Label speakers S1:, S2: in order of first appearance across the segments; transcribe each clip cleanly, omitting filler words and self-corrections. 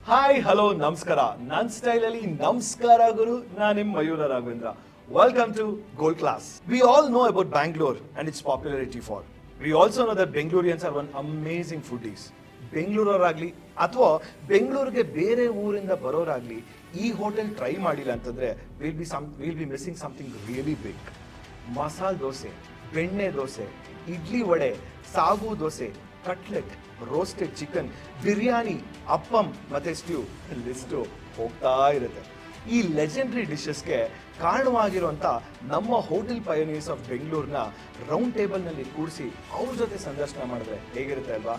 S1: Hi, hello, namaskara. Nan style ali namaskara guru. Nanim Mayuraa Raghavendra. Welcome to Gold Class. We all know about Bangalore and its popularity for. We also know that Bengaloorians are one amazing foodies. ಬೆಂಗಳೂರವರಾಗಲಿ ಅಥವಾ ಬೆಂಗಳೂರಿಗೆ ಬೇರೆ ಊರಿಂದ ಬರೋರಾಗಲಿ ಈ hotel try ಮಾಡಿಲ್ಲ ಅಂತಂದರೆ will be missing something really big. Masala dosa, benne dosa, idli vada, sagu dosa, cutlet, roasted chicken, biryani, appam ಮತ್ತು stew, list ಹೋಗ್ತಾ ಇರುತ್ತೆ. ಈ ಲೆಜೆಂಡ್ರಿ ಡಿಶಸ್ಗೆ ಕಾರಣವಾಗಿರುವಂಥ ನಮ್ಮ ಹೋಟೆಲ್ ಪಯೋನಿಯರ್ಸ್ ಆಫ್ ಬೆಂಗಳೂರನ್ನ ರೌಂಡ್ ಟೇಬಲ್ನಲ್ಲಿ ಕೂಡಿಸಿ ಅವ್ರ ಜೊತೆ ಸಂದರ್ಶನ ಮಾಡಿದ್ರೆ ಹೇಗಿರುತ್ತೆ ಅಲ್ವಾ?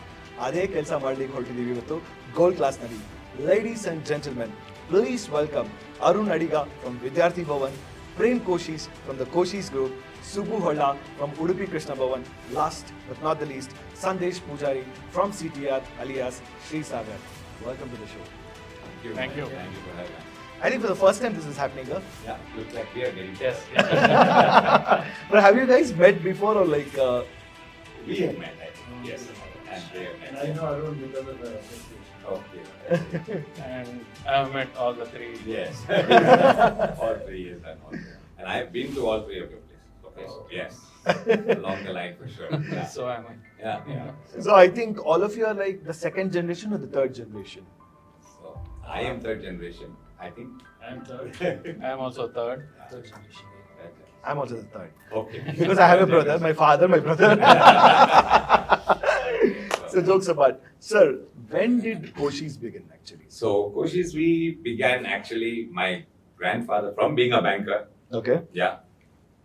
S1: ಅದೇ ಕೆಲಸ ಮಾಡ್ಲಿಕ್ಕೆ ಹೊರಟಿದ್ದೀವಿ ಇವತ್ತು ಗೋಲ್ಡ್ ಕ್ಲಾಸ್ನಲ್ಲಿ. Ladies and gentlemen, please welcome Arun Adiga from Vidyarthi Bhavan, Prem Koshy's from the Koshy's group, Subbu Holla from UdupiKrishnaBhavan, last but not the least, Sandesh Pujari from CTR alias Sri Sagar. Welcome to the show.
S2: Thank you for having us.
S1: I think for the first time this is happening, huh?
S2: Yeah, looks like we are getting
S3: Yes.
S1: But have you guys met before or like?
S2: We have met, I think. Yes, and they have met.
S3: And I know Arun because of the association.
S2: Okay.
S3: And I have met all the three.
S2: Yes. All 3 years and all. And I have been to all 3 of your places. Okay, so yes, along the line for sure. Yeah.
S3: So am I.
S2: Yeah.
S1: So I think all of you are like the second generation or the third generation.
S2: So I am 3rd generation. I think.
S3: I am third. I am also third. Third generation.
S1: I'm also the third.
S2: Okay.
S1: Because I have a brother, my father, my brother. So jokes apart. Sir, when did Koshys begin actually?
S2: So Koshys, we began actually, my grandfather from being a banker.
S1: Okay.
S2: Yeah.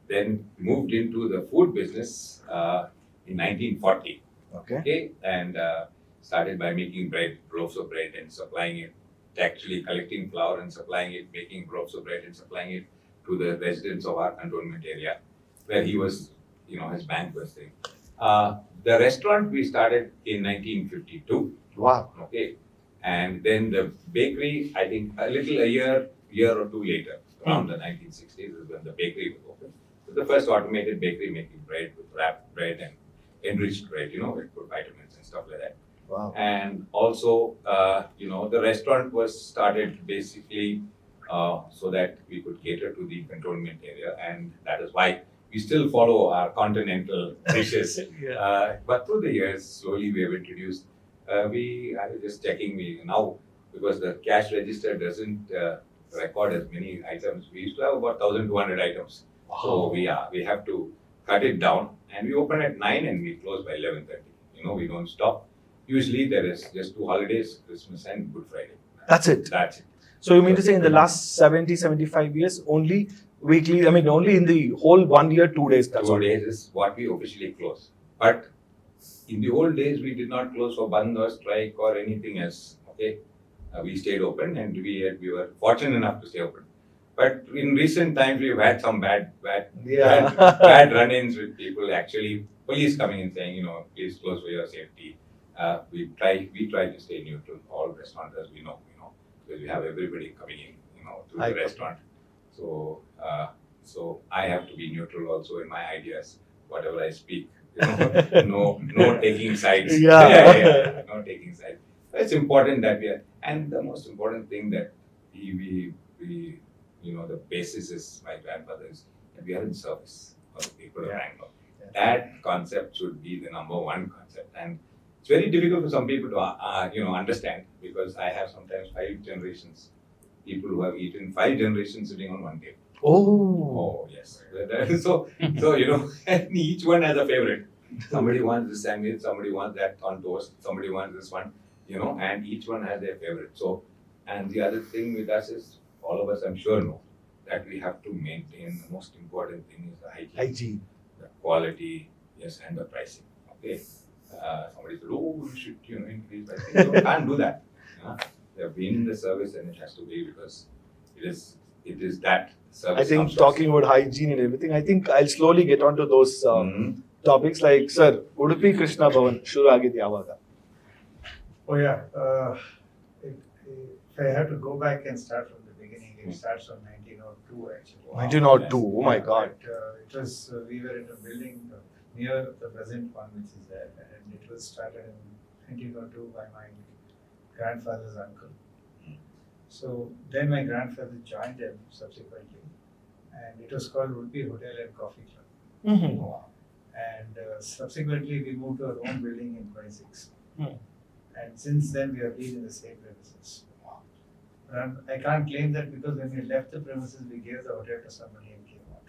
S2: Then moved into the food business in 1940.
S1: Okay.
S2: And started by making bread, loaves of bread, and supplying it. Actually collecting flour and supplying it, making loaves of bread and supplying it to the residents of our cantonment area, where he was, his bank was there. The restaurant we started in 1952.
S1: Wow.
S2: Okay. And then the bakery, I think a year or two later, around the 1960s is when the bakery was opened. So the first automated bakery making bread with wrapped bread and enriched bread, with good vitamins and stuff like that.
S1: Wow.
S2: And also, the restaurant was started basically so that we could cater to the cantonment area, and that is why we still follow our continental dishes.
S1: Yeah.
S2: But through the years, slowly we have introduced. I was just checking now because the cash register doesn't record as many items. We used to have about 1,200 items.
S1: Wow.
S2: So we have to cut it down, and we open at 9 and we close by 11:30. We don't stop. Usually there is just 2 holidays, Christmas and Good Friday.
S1: That's it.
S2: That's it.
S1: So you mean to say in the last 75 years, only weekly, only in the whole 1 year, 2 days, that's
S2: 2
S1: all.
S2: days is what we officially close. But in the old days, we did not close for band or strike or anything else. Okay, we stayed open, and we were fortunate enough to stay open. But in recent times, we've had some bad run-ins with people. Actually, police coming and saying, please close for your safety. We try to stay neutral. All restaurateurs we know, because we have everybody coming in, to the restaurant. So I have to be neutral also in my ideas, whatever I speak. No taking sides.
S1: Yeah.
S2: No taking sides. It's important that we are, and the most important thing that we the basis is my grandfather's, that we are in service of the people of Bangalore.
S1: Yeah.
S2: That concept should be the number one concept, and it's very difficult for some people to understand, because I have sometimes 5 generations, people who have eaten 5 generations sitting on one table.
S1: Oh.
S2: Yes. So and each one has a favorite. Somebody wants this sandwich, somebody wants that on toast, somebody wants this one, and each one has their favorite. So, and the other thing with us is, all of us I'm sure know, that we have to maintain, the most important thing is the hygiene. The quality, yes, and the pricing. Okay. Somebody said, oh, you should, increase pricing. You can't do that. We have been in the service, and it has to be, because it is that service.
S1: I think talking about hygiene and everything, I think I'll slowly get onto those topics. Like, sir, UdupiKrishnaBhavan shuru agid yavaga?
S4: Oh yeah. If I have to go back and start from the beginning, it starts from 1902 actually.
S1: 1902. Oh my God.
S4: It was we were in a building near the present one, which is there, and it was started in 1902 by my grandfather's uncle. So then my grandfather joined them subsequently, and it was called Udupi Hotel and Coffee Club. And subsequently we moved to our own building in 26. And since then we have been in the same premises. But I can't claim that because when we left the premises we gave the hotel to somebody and came out.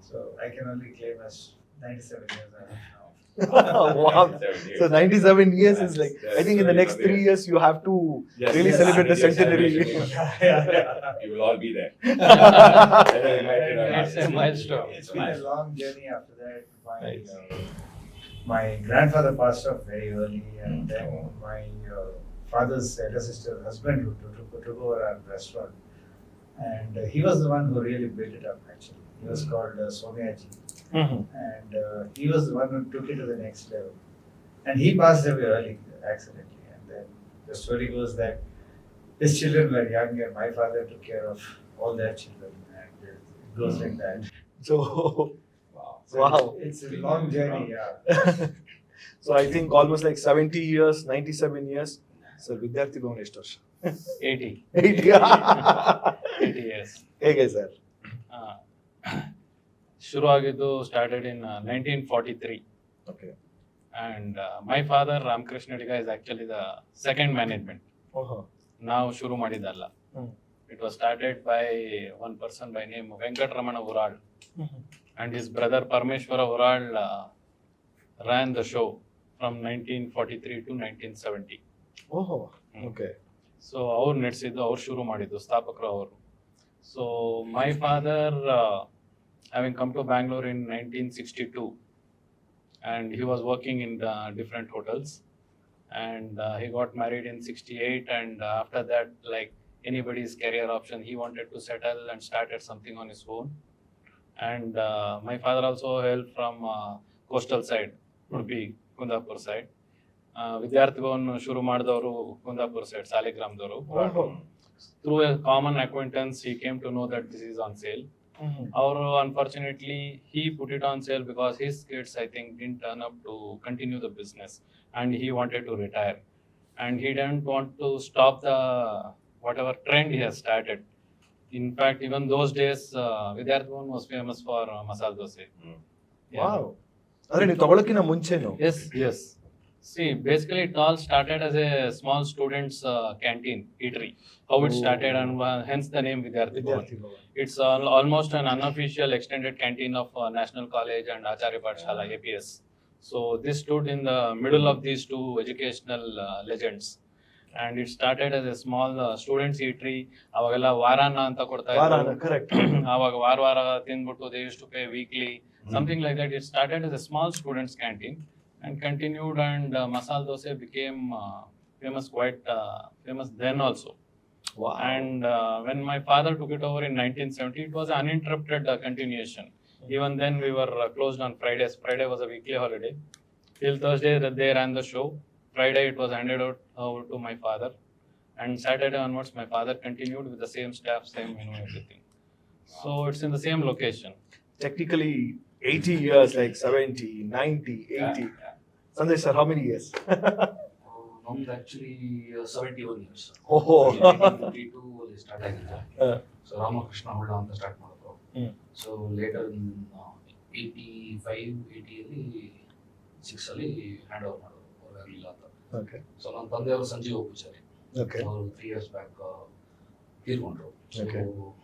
S4: So I can only claim as 97 years I have now.
S1: Wow. So 97 years is like, I think in the next 3 years you have to really celebrate the centenary.
S2: You will all be there.
S3: It's a milestone.
S4: It's been a long journey after that. My grandfather passed off very early, and then my father's elder sister's husband who took over our restaurant. And he was the one who really built it up actually. He was called Somiaji. And he was the one who took it to the next level. And he passed away early, accidentally. And then the story goes that his children were young and my father took care of all their children. And it goes like that.
S1: So,
S4: So
S1: wow.
S4: It's a long journey, yeah.
S1: So I think almost like 70 years, 97 years. So Vidyarthi Bhavan ಎಷ್ಟು ವರ್ಷ?
S3: 80.
S1: 80.
S3: 80 years.
S1: ಹೇಗೆ sir?
S3: ಶುರು ಆಗಿದ್ದು started in 1943.
S1: Okay.
S3: And my father, Ramakrishna is actually the second management. ನಾವು ಶುರು ಮಾಡಿದ್ದಲ್ಲ. It was started by one person by name Venkatramana-Ural. And his brother Parmeshwara Ural ran the show from 1943 to 1970.
S1: Okay.
S3: So ಅವ್ರು ನಡೆಸಿದ್ದು, ಅವ್ರು ಶುರು ಮಾಡಿದ್ದು, ಸ್ಥಾಪಕರು ಅವರು. So my father having come to Bangalore in 1962 and he was working in different hotels, and he got married in 68, and after that, like anybody's career option, he wanted to settle and started something on his own. And my father also hailed from coastal side, Udupi, Kundapur side. Vidyarthi Bhavan ಶುರು ಮಾಡಿದವರು Kundapura side, ಸಾಲಿಗ್ರಾಮದವರು. Through a common acquaintance, he came to know that this is on sale. Unfortunately, he put it on sale because his kids, I think, didn't turn up to continue the business, and he wanted to retire. And he didn't want to stop the whatever trend he has started. In fact, even those days, Vidyarthi Bhavan was famous for masala dosa.
S1: Wow. Adre ನೀವು ತಗೊಳ್ಳೋಕ್ಕಿಂತ ಮುಂಚೆನೋ?
S3: Yes. See, basically it all started as a small students' canteen, eatery. How it started, and hence the name Vidyarthi Bhavan. It's almost an unofficial extended canteen of National College and Acharya Pathshala, APS. So this stood in the middle of these two educational legends. And it started as a small students' eatery. Avagella varana anta kodta idru.
S1: Varana, correct.
S3: Avaga vara tinbuttu they used to pay weekly, something like that. It started as a small students' canteen and continued, and masala dosa became famous, quite famous then also.
S1: Wow.
S3: And when my father took it over in 1970, it was an uninterrupted continuation. Even then we were closed on Fridays. Friday was a weekly holiday. Till Thursday they ran the show. Friday it was handed over to my father. And Saturday onwards my father continued with the same staff, same menu, everything. So it's in the same location.
S1: Technically 80 years, like 70, 90, 80. Sandesh sir, how many years?
S5: ನಮ್ದು actually 71 years. 1952 ಅಲ್ಲಿ start ಆಗಿದೆ. So Ramakrishna ಹುಳ್ಳ ಅಂತ start ಮಾಡಿದ್ರು. So litre 85-80 ಅಲ್ಲಿ 6 ಅಲ್ಲಿ hand over ಮಾಡಿದ್ರು, ಅವ್ರು ಆಗಲಿಲ್ಲ ಅಂತ. ಸೊ ನನ್ನ ತಂದೆಯವರು ಸಂಜೀವ ಪೂಜಾರಿ, ಅವರು 3 years ಬ್ಯಾಕ್ ತೀರ್ಕೊಂಡ್ರು. ಸೊ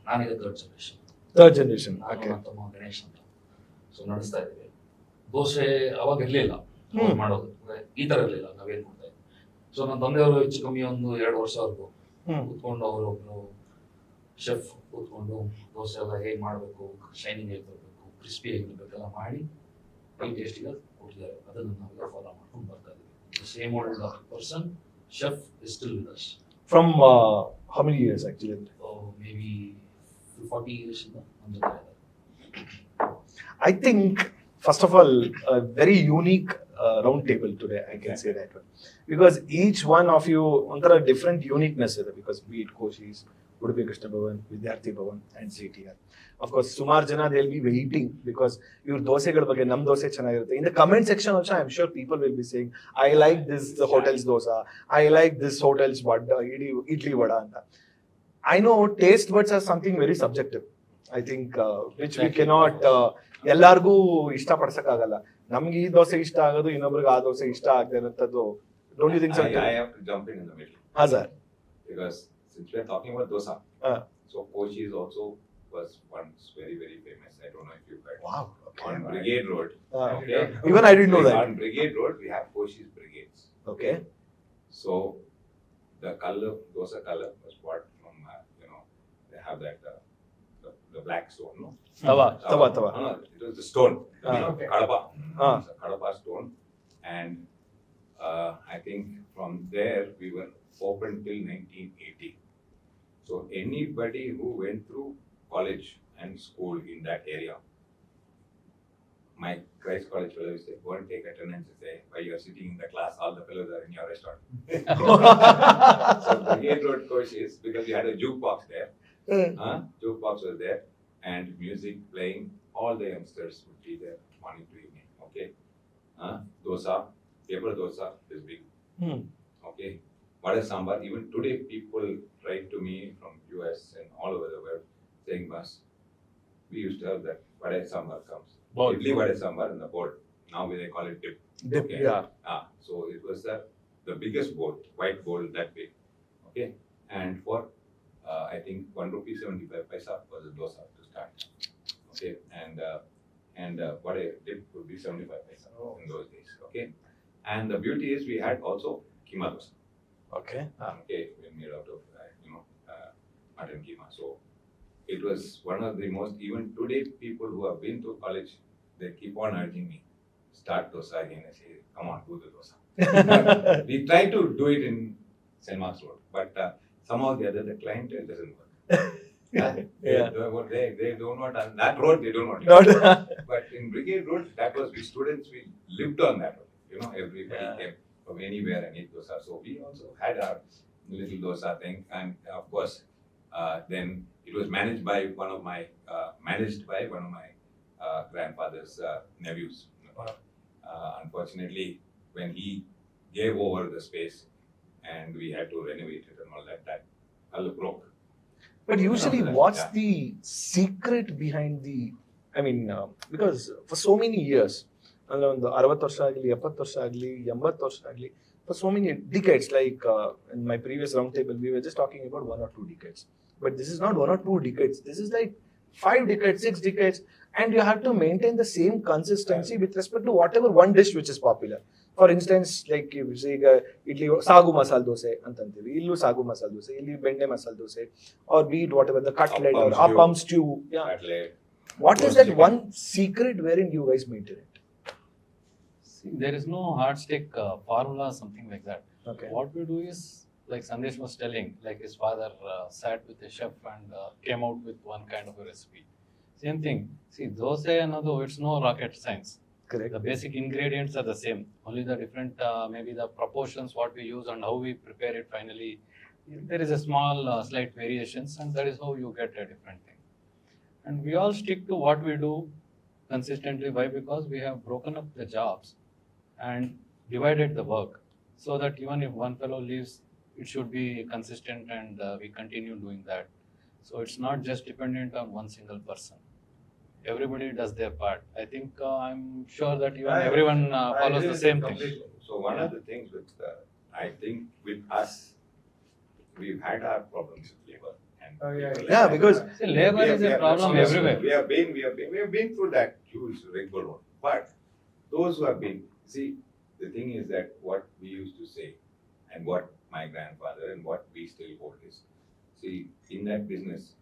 S5: ನಾನೀಗ ಥರ್ಡ್ ಜನರೇಷನ್. ನನ್ನ ತಮ್ಮ ಗಣೇಶ್ ಅಂತ. ಸೊ ನಡೆಸ್ತಾ ಇದ್ದೀವಿ. ದೋಸೆ ಅವಾಗ ಇರಲಿಲ್ಲ ಮಾಡೋದು, ಈ ಥರ ಇರಲಿಲ್ಲ, ನಾವೇನು ಮಾಡ್ತಾ ಇದ್ವಿ. ಸೊ ನನ್ನ ತಂದೆಯವರು ಹೆಚ್ಚು ಕಮ್ಮಿ ಒಂದು 2 ವರ್ಷವರೆಗೂ ಕೂತ್ಕೊಂಡು ಅವರೊಬ್ರು ಶೆಫ್ ಕೂತ್ಕೊಂಡು ದೋಸೆ ಎಲ್ಲ ಹೇಗೆ ಮಾಡಬೇಕು, ಶೈನಿಂಗ್ ಹೇಗೆ ಬರಬೇಕು, ಕ್ರಿಸ್ಪಿ ಹೇಗಿರ್ಬೇಕೆಲ್ಲ ಮಾಡಿ ಈ ಟೇಸ್ಟಿಗೆ ಕೊಟ್ಟಿದ್ದಾರೆ. ಅದನ್ನು ನಾವೆಲ್ಲ ಫಾಲೋ ಮಾಡ್ಕೊಂಡು ಬರ್ತಾ ಇದ್ದೀವಿ. The same old person, chef is still with us.
S1: From how many years actually?
S5: Maybe 40 years in the
S1: I think, first of all, a very unique round table today, I can say that one. Because each one of you, on a different uniqueness, because be it Koshys, UdupiKrishnaBhavan, VidyarthiBhavan, and CTR. Of course, Sumar Jana, they'll be waiting because your dosegal bagge nam dose chanagirutte. In the comment section also, I'm sure people will be saying, I like this hotel's dosa, I like this hotel's idli vada anta. I know taste buds are something very subjective. I think which we cannot ಎಲ್ಲಾರ್ಗೂ ಇಷ್ಟ ಪಡಿಸಕ್ಕಾಗಲ್ಲ. ನಮ್ಗೆ ಈ ದೋಸೆ ಇಷ್ಟ ಆಗೋದು, ಇನ್ನೊಬ್ರಿಗೆ ಆ ದೋಸೆ ಇಷ್ಟ ಆಗದೆ ಇರೋಂಥದ್ದು. Don't you think so?
S2: I have to jump in the middle.
S1: ಹಾ sir.
S2: Because since we are talking about dosa, so Koshys also was once very, very famous. I don't know if you've heard.
S1: Wow. Okay.
S2: On Brigade Road. Okay.
S1: Even I didn't know that.
S2: On Brigade Road, we have Koshys Brigades.
S1: Okay.
S2: So the color, dosa color was bought from, they have that, the black stone, no?
S1: Tava.
S2: No, it was the stone.
S4: Okay.
S2: Kadapa.
S1: Ah.
S2: It's a Kadapa stone. And I think from there we were open till 1980. So anybody who went through college and school in that area, my Christ College fellows, they go and take attendance and say, while you are sitting in the class, all the fellows are in your restaurant. So Brigade Road Koshys, because we had a jukebox there, jukebox was there, and music playing, all the youngsters would be there morning to evening. Okay, dosa, paper dosa is big. Okay, vada sambar. Even today, people write to me from US and all over the world saying, "Bas, we used to have that vada sambar comes.
S1: Bowl.
S2: Idli vada sambar in the bowl. Now they call it dip.
S1: Dip,
S2: Okay.
S1: yeah.
S2: So it was the biggest bowl, white bowl that big. Okay, and for I think 1 rupee 75 paisa was a dosa to start. Okay, and what a dip would be 75 paisa in those days. Okay, and the beauty is we had also keema dosa.
S1: Okay.
S2: Okay, made out of mutton keema. So it was one of the most, even today people who have been to college, they keep on urging me, start dosa again. I say, come on, do the dosa. We try to do it in St. Mark's Road, but somehow the other, the clientele doesn't work. They don't want on that road, they don't want it. But in Brigade Road, that was, we students, we lived on that road. Everybody came from anywhere and ate dosa. So we also had our little dosa thing, and of course, then it was managed by one of my grandfather's nephews. Unfortunately, when he gave over the space and we had to renovate it and all that all broke.
S1: But usually,
S2: Yeah.
S1: what's the secret behind because for so many years, ಒಂದು 60 ವರ್ಷ ಆಗಲಿ 70 ವರ್ಷ ಆಗಲಿ 80 ವರ್ಷ ಆಗಲಿ, for so many decades, like in my previous round table, we were just talking about 1 or 2 decades. But this is not 1 or 2 decades. This is like 5 decades, 6 decades, and you have to maintain the same consistency with respect to whatever one dish which is popular. For instance, like you say, idli sagu masala dosa antantivi, illu sagu masala dosa, illi bende masala dosa, or be it whatever the cutlet or appam stew. Yeah.
S2: Cutlet.
S1: What is that one secret wherein you guys maintain it?
S3: See, there is no hard stick formula, something like that.
S1: Okay.
S3: What we do is, like Sandesh was telling, like his father sat with a chef and came out with one kind of a recipe. Same thing. See, dosa another, it's no rocket science.
S1: Correct.
S3: The basic ingredients are the same. Only the different, maybe the proportions what we use and how we prepare it finally, there is a small slight variations, and that is how you get a different thing. And we all stick to what we do consistently. Why? Because we have broken up the jobs and divided the work, so that even if one fellow leaves, it should be consistent, and we continue doing that. So it's not just dependent on one single person. Everybody does their part. I think I'm sure that even everyone follows the same thing.
S2: So one of the things with I think with us, we've had our problems with labor. And
S1: Yeah, because
S3: See, labor is a problem everywhere.
S2: We have been through that huge rigmarole road. But those who have been, see, the thing is that what we used to say, and what my grandfather and what we still hold is, see, in that business,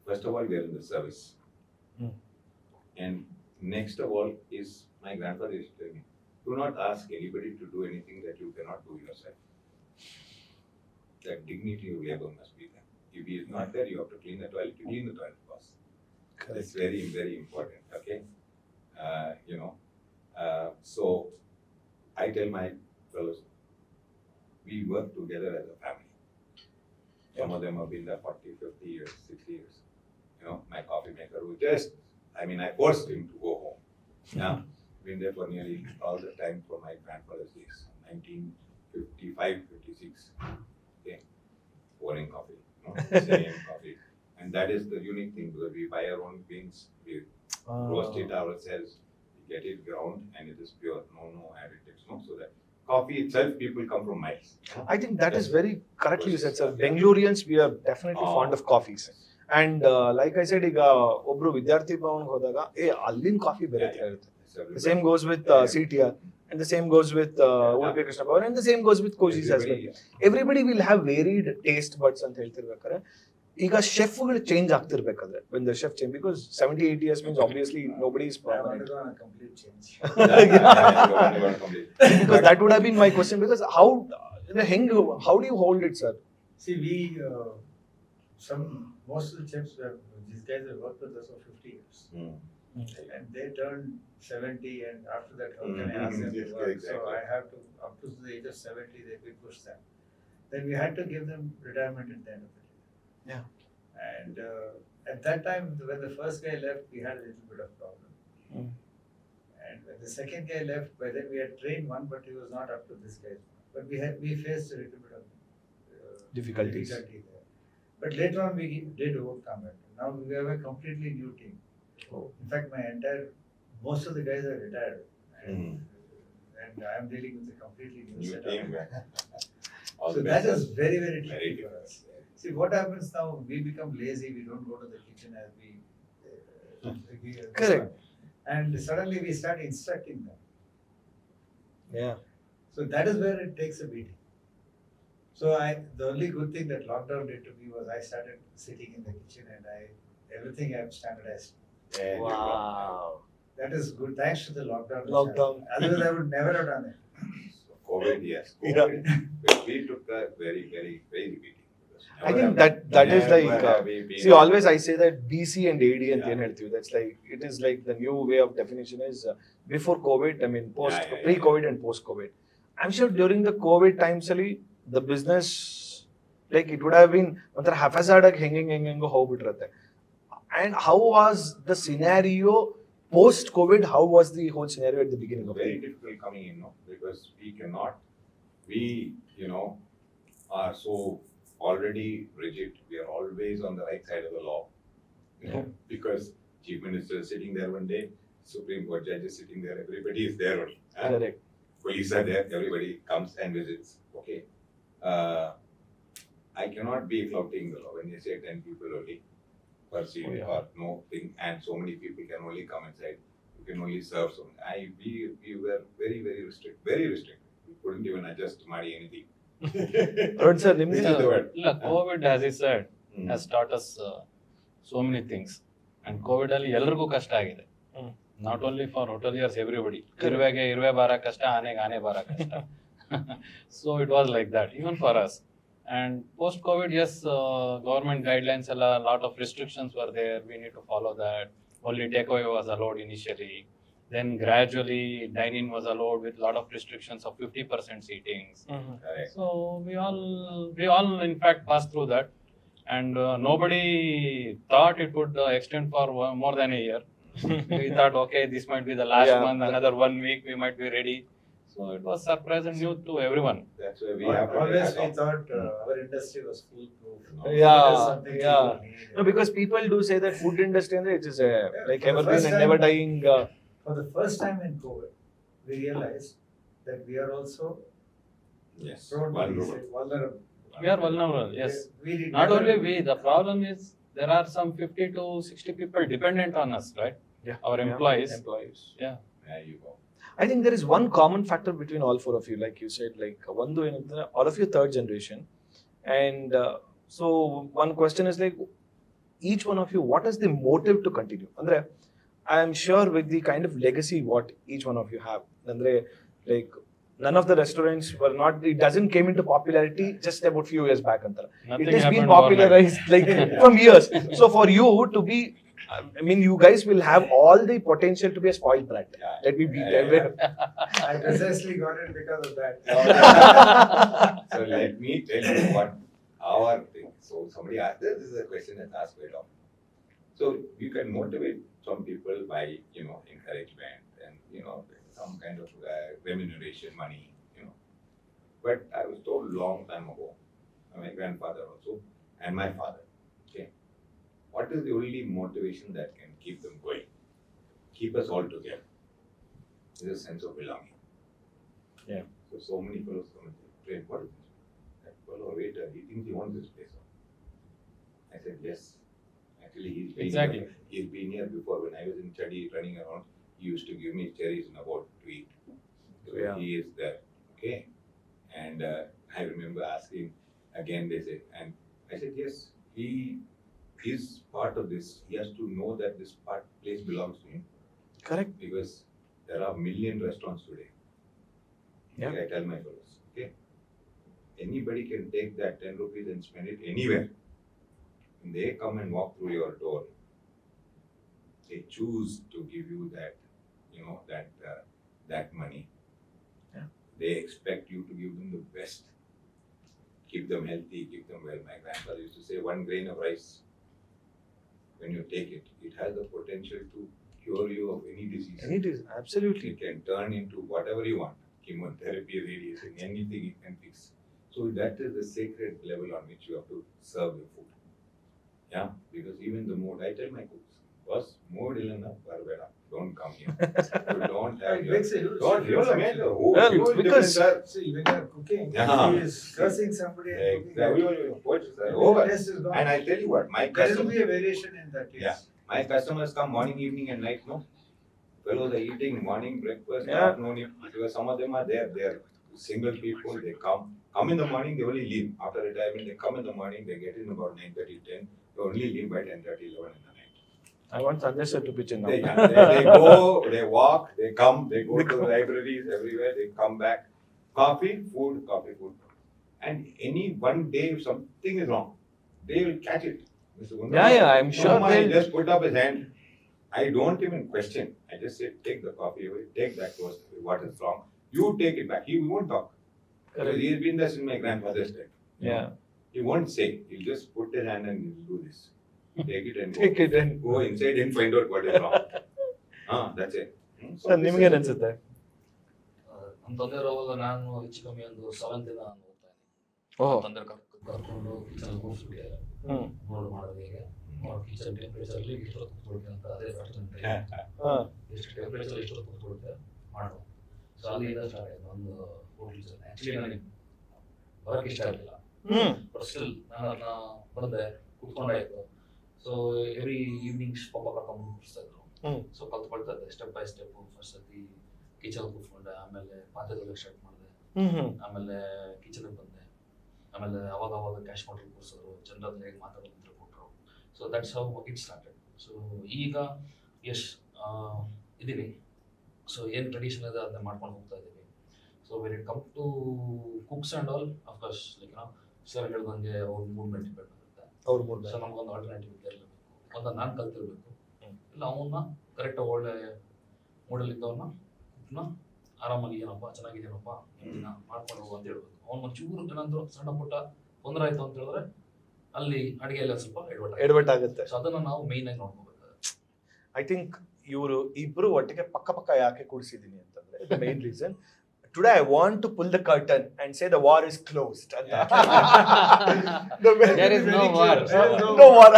S2: first of all, we are in the service. And next of all is, my grandfather used to tell me, do not ask anybody to do anything that you cannot do yourself. That dignity of labor must be there. If he is not there, you have to clean the toilet, you clean the toilet first. It's very, very important, okay? So I tell my fellows, we work together as a family. Some of them have been there 40, 50 years, 60 years. You know, my coffee maker who just, I mean, I forced him to go home. Yeah, been there for nearly all the time for my grandfather's days, 1955, 56. Okay, pouring coffee, you know, same coffee. And that is the unique thing because we buy our own beans, we roast it ourselves, we get it ground, and it is pure, no additives, no. So that coffee itself, people come from miles.
S1: I think that is very correctly said, sir. Bengaloreans, we are definitely fond of coffees. And like I said, ಈಗ ಒಬ್ರು ವಿದ್ಯಾರ್ಥಿ ಭವನ್ ಹೋದಾಗ ಅಲ್ಲಿನ coffee ಬೇರೆ ತರ ಇರುತ್ತೆ. The same goes with CTR, and the same goes with UdupiKrishnaBhavan, and the same goes with Koshys as well. Everybody will have varied taste buds ಅಂತ ಹೇಳ್ತಿರ್ಬೇಕಾದ್ರೆ ಈಗ ಶೆಫ್ಗಳು change ಆಗ್ತಿರ್ಬೇಕಾದ್ರೆ when the chef change, because 70-80 years means obviously nobody is permanent.
S4: I want a complete change.
S1: Because that would have been my question, because how do you hold it, sir?
S4: See, most of the chefs these guys have worked with us for 50 years. And they turned 70, and after that, how can I ask them to work?
S2: Exactly.
S4: So I have to, up to the age of 70, we push them. Then we had to give them retirement at the end of the day.
S1: Yeah.
S4: And at that time, when the first guy left, we had a little bit of problem. And when the second guy left, by then we had trained one, but he was not up to this guy's. But we faced a little bit of
S1: Difficulties.
S4: difficulty there. But later on, we did overcome it. Now we have a completely new team. In fact, most of the guys are retired, and I am dealing with a completely new setup.
S2: Team.
S4: So that is very, very tricky
S2: Very
S4: for us. See, what happens now, we become lazy, we don't go to the kitchen as we
S1: Correct.
S4: and suddenly we start instructing them.
S1: Yeah.
S4: So that is where it takes a beating. So the only good thing that lockdown did to me was I started sitting in the kitchen and everything I have standardized.
S1: Wow.
S4: That is good, thanks to the lockdown. Otherwise I would never have done it.
S2: So COVID, yes.
S1: Yeah.
S2: COVID, we took a very, very, very beating.
S1: I think that is like see, always I say that BC and AD and ಹೇಳ್ತೀವಿ. That's like, it is like the new way of definition is before COVID, I mean pre-COVID and post-COVID. I'm sure during the COVID times ಅಲ್ಲಿ the business, like it would have been ಒಂಥರ haphazard ಆಗಿ ಹೆಂಗೋ ಹೋಗ್ಬಿಟ್ಟಿರುತ್ತೆ. And how was the scenario post-COVID? How was the whole scenario at the beginning of
S2: Very
S1: it?
S2: difficult coming in, no? Because we, are so already rigid. We are always on the right side of the law. Because Chief Minister is sitting there one day, Supreme Court judge is sitting there, everybody is there only.
S1: Correct.
S2: Police are there, everybody comes and visits. Okay. I cannot be flouting the law when they say 10 people only per seat or no thing, and so many people can only come inside. You can only serve so many. We were very, very restricted. Very restricted. We couldn't even adjust money, anything.
S1: Arun sir,
S2: This is the word.
S3: Look, COVID, as he said, has taught us so many things. And COVID ಅಲ್ಲಿ ಎಲ್ಲರಿಗೂ ಕಷ್ಟ ಆಗಿದೆ. Not only for hoteliers, everybody. ಇರುವೆಗೆ ಇರುವೆ ಬಾರ ಕಷ್ಟ, ಆನೆಗೆ ಆನೆ ಬಾರ ಕಷ್ಟ. So it was like that, even for us. And post-COVID, yes, government guidelines, a lot of restrictions were there. We need to follow that. Only takeaway was allowed initially. Then gradually, dine-in was allowed with a lot of restrictions of 50% seatings.
S2: Correct.
S3: So we all in fact passed through that. And nobody thought it would extend for more than a year. We thought, okay, this might be the last month, another 1 week, we might be ready. So it was surprise and new to everyone.
S2: That's why we have to
S4: Always
S2: take
S4: we thought our industry was foolproof.
S1: Yeah,
S4: That is something
S1: yeah.
S4: people need.
S1: No, because people do say that food industry it is like
S4: For the
S1: evergreen
S4: first
S1: and
S4: time-
S1: never dying.
S4: For the first time in COVID, we realized that we are also
S2: Yes.
S4: vulnerable.
S3: We are vulnerable, yes.
S4: We did
S3: Not
S4: never-
S3: only we, the problem is there are some 50 to 60 people dependent on us, right? Our employees. Yeah.
S2: There you go.
S1: I think there is one common factor between all four of you, like you said, like one all of you third generation, and so one question is like, each one of you, what is the motive to continue? Andre, I am sure with the kind of legacy what each one of you have, Andre, like none of the restaurants were not, it doesn't came into popularity just about few years back. Antara.
S3: Nothing
S1: It has been
S3: happened
S1: popularized like from years. So for you to be, I mean, you guys will have all the potential to be a spoiled brat.
S2: Yeah.
S1: Let me be
S4: I precisely got it because of that.
S2: So let me tell you what our thing. So somebody asked, this is a question that's asked quite often. So you can motivate some people by, encouragement and, some kind of remuneration money, But I was told long time ago, my grandfather also, and my father, okay, what is the only motivation that can keep them going, keep us all together? Is a sense of belonging.
S1: Yeah.
S2: So many fellows come and say, "Train, what is this? That fellow waiter, he thinks he wants this place." I said, yes. Actually, he's been here before. When I was in Chadi running around, he used to give me cherries in a bowl to eat. So
S1: Yeah.
S2: he is there, okay? And I remember asking again, they said, and I said, yes, he is part of this. He has to know that this place belongs to him.
S1: Correct.
S2: Because there are million restaurants today.
S1: Yeah.
S2: I tell my fellows, okay? Anybody can take that 10 rupees and spend it anywhere. When they come and walk through your door, they choose to give you that, that money.
S1: Yeah.
S2: They expect you to give them the best. Keep them healthy, keep them well. My grandfather used to say, 1 grain of rice, when you take it, it has the potential to cure you of any disease.
S1: It is absolutely.
S2: It can turn into whatever you want. Chemotherapy, radiation, anything it can fix. So that is the sacred level on which you have to serve your food. Yeah, because even the mood, I tell my cooks, boss, mood illana parveda. Don't come here. You don't have
S4: It
S2: your...
S4: makes a huge
S2: Don't,
S4: difference,
S2: man,
S4: actually.
S1: Well,
S2: huge
S1: because-
S2: difference, sir.
S4: See, when you're cooking,
S2: Yeah.
S4: he is cursing somebody and
S2: Exactly.
S4: cooking.
S2: Watch, sir.
S4: The
S2: Over.
S4: taste is gone.
S2: And I tell you what, my
S4: There will
S2: customers,
S4: be a variation in that taste.
S2: Yeah. my customers come morning, evening and night, no? Fellows are eating morning, breakfast,
S1: Yeah.
S2: afternoon, because some of them are there. They are single people, they come in the morning, they only leave. After retirement, they come in the morning, they get in about 9:30, 10. They only leave by 10:30, 11 in the night.
S1: I want suggested to pitch in now.
S2: They go, they walk, they come, they go to the libraries everywhere, they come back. Coffee, food. And any one day, if something is wrong, they will catch it. Mr. Gundra,
S1: Yeah, I'm sure
S2: Mama, he
S1: they'll-
S2: just put up his hand. I don't even question. I just say, take the coffee away, take that toast away, what is wrong? You take it back. He won't talk. Because
S1: Correct.
S2: he's been there since my grandfather's time.
S1: Yeah.
S2: He won't say. He'll just put his hand and he'll do this. Take it and
S1: Take it and
S2: go inside and find out what is wrong. That's it. So
S1: sir
S2: this
S1: ನಿಮ್ಗೇನ್
S2: is-
S1: ಅನ್ಸುತ್ತೆ?
S5: ನಮ್ಮ ತಂದೆಯವ್ರವಾಗ ನಾನು ಹೆಚ್ಚು ಕಮ್ಮಿ ಒಂದು 7th ದಿನ ಓದ್ತಾ ಇದ್ದೀನಿ.
S1: ಓಹ್.
S5: ತಂದೆ ಕರ್ಕೊಂಡು ಕಿಚನ್ ಕೂರಿಸ್ಬಿಟ್ಟೆ ನೋಡ್ ಮಾಡೋದು ಹೇಗೆ ಕಿಚನ್ ಟೆಂಪ್ರೇಚರ್ಲಿ ಇಷ್ಟೊತ್ತು ಕೂತ್ಕೊಳ್ತೆ ಅಂತ ಅದೇ ಫಸ್ಟ್ ಎಷ್ಟು ಟೆಂಪ್ರೇಚರ್ ಇಷ್ಟೊತ್ತು ಕೂತ್ಕೊಳ್ತೆ ಮಾಡೋದು. ಸೊ ಅಲ್ಲಿಂದ ಸ್ಟಾರ್ಟ್ ಆಯಿತು ಒಂದು ಹೋಟೆಲ್ ಜರ್ನಿ. ಆ್ಯಕ್ಚುಲಿ ನನಗೆ ಬರೋಕ್ಕೆ ಇಷ್ಟ ಆಗಲಿಲ್ಲ, ಬಟ್ ಸ್ಟಿಲ್ ನಾನು ಅದನ್ನ ಬಂದೆ, ಕೂತ್ಕೊಂಡಾಯಿತು. ಸೊ ಎವ್ರಿ ಈವ್ನಿಂಗ್ಸ್ ಪಾಪ ಕರ್ಕೊಂಡು ಕೂರಿಸ್ತಾ ಇದ್ರು. ಸೊ ಕಲ್ತ್ಕೊಳ್ತಾ ಇದ್ದೆ ಸ್ಟೆಪ್ ಬೈ ಸ್ಟೆಪ್. ಫಸ್ಟ್ ಸತಿ ಕಿಚನ್ ಕೂತ್ಕೊಂಡೆ, ಆಮೇಲೆ ಪಾತ್ರೆ ತೊಳೆಯೋಕೆ ಸ್ಟಾರ್ಟ್ ಮಾಡಿದೆ, ಆಮೇಲೆ ಕಿಚನ್ಗೆ ಬಂದೆ, ಆಮೇಲೆ ಅವಾಗ ಕ್ಯಾಶ್ ಕೌಂಟರ್ ಕೂರಿಸಿದ್ರು, ಜನರಲ್ಲಿ ಹೇಗೆ ಮಾತಾಡೋದು ಅಂತ ಕೊಟ್ಟರು. So that's how it started. So ಈಗ ಇದ್ದೀವಿ. ಸೊ ಏನು ಟ್ರೆಡಿಷನ್ ಇದೆ ಅದನ್ನ ಮಾಡ್ಕೊಂಡು ಹೋಗ್ತಾ ಇದ್ದೀವಿ. So when it come to cooks and all, of course like sir ಹೇಳ್ದಂಗೆ ಅವ್ರ ಮೂವ್ಮೆಂಟ್ ಡಿಪೆಂಡ್ ಆಗುತ್ತೆ. ಸೊ ನಮಗೊಂದು ಆಲ್ಟರ್ನೇಟಿವ್ ಇರಲೇಬೇಕು. ಒಂದು ನಾನು ಕಲ್ತಿರ್ಬೇಕು, ಇಲ್ಲ ಅವನ್ನ ಕರೆಕ್ಟಾಗಿ ಒಳ್ಳೆ ಮೂಡಲ್ಲಿದ್ದವನ್ನ ಕುಕ್ನ ಆರಾಮಾಗಿ ಏನಪ್ಪ ಚೆನ್ನಾಗಿದೆಯೇನಪ್ಪ ದಿನ ಮಾಡ್ಕೊಂಡು ಹೋಗು ಅಂತ ಹೇಳ್ಬೇಕು. ಅವ್ನು ಒಂಚೂರು ಏನಾದರೂ ಸಣ್ಣ ಪುಟ್ಟ ತೊಂದರೆ ಆಯಿತು ಅಂತ ಹೇಳಿದ್ರೆ ಅಲ್ಲಿ ಅಡುಗೆಯಲ್ಲಿ ಸ್ವಲ್ಪ
S1: ಎಡವಟ್ ಆಗುತ್ತೆ.
S5: ಸೊ ಅದನ್ನು ನಾವು ಮೇಯ್ನ್ ಆಗಿ ನೋಡ್ಕೋಬೇಕಾಗುತ್ತೆ.
S1: ಐ ಥಿಂಕ್ ಇವರು ಇಬ್ರು ಒಟ್ಟಿಗೆ ಪಕ್ಕ ಯಾಕೆ ಕೂಡಿಸಿದೀನಿ ಅಂತಂದ್ರೆ the main reason, today I want to pull the curtain and say the war is closed ಅಂತ.
S3: There is no war.
S1: No war.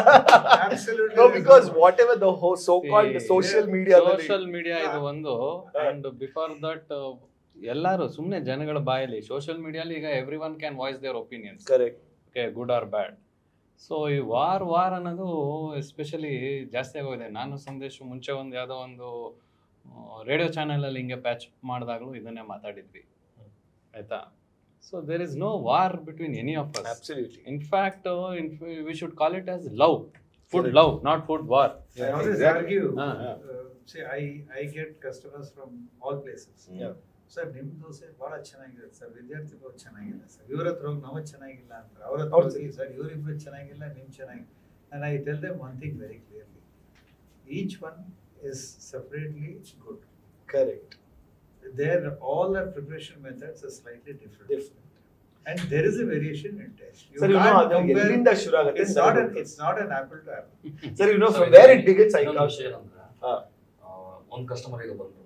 S4: Absolutely.
S1: No, because whatever the whole so-called social media
S3: social media ಇದು ಒಂದು, and before that ಎಲ್ಲರೂ ಸುಮ್ಮನೆ ಜನಗಳ ಬಾಯಲ್ಲಿ social ಮೀಡಿಯಾಲಿ ಈಗ every one can voice their opinions,
S1: correct,
S3: okay, good or bad. So ಈ war ಅನ್ನೋದು ಎಸ್ಪೆಷಲಿ ಜಾಸ್ತಿ ಆಗೋಗಿದೆ. ನಾನು ಸಂದೇಶ ಮುಂಚೆ ಒಂದು ಯಾವುದೋ ಒಂದು ರೇಡಿಯೋ ಚಾನಲಲ್ಲಿ ಹಿಂಗೆ ಪ್ಯಾಚ್ ಮಾಡಿದಾಗಲೂ ಇದನ್ನೇ ಮಾತಾಡಿದ್ವಿ, ಆಯ್ತಾ. So there is no war between any of us.
S1: absolutely.
S3: In fact, we should call it as love, food love, not food war.
S4: I always
S2: Exactly.
S4: argue.
S3: Ah.
S4: See, I get customers from all places.
S1: Yeah.
S4: Sir ನಿಮ್ಮ ದೋಸೆ ಭಾಳ ಚೆನ್ನಾಗಿದೆ sir, ವಿದ್ಯಾರ್ಥಿ ಭಾಳ ಚೆನ್ನಾಗಿದೆ sir, ಇವ್ರ ಹತ್ರ ಹೋಗಿ ನಾವು ಚೆನ್ನಾಗಿಲ್ಲ ಅಂತಾರೆ, ಅವ್ರ ಹತ್ರ ಹೋಗಿ ಸರ್ ಇವರಿಬ್ರು ಚೆನ್ನಾಗಿಲ್ಲ, ನಿಮ್ ಚೆನ್ನಾಗಿ. And I tell them one thing very clearly, each one is separately good.
S1: Correct.
S4: All their preparation methods are slightly different. And there is a variation in taste. You
S1: Sir, you know,
S4: can't
S1: ಅದು
S4: compare-
S1: ಎಲ್ಲಿಂದ ಶುರು ಆಗುತ್ತೆ
S4: it's not an apple to apple.
S1: Sir, you know,
S5: So,
S1: from where it begins, I
S5: ಇನ್ನೊಂದು
S1: got.
S5: ವಿಷಯ ಏನಂದ್ರೆ ಒಂದು customer ಈಗ ಬಂದ್ರು,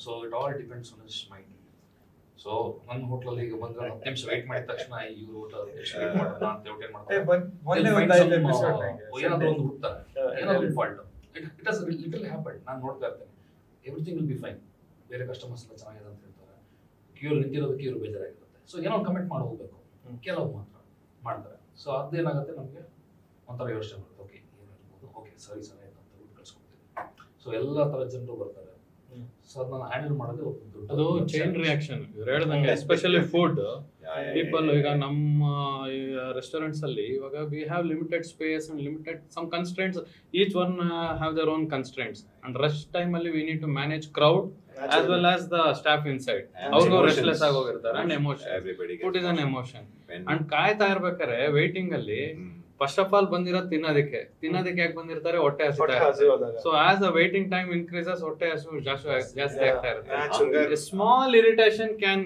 S5: so it all depends on his mind. So ನನ್ನ ಹೋಟ್ಲಲ್ಲಿ ಈಗ ಬಂದ್ರೆ 10 ನಿಮಿಷ ವೆಯ್ಟ್ ಮಾಡಿದ ತಕ್ಷಣ ಇವ್ರು ಹೋಟೆಲ್ ವೆಯ್ಟ್ ಮಾಡೋಣ ಅಂತ ಯೋಚನೆ ಮಾಡ್ತಾರೆ.
S4: ಮೊನ್ನೆ ಒಂದು ಐದು episode ನಂಗೆ.
S5: ಏನಾದ್ರು ಒಂದು ಹುಡ್ತಾರೆ, ಏನಾದ್ರು fault. It has little happen. ನಾನು ನೋಡ್ತಾ ಇರ್ತೇನೆ, ಎವ್ರಿಥಿಂಗ್ ವಿಲ್ ಬಿ ಫೈನ್. ಬೇರೆ ಕಸ್ಟಮರ್ಸ್ ಎಲ್ಲ ಚೆನ್ನಾಗಿದೆ ಅಂತ ಹೇಳ್ತಾರೆ, ಕ್ಯೂಲ್ ನಿಂತಿರೋದಕ್ಕೆ ಇವ್ರು ಬೇಜಾರಾಗಿರುತ್ತೆ. ಸೊ ಏನೋ ಕಮೆಂಟ್ ಮಾಡಿ ಹೋಗ್ಬೇಕು, ಕೆಲವು ಮಾತ್ರ ಮಾಡ್ತಾರೆ. ಸೊ ಅದೇನಾಗುತ್ತೆ, ನಮಗೆ ಒಂಥರ ಯೋಚನೆ ಬರುತ್ತೆ, ಓಕೆ ಏನು ಹೇಳ್ಬೋದು, ಓಕೆ ಸರಿ ಸರಿ ಆಯ್ತು ಅಂತ ಬಿಟ್ಟು ಕಳ್ಸ್ಕೊಡ್ತೀವಿ. ಸೊ ಎಲ್ಲ ಥರದ ಜನರು ಬರ್ತಾರೆ. ಸೊ ಅದನ್ನ ಹ್ಯಾಂಡಲ್ ಮಾಡೋದೇ ಒಂದು
S3: ಅದು ಚೈನ್ ರಿಯಾಕ್ಷನ್. ಇವ್ರು ಹೇಳ್ದಂಗೆ ಎಸ್ಪೆಷಲಿ ಫುಡ್ ಪೀಪಲ್. ಈಗ ನಮ್ಮ ರೆಸ್ಟೋರೆಂಟ್ಸ್ ಅಲ್ಲಿ ಇವಾಗ we have limited space and limited some constraints. Each one have their own constraints and rush time ಅಲ್ಲಿ we need to manage crowd as well as the staff inside. ಅವ್ರಿಗೂ restless ಆಗೋಗಿರ್ತಾರೆ and emotion. Food is an emotion. And ಕಾಯ್ತಾ ಇರ್ಬೇಕಾದ್ರೆ waiting ಅಲ್ಲಿ first of all ಬಂದಿರೋದು ತಿನ್ನೋದಕ್ಕೆ ಯಾಕೆ ಬಂದಿರ್ತಾರೆ, ಹೊಟ್ಟೆ ಹಸಿತಾ. So as the waiting time increases, ಹೊಟ್ಟೆ ಹಸು ಜಾಸ್ತಿ ಆಗ್ತಾ ಇರುತ್ತೆ. Small irritation can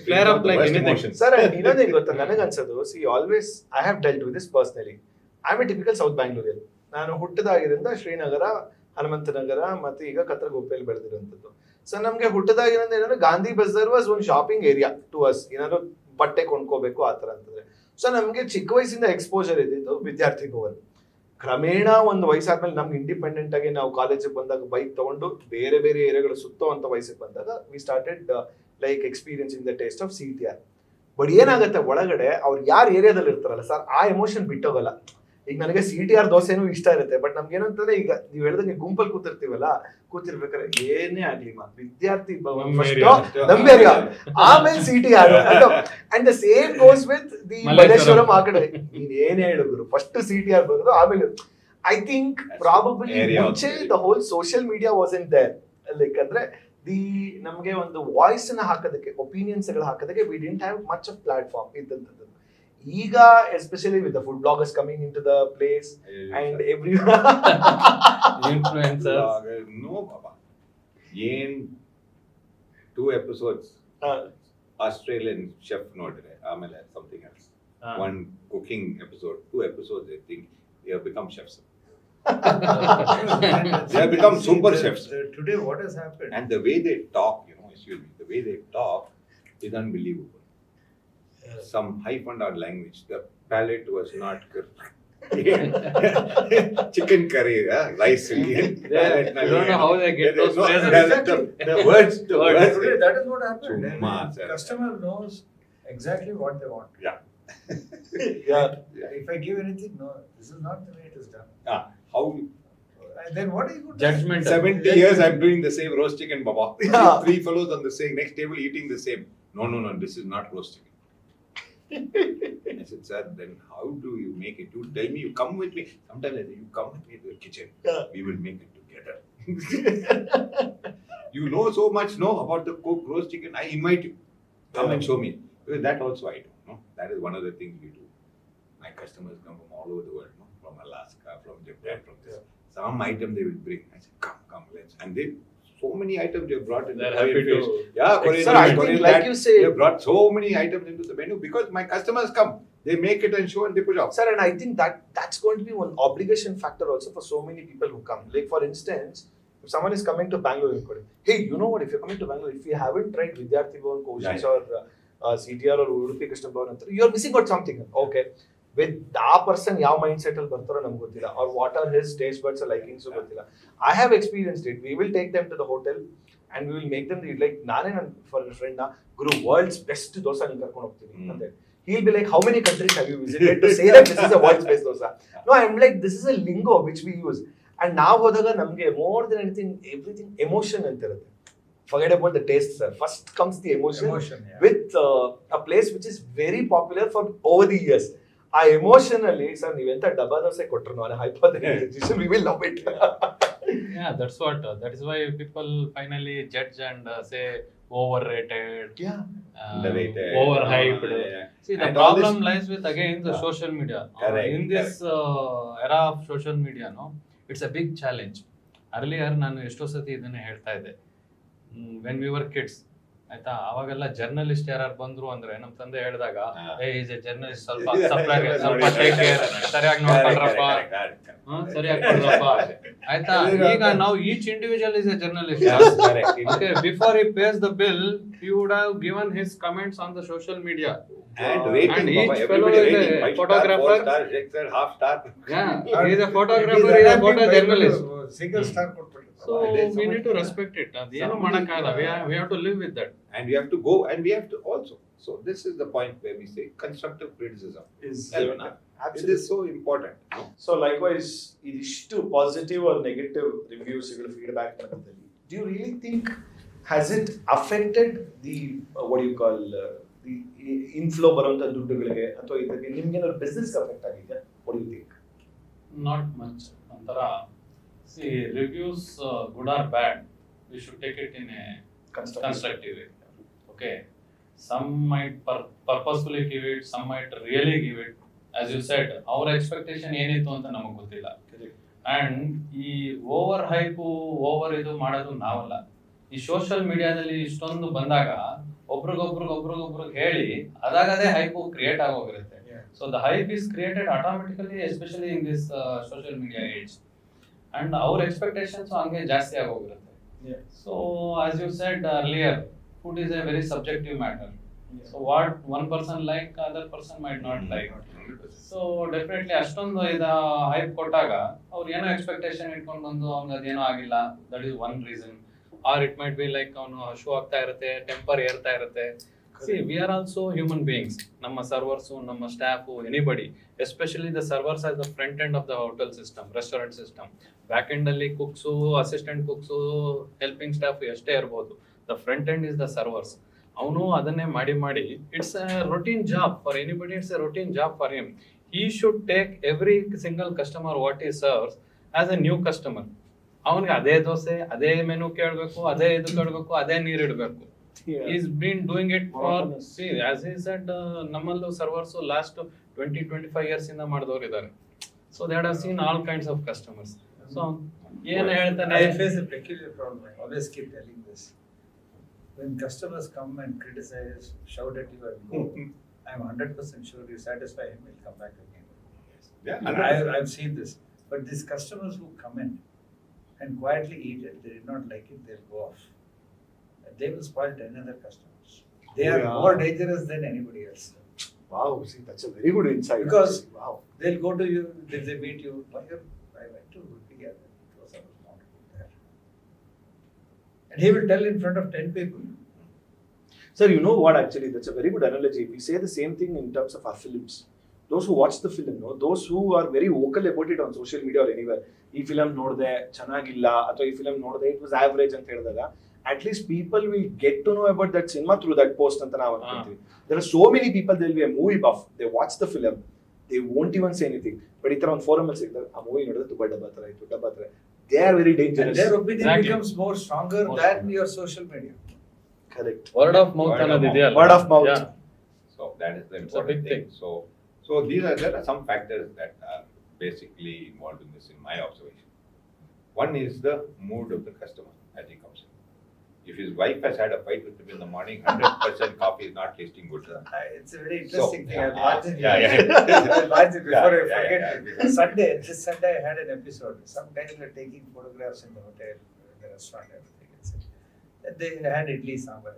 S3: flare up like anything.
S1: Sir, ಇನ್ನೊಂದು ಏನು ಗೊತ್ತಾ ನನಗೆ ಅನ್ಸೋದು, see always I have dealt with this personally. I am a typical south Bangalorean. ನಾನು ಹುಟ್ಟಿದಾಗಿರಿಂದ ಶ್ರೀನಗರ, ಹನುಮಂತನಗರ ಮತ್ತೆ ಈಗ ಕತ್ರಗುಪ್ಪೆಯಲ್ಲಿ ಬೆಳೆದಿರುವಂತದ್ದು. ಸೊ ನಮ್ಗೆ ಹುಟ್ಟದಾಗಿರೋದು ಏನಂದ್ರೆ ಗಾಂಧಿ ಬಜಾರ್ ವಾಸ್ ಒಂದು ಶಾಪಿಂಗ್ ಏರಿಯಾ ಟು ಅಸ್. ಏನಾದ್ರು ಬಟ್ಟೆ ಕೊಂಡ್ಕೋಬೇಕು ಆ ತರ ಅಂತಂದ್ರೆ. ಸೊ ನಮ್ಗೆ ಚಿಕ್ಕ ವಯಸ್ಸಿಂದ ಎಕ್ಸ್ಪೋಜರ್ ಇದ್ದಿದ್ದು ವಿದ್ಯಾರ್ಥಿ ಭವನ್. ಕ್ರಮೇಣ ಒಂದು ವಯಸ್ಸಾದ್ಮೇಲೆ ನಮ್ಗೆ ಇಂಡಿಪೆಂಡೆಂಟ್ ಆಗಿ ನಾವು ಕಾಲೇಜಿಗೆ ಬಂದಾಗ ಬೈಕ್ ತಗೊಂಡು ಬೇರೆ ಬೇರೆ ಏರಿಯಾಗಳು ಸುತ್ತುವಂತ ವಯಸ್ಸಿಗೆ ಬಂದಾಗ we started like experiencing the taste of CTR. But ಏನಾಗುತ್ತೆ ಒಳಗಡೆ ಅವ್ರು ಯಾರು ಏರಿಯಾದಲ್ಲಿ ಇರ್ತಾರಲ್ಲ ಸರ್, ಆ ಎಮೋಷನ್ ಬಿಟ್ಟೋಗಲ್ಲ. ಈಗ ನನಗೆ CTR ದೋಸೆನೂ ಇಷ್ಟ ಇರುತ್ತೆ, ಬಟ್ ನಮ್ಗೆ ಏನಂತಂದ್ರೆ ಈಗ ನೀವು ಹೇಳ್ದಂಗೆ ಗುಂಪಲ್ಲಿ ಕೂತಿರ್ಬೇಕಾದ್ರೆ ಏನೇ ಆಗ್ಲಿ ವಿದ್ಯಾರ್ಥಿ ಭವನ್ ನಮ್ಮ ಏರಿಯಾ, ಆಮೇಲೆ CTR. And the same goes with the Malleshwaram. ಆ ಕಡೆ ನೀನ್ ಏನೇ ಹೇಳಿದ್ರು ಫಸ್ಟ್ CTR ಬರೋದು, ಆಮೇಲೆ ಐ ಥಿಂಕ್ ಪ್ರಾಬಬ್ಲಿ ಮುಂಚೆ the whole social media was in there. Like ಅಂದ್ರೆ ನಮ್ಗೆ ಒಂದು ವಾಯ್ಸ್ ನ ಹಾಕೋದಕ್ಕೆ, ಒಪಿನಿಯನ್ಸ್ ಗಳು ಹಾಕೋದಕ್ಕೆ we didn't have much of platform ಇದ್ದಂಥದ್ದು. ಈಗ especially with the food bloggers coming into the place and every
S3: influencers.
S2: No, Baba. Yen 2 episodes. Australian chef noted. Amele something else. One cooking episode. 2 episodes. I think they have become chefs. They have become super chefs.
S4: Today, what has happened?
S2: And the way they talk, the way they talk is unbelievable. Some high-funded language. The palate was not correct. Chicken curry, rice.
S3: I don't know how they get those phrases.
S2: The words.
S4: Today, that is what happened.
S2: Chumma,
S4: The customer knows exactly what they want.
S2: Yeah.
S4: If I give anything, no, this is not the way it is done.
S2: How?
S4: And then what are you going to
S3: Judgment.
S2: 70 years I'm doing the same roast chicken, Baba.
S1: Yeah.
S2: 3 fellows on the same next table eating the same. No, this is not roast chicken. I said, sir, then how do you make it? You tell me, you come with me. Sometimes I say, you come with me to the kitchen.
S1: Yeah.
S2: We will make it together. You know so much, about the cooked roast chicken. I invite you. Come and show me. Because that also I do. No? That is one of the things we do. My customers come from all over the world. No? From Alaska, from Japan, from this. Some item they will bring. I said, come, let's. And they, so many items they have brought in.
S3: They're
S2: the
S3: happy
S2: Korean
S3: to-
S2: fish. Yeah, Korean
S1: Sir, I
S2: fish,
S1: think
S2: Korean
S1: like
S2: that.
S1: you say-
S2: They have brought so many items into the menu because my customers come. They make it and show and they push off.
S1: Sir, and I think that's going to be one obligation factor also for so many people who come. Like for instance, if someone is coming to Bangalore, hey, you know what? If you're coming to Bangalore, if you haven't tried VidyarthiBhavan, Koshys, or CTR or UdupiKrishnaBhavan, you're missing out something. Okay, with that person, ಯಾವ mind set ಅಲ್ಲಿ ಬರ್ತಾರೋ ನಮ್ಗೆ ಗೊತ್ತಿಲ್ಲ, or what are his taste buds or likings ಗೊತ್ತಿಲ್ಲ. I have experienced it. We will take them to the hotel and we will make them like ನಾನೇ for a friend ಗುರು world's best dosa ನಿಂಗೆ ಕರ್ಕೊಂಡು ಹೋಗ್ತೀನಿ ಅಂತ. He'll be like, how many countries have you visited to say that this is a world's best dosa? No, I'm like, this is a lingo which we use. And now hodaga namge more than anything, everything emotion antirutte. Forget about the taste, sir. First comes the emotion
S4: yeah.
S1: with a place which is very popular for over the years. ಆ ಎಮೋಷನಲ್ಲಿ sir ನೀವೆಂತ ಡಬ್ಬಾ dosa ಕೊಟ್ರು ನಾನು hypothetical we will love it.
S3: Yeah, that's what. That is why people finally judge and say overrated,
S2: Underrated.
S3: overhyped.
S2: Yeah.
S3: See, the
S2: And all
S3: problem
S2: this-
S3: lies with again the social media.
S2: Correct,
S3: In this era of social media, it's a big challenge. Earlier, ನಾನು ಎಷ್ಟೋ ಸತಿ ಇದನ್ನ ಹೇಳ್ತಾ ಇದ್ದೆ. When we were kids, ಆಯ್ತಾ. ಅವಾಗೆಲ್ಲ journalist ಯಾರು ಬಂದ್ರು ಅಂದ್ರೆ ನಮ್ ತಂದೆ ಹೇಳಿದಾಗ ಈಸ್ ಎ ಜರ್ನಲಿಸ್ಟ್, ಸ್ವಲ್ಪ ಸರಿಯಾಗಿ ನೋಡ್ಕೊಳ್ರಪ್ಪ, ಸರಿಯಾಗಿ ಕೊಡ್ರಪ್ಪ ಆಯ್ತಾ. ಈಗ ನಾವು each individual is A journalist. Okay, before he pays the bill, he would have given his comments on the social media.
S2: And rating,
S3: And each
S2: Baba,
S3: fellow
S2: everybody
S3: is a
S2: rating, 5
S3: photographer.
S2: star, 4 star, 6 star, half star.
S3: Yeah, he is a photographer, he is a photojournalist.
S4: Single star ಕೊಟ್ಬಿಟ್ಟು.
S3: So we need to respect it. ಅದೇನು ಮಾಡಕ್ಕಾಗಲ್ಲ. We have to live with that.
S2: And we have to go, and we have to also. So this is the point where we say constructive criticism
S1: is
S2: it is so important.
S1: So likewise ಇದಿಷ್ಟು positive or negative reviews ಗಳು feedback ಮಧ್ಯದಲ್ಲಿ do you really think has it affected the what you call the inflow ಬರುವಂತ ದುಡ್ಡುಗಳಿಗೆ, ಅಥವಾ ಇದಕ್ಕೆ ನಿಮ್ಗೆ ಏನಾದ್ರು business affect ಆಗಿದೆ? What you think?
S3: Not much. ಒಂಥರ see reviews, good or bad, we should take it in a constructive way. Okay, some might purposefully give it, some might really give it. As you said, our expectation ಏನಿತ್ತು ಅಂತ ನಮಗೆ ಗೊತ್ತಿಲ್ಲ. And ಈ over hype over ಇದು ಮಾಡೋದು ನಾವಲ್ಲ. ಈ social ಮೀಡಿಯಾದಲ್ಲಿ ಇಷ್ಟೊಂದು ಬಂದಾಗ ಒಬ್ರಿಗೊಬ್ರಿಗೆ ಹೇಳಿ ಅದಾಗದೇ ಹೈಪ್ ಕ್ರಿಯೇಟ್ ಆಗೋಗಿರುತ್ತೆ. So the hype is created automatically, especially in this social media age. And ಅವ್ರ ಎಕ್ಸ್ಪೆಕ್ಟೇಷನ್ಸ್ ಹಂಗೆ ಜಾಸ್ತಿ ಆಗೋಗಿರುತ್ತೆ. So as you said earlier, food is a very subjective matter. So what one person like, other person might not like. So definitely ಅಷ್ಟೊಂದು hype ಕೊಟ್ಟಾಗ ಅವ್ರು ಏನೋ expectation ಇಟ್ಕೊಂಡು ಬಂದು ಅವ್ನಿಗೆ ಅದೇನೋ ಆಗಿಲ್ಲ, that is one reason. Or it might be like ಅವನು ಶೋ ಆಗ್ತಾ ಇರುತ್ತೆ, ಟೆಂಪರ್ ಏರ್ತಾ ಇರುತ್ತೆ. C we are also human beings. ನಮ್ಮ ಸರ್ವರ್ಸು, ನಮ್ಮ staff, anybody, especially the servers as the front end of the hotel system, restaurant system. Back end ಅಲ್ಲಿ ಕುಕ್ಸು, assistant ಕುಕ್ಸು, helping staff ಎಷ್ಟೇ ಇರ್ಬೋದು, the front end is the servers. ಅವನು ಅದನ್ನೇ ಮಾಡಿ it's A routine job for anybody, it's A routine job for him. He should take every single customer what he serves as a new customer. ಅವನಿಗೆ ಅದೇ ದೋಸೆ, ಅದೇ menu ಕೇಳಬೇಕು, ಅದೇ ಇದು ಕೇಳಬೇಕು, ಅದೇ ನೀರು ಇಡಬೇಕು. He's been doing it for, see, as he said, ನಮ್ಮಲ್ಲೂ ಸರ್ವರ್ಸ್ ಲಾಸ್ಟ್ 20-25 years ಇಂದ ಮಾಡಿದವರು ಇದ್ದಾರೆ. So they have seen all kinds of customers. So ಏನು ಹೇಳ್ತಾನೆ,
S4: I face a peculiar problem. I always keep telling this. When customers come and criticize, shout at you and go, I'm 100% sure you satisfy him, he'll come back again.
S2: Yeah,
S4: I've seen this. But these customers who come in and quietly eat it, they did not like it, they'll go off. They will spoil 10 other customers. They are more dangerous than anybody else.
S1: Wow, see, that's a very good insight.
S4: Because
S1: wow,
S4: they'll go to you, if they meet you, I went to UdupiKrishnaBhavan, it was not there. And he will tell in front of 10 people.
S1: sir, you know what, actually that's a very good analogy. We say the same thing in terms of our films. Those who watch the film, no, those who are very vocal about it on social media or anywhere, ಈ film ನೋಡಿದೆ ಚೆನ್ನಾಗಿಲ್ಲ, ಅಥವಾ ಈ film ನೋಡಿದೆ it was average ಅಂತ ಹೇಳಿದಾಗ, at least people will get to know about that cinema through that post ಅಂತ ನಾವು ಅನ್ಕೊಂತೀವಿ. There are so many people, they will be a movie buff, they watch the film, they won't even say anything, but ಈ ತರ ಒಂದು forum ಅಲ್ಲಿ ಸಿಗ್ತಾರೆ, ಆ movie ನೋಡಿದ್ರೆ ತುಂಬಾ ಡಬ್ಬ ತರ ಆಯ್ತು, they are very dangerous.
S4: And their opinion becomes more stronger than your social media.
S1: Correct.
S3: Word of mouth ಅನ್ನೋದು ಇದೆಯಲ್ಲ,
S1: Word of mouth.
S3: Yeah.
S2: So that is the
S3: It's a
S2: important
S3: big
S2: thing. So there are some factors that are basically involved in this, in my observation. One is the mood of the customer as he comes in. If his wife has had a fight with him in the morning, 100% coffee is not tasting good.
S4: It's a very interesting thing. I'll watch it.
S2: Yeah.
S4: I'll watch it before I forget.
S2: Yeah.
S4: This Sunday I had an episode. Some guys were taking photographs in the hotel, in the restaurant, everything. And they had idli sambar.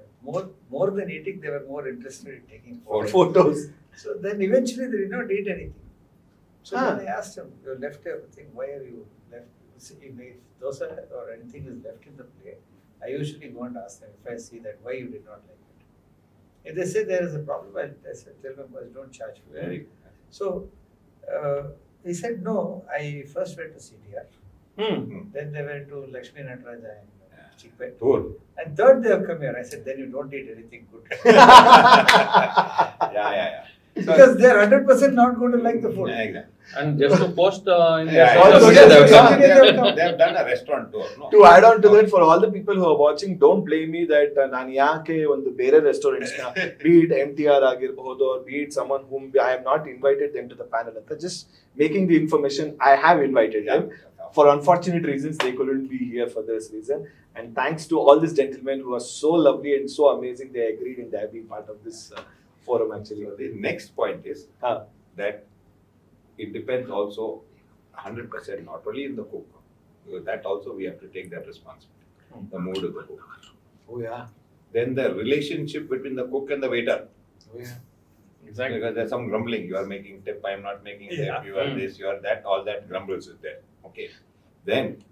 S4: More than eating, they were more interested in taking
S1: Photos.
S4: So then eventually they did not eat anything. So then I asked him, you left everything, why are you left? See, if dosa or anything is left in the plate, I usually go and ask them, if I see that, why you did not like it. If they say there is a problem, I said, tell them, boys, don't charge for it. So he said, no, I first went to CTR. Then they went to Lakshmi Nataraja and Chickpet.
S2: Cool.
S4: And third they have come here. I said, then you don't eat anything good.
S2: Yeah.
S4: Because they are 100% not going to like the food.
S2: Yeah, exactly.
S3: And just to post in
S2: Yeah,
S3: their social
S1: yeah,
S3: media,
S1: yeah.
S2: They have done a restaurant tour. No?
S1: To add on to that, for all the people who are watching, don't blame me that ನಾನು ಯಾಕೆ ಒಂದು ಬೇರೆ restaurants ನ, be it MTR ಆಗಿರಬಹುದು, or be it someone whom I have not invited them to the panel, ಅಂತ just making the information, I have invited them. for unfortunate reasons, they couldn't be here for this reason. And thanks to all these gentlemen who are so lovely and so amazing, they agreed in their being part of this forum actually.
S2: So the next point is that it depends also 100% not only in the cook, because that also we have to take that responsibility. The mood of the cook.
S1: Oh yeah.
S2: Then the relationship between the cook and the waiter.
S1: Oh yeah.
S3: Exactly.
S2: Because there's some grumbling. You are making tip, I am not making tip.
S1: Yeah.
S2: You are this, you are that. All that grumbles is there. Okay. Then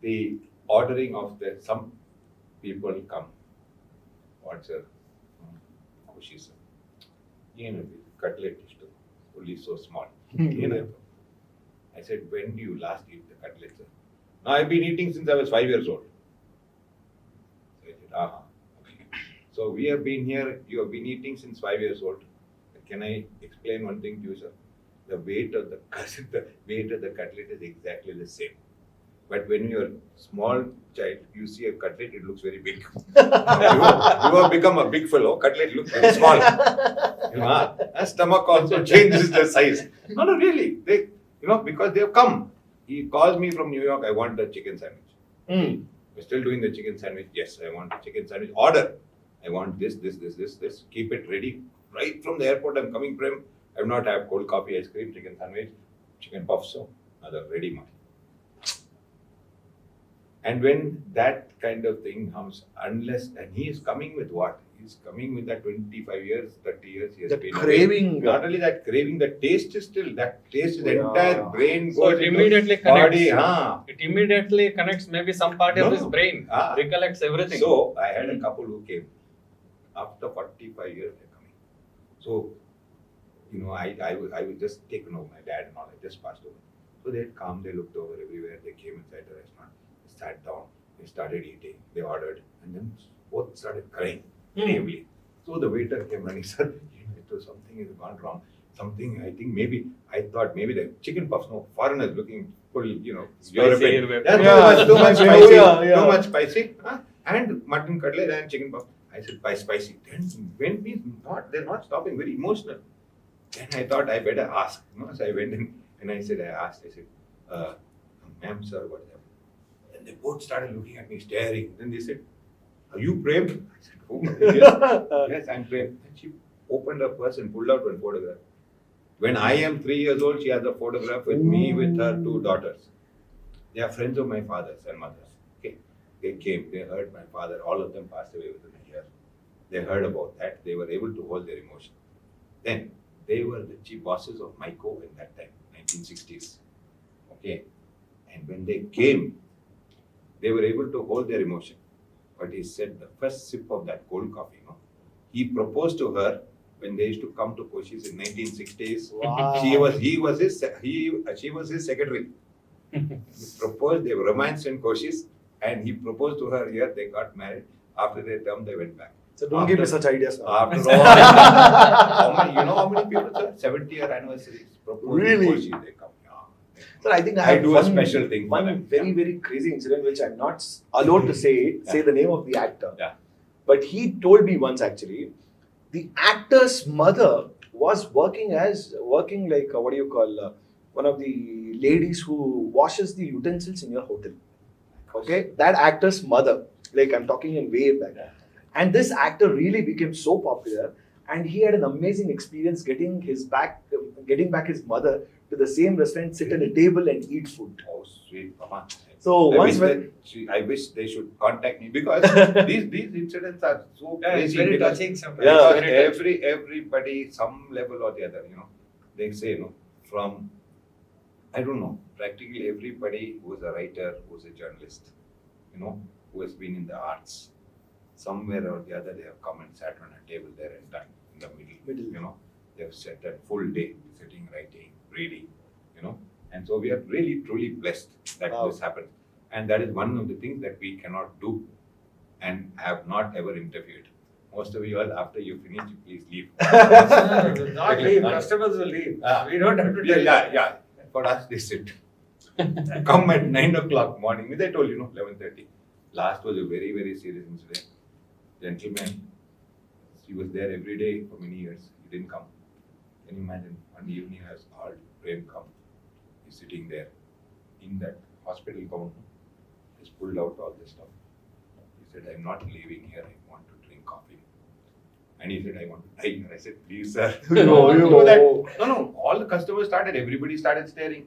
S2: the ordering of the some people come. What's your Koshys? Cutlet is only so small. I said, when do you last eat the cutlet, sir? No, I've been eating since I was 5 years old. So I said, okay. So we have been here, you have been eating since 5 years old. Can I explain one thing to you, sir? The weight of the cutlet is exactly the same. But when you're a small child, you see a cutlet, it looks very big. you have become a big fellow, cutlet looks very small. Stomach also changes the size. No, really. Because they have come. He calls me from New York, I want the chicken sandwich. We're still doing the chicken sandwich. Yes, I want the chicken sandwich. Order. I want this. Keep it ready. Right from the airport, I'm coming from. I have not have cold coffee, ice cream, chicken sandwich, chicken puff, so another ready money. And when that kind of thing comes, and he is coming with what? He's coming with that 25 years, 30 years he has been
S1: craving.
S2: Away. Not only that craving, the taste is still, that taste is the entire brain
S3: So
S2: goes
S3: it
S2: into
S3: immediately connects.
S2: body.
S3: It immediately connects maybe some part of his brain, recollects everything.
S2: So I had a couple who came after 45 years they're coming. So, I was just taken over, my dad and all, I just passed over. So they had come, they looked over everywhere, they came inside the restaurant, they sat down, they started eating, they ordered, and then both started crying bravely. So the waiter came running, sir, it was something has gone wrong. Something, I thought maybe the chicken puffs, foreigners looking full, European. Too much spicy, too much spicy. And mutton cutlet and chicken puff. I said, spicy. Then when they're not stopping, very emotional. Then I thought I better ask. So I went in and I said, ma'am, sir, what happened? And they both started looking at me, staring. Then they said, are you Prem? I said, oh, yes, I'm Prem. And she opened her purse and pulled out one photograph. When I am 3 years old, she has a photograph with me with her 2 daughters. They are friends of my father's and mother's. Okay. They came, they heard my father, all of them passed away within a year. They heard about that, they were able to hold their emotion. Then, they were the chief bosses of Myco in that time, 1960s. Okay. And when they came, they were able to hold their emotion. But he said the first sip of that cold coffee, he proposed to her when they used to come to Koshys in 1960s.
S1: Wow.
S2: She was his secretary. He proposed, they were romanced in Koshys, and he proposed to her here, they got married. After their term, they went back.
S1: So don't give me such ideas.
S2: After all, how many people, sir? 70th anniversary.
S1: Really?
S2: In Koshys, they come.
S1: Sir, I think I
S2: do a special thing for
S1: one
S2: them.
S1: very, very crazy incident which I'm not allowed to say the name of the actor.
S2: Yeah.
S1: But he told me once actually, the actor's mother was working like one of the ladies who washes the utensils in your hotel. Okay, that actor's mother, like I'm talking in way back.
S2: Yeah.
S1: And this actor really became so popular, and he had an amazing experience getting back his mother to the same restaurant, sit at a table and eat food.
S2: Oh, sweet mama.
S1: So
S2: I wish they should contact me because these incidents are so crazy.
S4: It's very
S2: because
S4: touching sometimes.
S2: because everybody, some level or the other, they say, from, I don't know, practically everybody who is a writer, who is a journalist, who has been in the arts, somewhere or the other, they have come and sat on a table there and done in the middle. They have sat a full day sitting, writing, reading, and so we are really truly blessed that this happened. And that is one of the things that we cannot do and have not ever interfered. Most of you all, after you finish, you please leave.
S4: Not leave, customers will leave. We don't have to tell.
S2: Yeah. For us, they sit. Come at 9 o'clock morning. I told 11:30. Last was a very, very serious incident. Gentleman, he was there every day for many years. He didn't come. Can you imagine? One evening, I was called, Prem, come. He sitting there in that hospital gown. Just pulled out all this stuff. He said, I'm not leaving here. I want to drink coffee. And he said, I want to die here. I said, please, sir. Do that. No. All the customers started. Everybody started staring.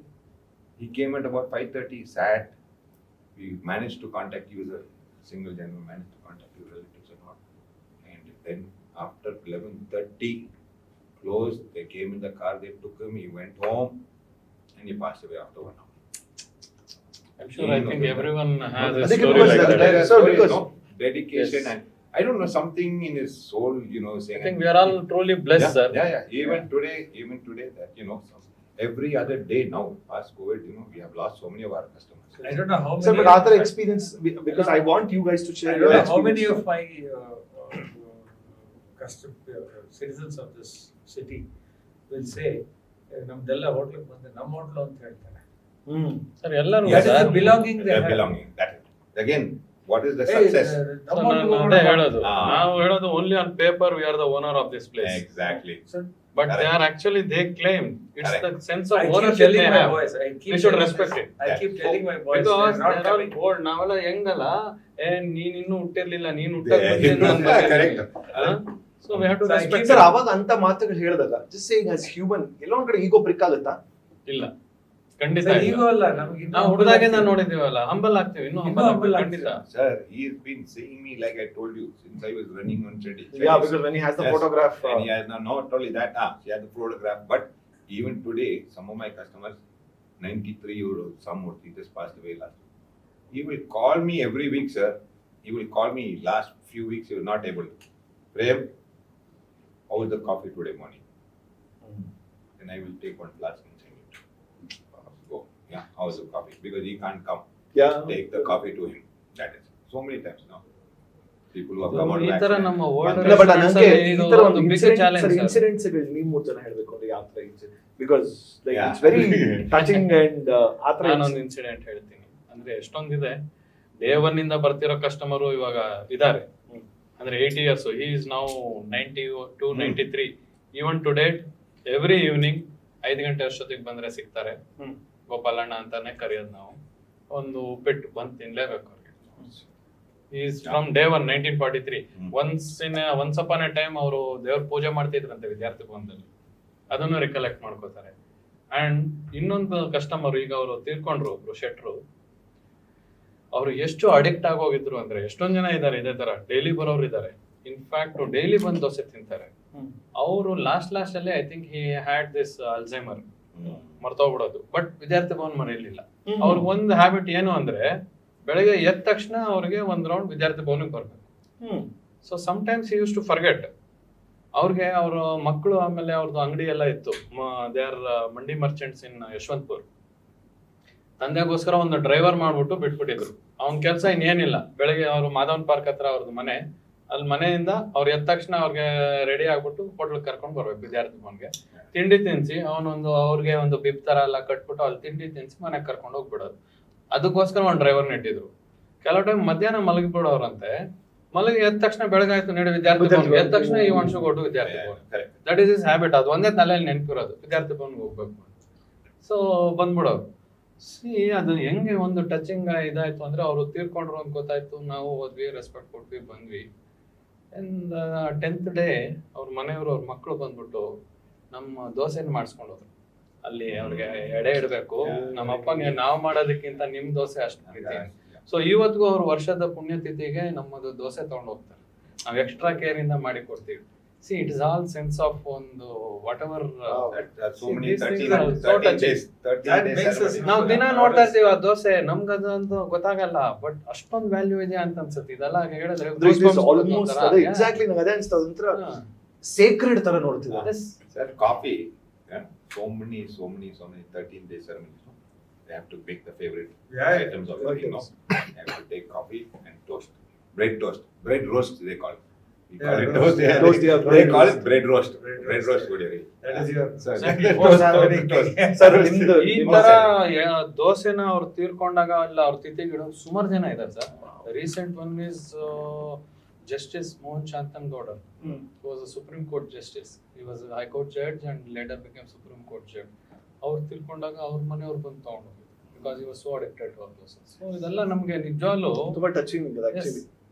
S2: He came at about 5:30. Sat. We managed to contact you, sir. Single gentleman managed to contact your relatives and all. And then after 11:30, closed. They came in the car. They took him. He went home. And he passed away after 1 hour.
S3: I'm sure I think everyone has
S1: I
S3: a
S1: think it
S3: story
S1: was
S3: like
S1: that-
S3: that.
S1: that- so because-
S2: dedication
S3: Yes.
S2: and I don't know, something in his soul, saying.
S3: I think we are all truly blessed, sir.
S2: Yeah. Even today, that every other day now, past COVID, we have lost so many of our customers.
S4: I don't know how many.
S1: Sir, but other experience, because I want you guys to share
S4: I
S1: your
S4: don't know how many
S1: experience.
S4: of my citizens of this city will say, ನಮ್ದೆಲ್ಲ ಹೋಟ್ಲಿಗೆ ಬಂದು ನಮ್ಮ hotel ಅಂತ ಹೇಳ್ತಾರೆ.
S3: Sir ಎಲ್ಲರೂ
S4: That is
S3: sir.
S4: the belonging they have.
S2: Belonging. That again, what is the
S4: Hey,
S2: success?
S4: ನಮ್ಮ
S3: So,
S4: hotel
S3: ನಾನು ಅದೇ ಹೇಳೋದು
S2: Ah.
S3: ನಾವು ಹೇಳೋದು only on paper we are the owner of this place
S2: Exactly.
S3: But they
S2: Correct.
S3: Are actually they claim it's the
S2: Correct.
S3: Sense
S4: I
S3: of
S4: keep
S3: ownership
S4: telling
S3: they
S4: my
S3: have
S4: boys, I keep
S3: We should
S4: telling
S3: respect
S4: my-
S3: it.
S4: I keep telling my boys,
S3: because
S4: they're not
S3: they are
S4: coming.
S3: Old ನಾವೆಲ್ಲ ಹೆಂಗಲ್ಲ ನೀನ್ ಇನ್ನೂ ಹುಟ್ಟಿರ್ಲಿಲ್ಲ ನೀನ್
S2: Correct.
S3: So we have to
S4: So, I
S3: respect
S1: sir ಅವಾಗ ಅಂತ ಮಾತುಗಳು ಹೇಳಿದಾಗ ಜಸ್ಟ್ ಸೇಯಿಂಗ್ ಆಸ್ ಹ್ಯೂಮನ್ ಎಲ್ಲೊಂದ್ ಕಡೆ ಈಗೋ ಬ್ರಿಕ್ ಆಗುತ್ತಾ?
S3: ಇಲ್ಲ ಖಂಡಿತ
S4: Sir,
S3: ಇಲ್ಲ.
S4: ಈಗೋ ಅಲ್ಲ, ನಮ್ಗೆ ಇನ್ನೂ
S3: ನಾವು
S4: humble
S3: ಹುಡುಗಾಗಿಂದ
S4: ಆಗ್ತೀವಿ.
S3: ನೋಡಿದೀವಲ್ಲ ಹಂಬಲ್ ಆಗ್ತೀವಿ ಇನ್ನೂ
S4: ಇನ್ನೂ
S3: ಹಂಬಲ್
S4: humble
S3: ಆಗ್ತೀವಿ ಖಂಡಿತ.
S2: Sir, he's been seeing me like I told you since I was running on Chandid.
S1: Yeah, because when he has the
S2: Yes.
S1: photograph.
S2: And he has not only that, he has the photograph. But even today, some of my customers, 93-year-old, he just passed away last week. He will call me every week, sir. He will call me last few weeks. He was not able to. Prem, how was the coffee today morning? Then I will take one flask and send it. Go. Yeah, how was the coffee? Because he can't come.
S1: Yeah.
S2: Take the coffee to him. That is so many times now. People who have come out
S3: ಈ
S2: of
S3: ತರ
S2: accident.
S3: ನಮ್ಮ
S2: One
S3: old
S1: ಇಲ್ಲ but ನಂಗೆ ಈ ತರ
S3: ಒಂದು
S1: ಒಂದು
S3: big challenge
S1: incidents ನೀವು 3 ಜನ ಹೇಳ್ಬೇಕು ಅಂದ್ರೆ ಯಾವ ತರ incident because like
S2: Yeah.
S1: It's very touching and ಆ ತರ
S3: ನಾನೊಂದು ಇನ್ಸಿಡೆಂಟ್ ಹೇಳ್ತೀನಿ ಅಂದ್ರೆ ಎಷ್ಟೊಂದಿದೆ ಡೇ ಒನ್ ಇಂದ ಬರ್ತಿರೋ ಕಸ್ಟಮರು ಇವಾಗ ಇದಾರೆ ಅಂದ್ರೆ 80 years he is now 92 93 even to date every evening 5 ಗಂಟೆ ಅಷ್ಟೊತ್ತಿಗೆ ಬಂದ್ರೆ ಸಿಗ್ತಾರೆ ಗೋಪಾಲಣ್ಣ ಅಂತಾನೆ ಕರೆಯೋದು ನಾವು ಒಂದು ಉಪ್ಪಿಟ್ಟು ಬಂದು ತಿನ್ಲೇಬೇಕು ಅವ್ರಿಗೆ is from day one 1943 once upon A time ಅವರು ದೇವ್ರ ಪೂಜೆ ಮಾಡ್ತಿದ್ರಂತೆ ವಿದ್ಯಾರ್ಥಿ ಭವನದಲ್ಲಿ ಅದನ್ನು ರಿಕಲೆಕ್ಟ್ ಮಾಡ್ಕೋತಾರೆ ಅಂಡ್ ಇನ್ನೊಂದು ಕಸ್ಟಮರ್ ಈಗ ಅವರು ತೀರ್ಕೊಂಡ್ರು ಒಬ್ರು ಶೆಟ್ರು ಅವರು ಎಷ್ಟು ಅಡಿಕ್ಟ್ ಆಗೋಗಿದ್ರು ಅಂದ್ರೆ ಎಷ್ಟೊಂದ್ ಜನ ಇದಾರೆ ಇದೇ ತರ ಡೈಲಿ ಬರೋರು ಇದಾರೆ ಇನ್ಫ್ಯಾಕ್ಟ್ ಡೈಲಿ ಬಂದು ದೋಸೆ ತಿಂತಾರೆ ಅವರು ಲಾಸ್ಟ್ ಅಲ್ಲಿ I think he had this Alzheimer ಮರ್ತೋಗ್ಬಿಡೋದು ಬಟ್ ವಿದ್ಯಾರ್ಥಿ ಭವನ್ ಮರೆಯಲಿಲ್ಲ ಅವ್ರಿಗೆ ಒಂದು ಹ್ಯಾಬಿಟ್ ಏನು ಅಂದ್ರೆ ಬೆಳಗ್ಗೆ ಎದ್ದ ತಕ್ಷಣ ಅವ್ರಿಗೆ ಒಂದ್ ರೌಂಡ್ ವಿದ್ಯಾರ್ಥಿ ಭವನಿಗೆ ಬರ್ಬೇಕು so sometimes he use to forget ಅವ್ರಿಗೆ ಅವ್ರ ಮಕ್ಕಳು ಆಮೇಲೆ ಅವ್ರದ್ದು ಅಂಗಡಿ ಎಲ್ಲ ಇತ್ತು they are mandi merchants in Yeshwantpur ತಂದೆಗೋಸ್ಕರ ಒಂದು ಡ್ರೈವರ್ ಮಾಡ್ಬಿಟ್ಟು ಬಿಟ್ಬಿಟ್ಟಿದ್ರು ಅವ್ನ ಕೆಲಸ ಇನ್ನೇನಿಲ್ಲ ಬೆಳಗ್ಗೆ ಅವ್ರು ಮಾಧವನ್ ಪಾರ್ಕ್ ಹತ್ರ ಅವ್ರದ್ದು ಮನೆ ಅಲ್ಲಿ ಮನೆಯಿಂದ ಅವ್ರು ಎದ್ದ ತಕ್ಷಣ ಅವ್ರಿಗೆ ರೆಡಿ ಆಗ್ಬಿಟ್ಟು ಹೋಟ್ಲಿಗೆ ಕರ್ಕೊಂಡು ಬರ್ಬೇಕು ವಿದ್ಯಾರ್ಥಿ ಭವನ್ಗೆ ತಿಂಡಿ ತಿನ್ಸಿ ಅವ್ರಿಗೆ ಒಂದು ಬಿಬ್ ತರ ಎಲ್ಲ ಕಟ್ಬಿಟ್ಟು ಅಲ್ಲಿ ತಿಂಡಿ ತಿನ್ಸಿ ಮನೆಗೆ ಕರ್ಕೊಂಡು ಹೋಗ್ಬಿಡೋದು ಅದಕ್ಕೋಸ್ಕರ ಒಂದು ಡ್ರೈವರ್ನ ಇಟ್ಟಿದ್ರು ಕೆಲವು ಟೈಮ್ ಮಧ್ಯಾಹ್ನ ಮಲಗಿಬಿಡೋರಂತೆ ಮಲಗಿ ಎದ್ದ ತಕ್ಷಣ ಬೆಳಗಾಯ್ತು ನಡಿ ವಿದ್ಯಾರ್ಥಿ ಭವನ್ಗೆ ಎದ್ದ ತಕ್ಷಣ ಈ ಒನ್ಸು ಕೊಟ್ಟು Vidyarthi Bhavan that is his habit ಅದು ಒಂದೇ ತಲೆಯಲ್ಲಿ ನೆನಪಿರೋದು ವಿದ್ಯಾರ್ಥಿ ಭವನ್ಗೆ ಹೋಗ್ಬೇಕು ಸೊ ಬಂದ್ಬಿಡೋರು ಸಿ ಅದು ಹೆಂಗೆ ಒಂದು ಟಚಿಂಗ್ ಇದಾಯ್ತು ಅಂದ್ರೆ ಅವರು ತೀರ್ಕೊಂಡ್ರು ಅಂತ ಗೊತ್ತಾಯ್ತು ನಾವು ಹೋದ್ವಿ ರೆಸ್ಪೆಕ್ಟ್ ಕೊಟ್ವಿ ಬಂದ್ವಿ ಅಂಡ್ 10th ಡೇ ಅವ್ರ ಮನೆಯವರು ಅವ್ರ ಮಕ್ಕಳು ಬಂದ್ಬಿಟ್ಟು ನಮ್ಮ ದೋಸೆನ ಮಾಡಿಸ್ಕೊಂಡು ಹೋದ್ರು ಅಲ್ಲಿ ಅವ್ರಿಗೆ ಎಡೆ ಇಡಬೇಕು ನಮ್ಮ ಅಪ್ಪಗೆ ನಾವು ಮಾಡೋದಕ್ಕಿಂತ ನಿಮ್ ದೋಸೆ ಅಷ್ಟು ಪ್ರೀತಿ ಸೊ ಇವತ್ತಿಗೂ ಅವ್ರ ವರ್ಷದ ಪುಣ್ಯತಿಥಿಗೆ ನಮ್ಮದು ದೋಸೆ ತಗೊಂಡು ಹೋಗ್ತಾರೆ ನಾವು ಎಕ್ಸ್ಟ್ರಾ ಕೇರ್ ಇಂದ ಮಾಡಿ ಕೊಡ್ತೀವಿ C it is all sense of ಒಂದು ವಾಟ್ ಎವರ್ ನಾವು ದಿನ ನೋಡ್ತಾ ಇರ್ತೀವಿ ಆ ದೋಸೆ ನಮ್ಗದಂತೂ ಗೊತ್ತಾಗಲ್ಲ ಬಟ್ ಅಷ್ಟೊಂದು ವ್ಯಾಲ್ಯೂ ಇದೆ ಅಂತ ಅನ್ಸುತ್ತೆ ಇದೆಲ್ಲ ಹೇಳಿದ್ರೆ
S1: ಆಲ್ಮೋಸ್ಟ್ ಅದೇ ಎಕ್ಸಾಕ್ಟ್ಲಿ ನಂಗೆ ಅದೇ ಅನ್ಸ್ತದೆ ಒಂಥರ ಸೇಕ್ರೆಡ್ ತರ ನೋಡ್ತಿದ್ದೆ
S2: Sir, coffee, so many 13 days ceremonies. No? They have to make the favorite items of the thing. No? They have to take coffee and toast, bread roast they call it. We call it toast. They call it bread roast. Bread roast.
S4: That is your
S3: ಈ ತರ ದೋಸೆನ ಅವ್ರು ತೀರ್ಕೊಂಡಾಗ ಇಲ್ಲ ಅವ್ರ ತಿಥಿಗಿಡೋದು ಸುಮಾರು ಜನ ಇದ್ದಾರೆ sir recent one is Justice Mohan Shantan Gowda, who was a Supreme Court Justice. He was a High Court judge and later became Supreme Court judge. ಅವ್ರು ತಿಳ್ಕೊಂಡಾಗ ಅವ್ರ ಮನೆಯವ್ರು ಬಂದು ತಗೊಂಡು because he was so addicted to our process. So ಇದೆಲ್ಲ ನಮಗೆ ನಿಜವಾಗ್ಲೂ
S1: ತುಂಬಾ ಟಚಿಂಗ್ ಇದೆ actually.